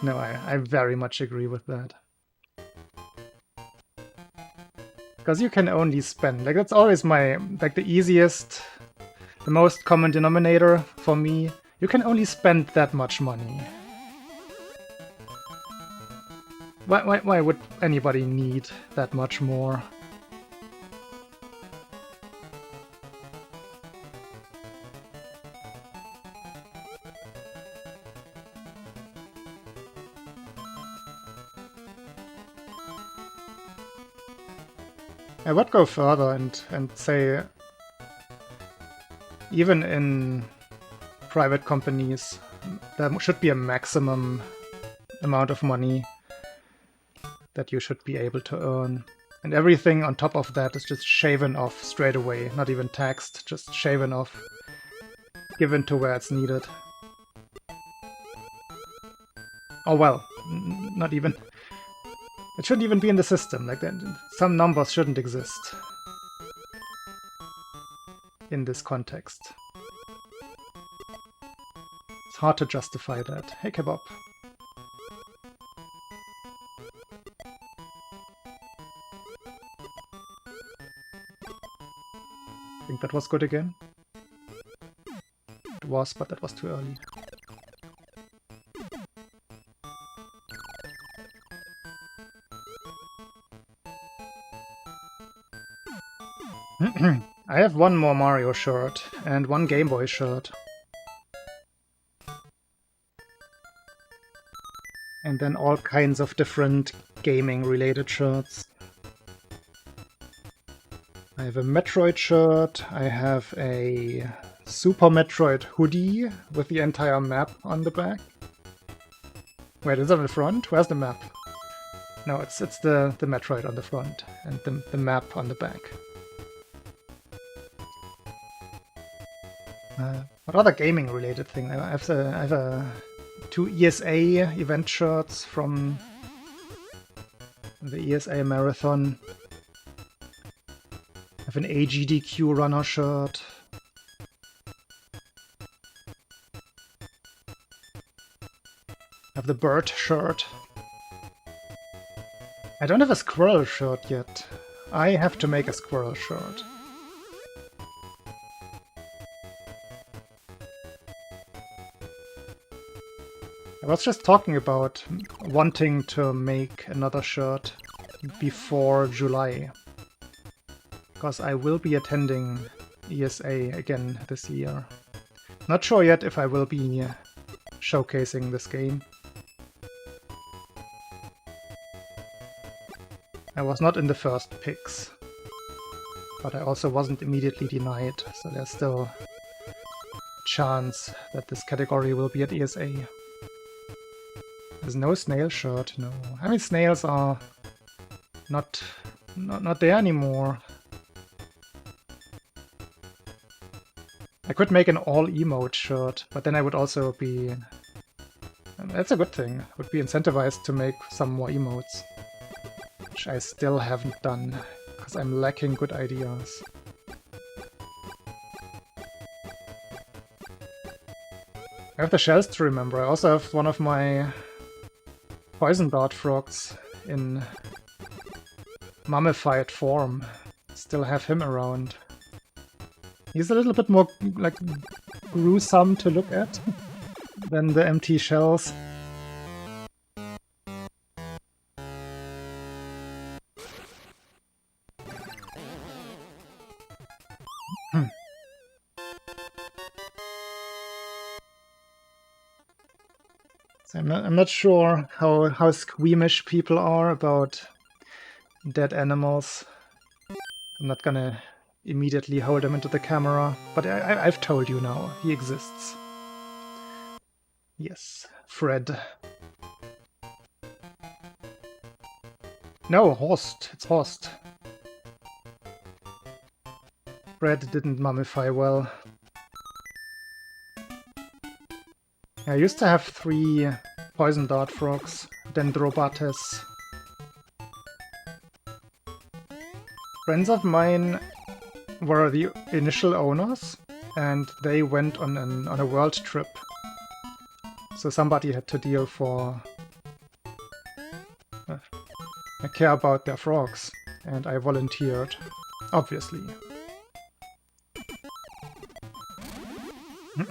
No, I very much agree with that. Because you can only spend, like, that's always my, like, the easiest, the most common denominator for me. You can only spend that much money. Why would anybody need that much more? I would go further and say, even in private companies, there should be a maximum amount of money that you should be able to earn. And everything on top of that is just shaven off straight away, not even taxed, just shaven off, given to where it's needed. Oh well, not even. It shouldn't even be in the system, like that. Some numbers shouldn't exist in this context. It's hard to justify that. Hey, Kebab. I think that was good again. It was, but that was too early. I have one more Mario shirt and one Game Boy shirt. And then all kinds of different gaming-related shirts. I have a Metroid shirt, I have a Super Metroid hoodie with the entire map on the back. Wait, is it on the front? Where's the map? No, it's the Metroid on the front and the map on the back. What other gaming-related thing? I have two ESA event shirts from the ESA Marathon. I have an AGDQ runner shirt. I have the bird shirt. I don't have a squirrel shirt yet. I have to make a squirrel shirt. I was just talking about wanting to make another shirt before July, because I will be attending ESA again this year. Not sure yet if I will be showcasing this game. I was not in the first picks, but I also wasn't immediately denied, so there's still a chance that this category will be at ESA. There's no snail shirt, no. I mean, snails are not there anymore. I could make an all-emote shirt, but then I would also be... That's a good thing. I would be incentivized to make some more emotes. Which I still haven't done, because I'm lacking good ideas. I have the shells to remember. I also have one of my poison dart frogs in mummified form. Still have him around. He's a little bit more, like, gruesome to look at than the empty shells. So I'm not sure how squeamish people are about dead animals. I'm not gonna immediately hold him into the camera, but I've told you now, he exists. Yes, Fred. No, Horst. It's Horst. Fred didn't mummify well. I used to have 3 poison dart frogs, Dendrobates. Friends of mine were the initial owners, and they went on a world trip. So somebody had to deal for... I care about their frogs, and I volunteered, obviously.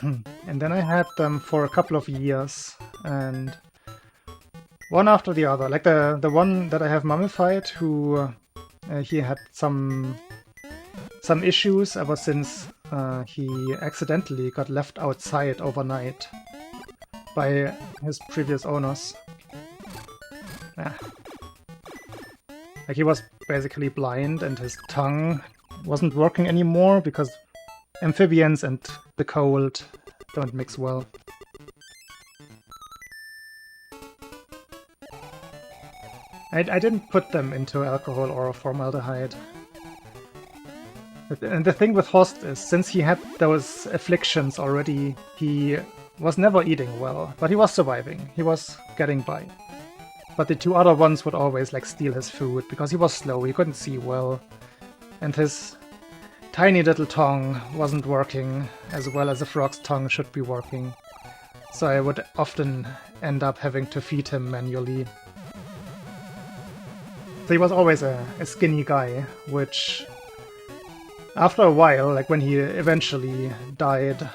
And then I had them for a couple of years, and one after the other. Like the one that I have mummified, who he had some issues ever since he accidentally got left outside overnight by his previous owners. Like he was basically blind and his tongue wasn't working anymore because amphibians and the cold don't mix well. I didn't put them into alcohol or formaldehyde. And the thing with Horst is, since he had those afflictions already, he was never eating well, but he was surviving. He was getting by. But the 2 other ones would always like steal his food because he was slow, he couldn't see well, and his tiny little tongue wasn't working as well as a frog's tongue should be working. So I would often end up having to feed him manually. So he was always a skinny guy, which after a while, like when he eventually died,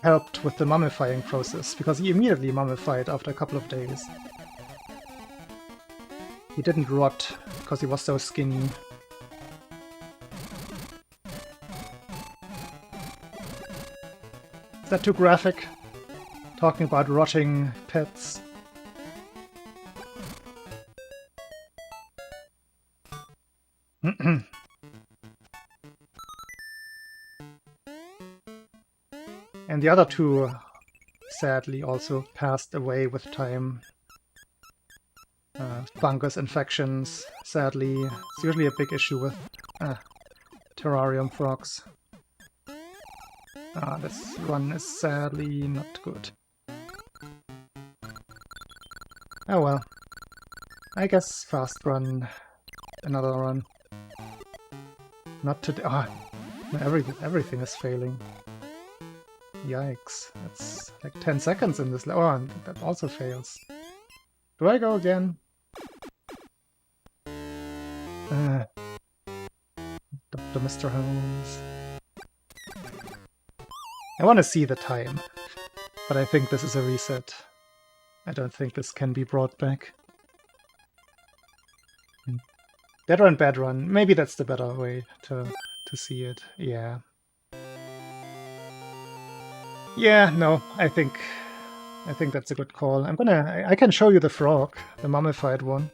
helped with the mummifying process, because he immediately mummified after a couple of days. He didn't rot because he was so skinny. Is that too graphic? Talking about rotting pets. And the other 2, sadly, also passed away with time. Fungus infections, sadly. It's usually a big issue with terrarium frogs. This run is sadly not good. Oh well. I guess fast run, another run. Not today. Everything is failing. Yikes. That's like 10 seconds in this. Oh, that also fails. Do I go again? Dr. Mr. Holmes. I want to see the time, but I think this is a reset. I don't think this can be brought back. Dead run, bad run. Maybe that's the better way to see it. Yeah. Yeah, no, I think that's a good call. I can show you the frog, the mummified one.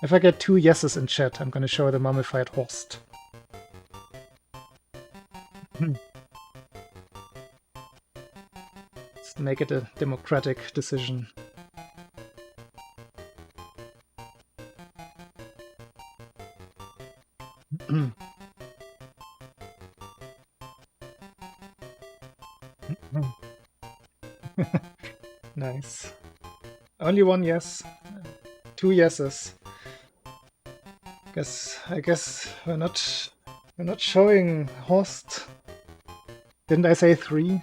If I get 2 yeses in chat, I'm gonna show the mummified Horst. Let's make it a democratic decision. Nice. Only 1 yes. 2 yeses. I guess we're not showing Horst. Didn't I say 3?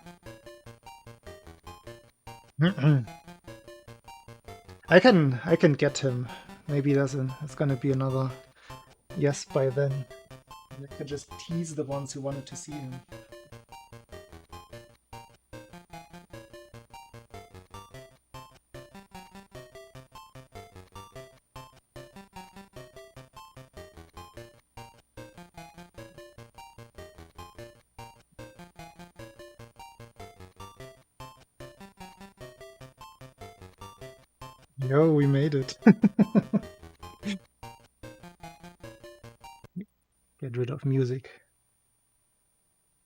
I can get him. Maybe it's gonna be another yes by then. I can just tease the ones who wanted to see him. Yo, we made it. get rid of music.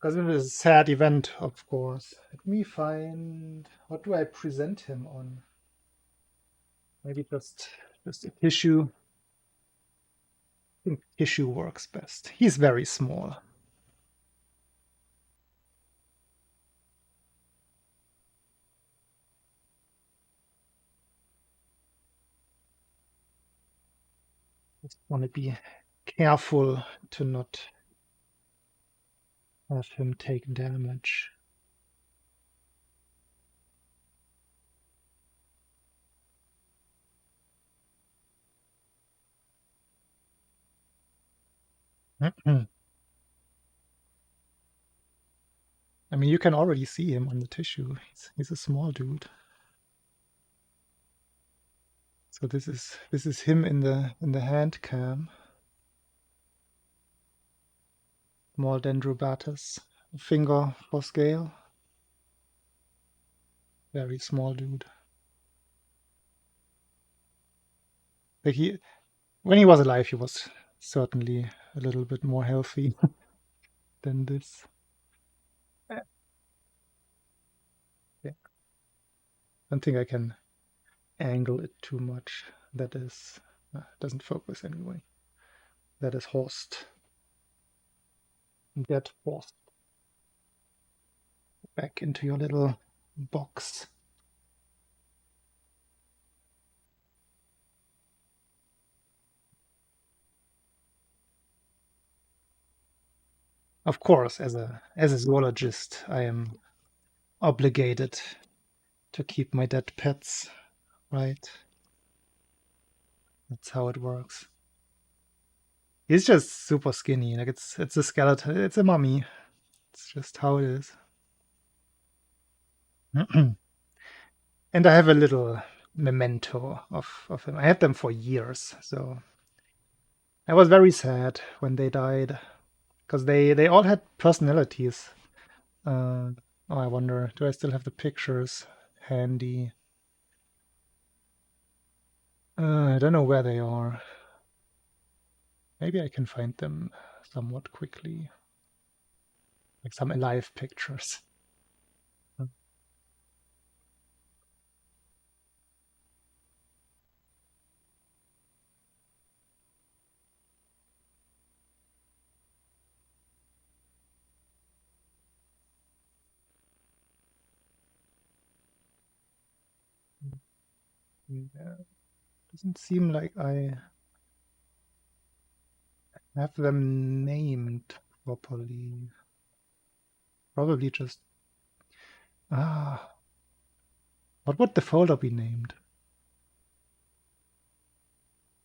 Because it is a sad event, of course. Let me find... What do I present him on? Maybe just a tissue. I think tissue works best. He's very small. Just want to be careful to not have him take damage. I mean, you can already see him on the tissue. He's a small dude. So this is him in the hand cam. Small dendrobatus, finger for scale. Very small dude. Like when he was alive, he was certainly a little bit more healthy than this. Yeah. I don't think I can angle it too much. That is, doesn't focus anyway. That is Horst. Get Horst back into your little box. Of course, as a zoologist, I am obligated to keep my dead pets, right? That's how it works. He's just super skinny. Like it's a skeleton. It's a mummy. It's just how it is. And I have a little memento of him. I had them for years, so I was very sad when they died because they all had personalities. Oh, I wonder, do I still have the pictures handy? I don't know where they are. Maybe I can find them somewhat quickly. Like some alive pictures. Yeah. Doesn't seem like I have them named properly. Probably just... What would the folder be named?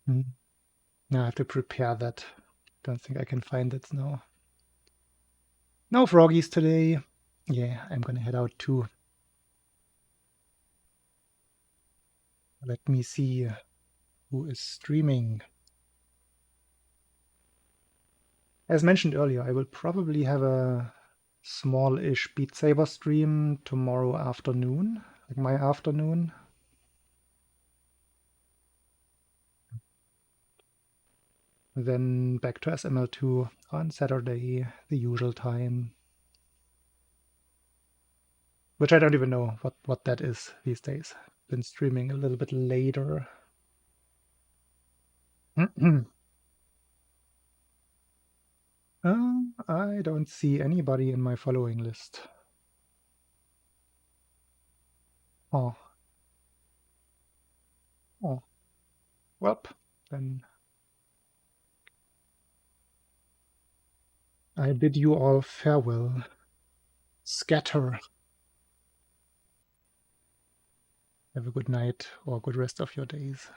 Now I have to prepare that. Don't think I can find it now. No froggies today. Yeah, I'm gonna head out too. Let me see who is streaming. As mentioned earlier, I will probably have a small-ish Beat Saber stream tomorrow afternoon, like my afternoon. Then back to SML2 on Saturday, the usual time. Which I don't even know what that is these days. Been streaming a little bit later. I don't see anybody in my following list. Oh. Well, then I bid you all farewell. Scatter. Have a good night or good rest of your days.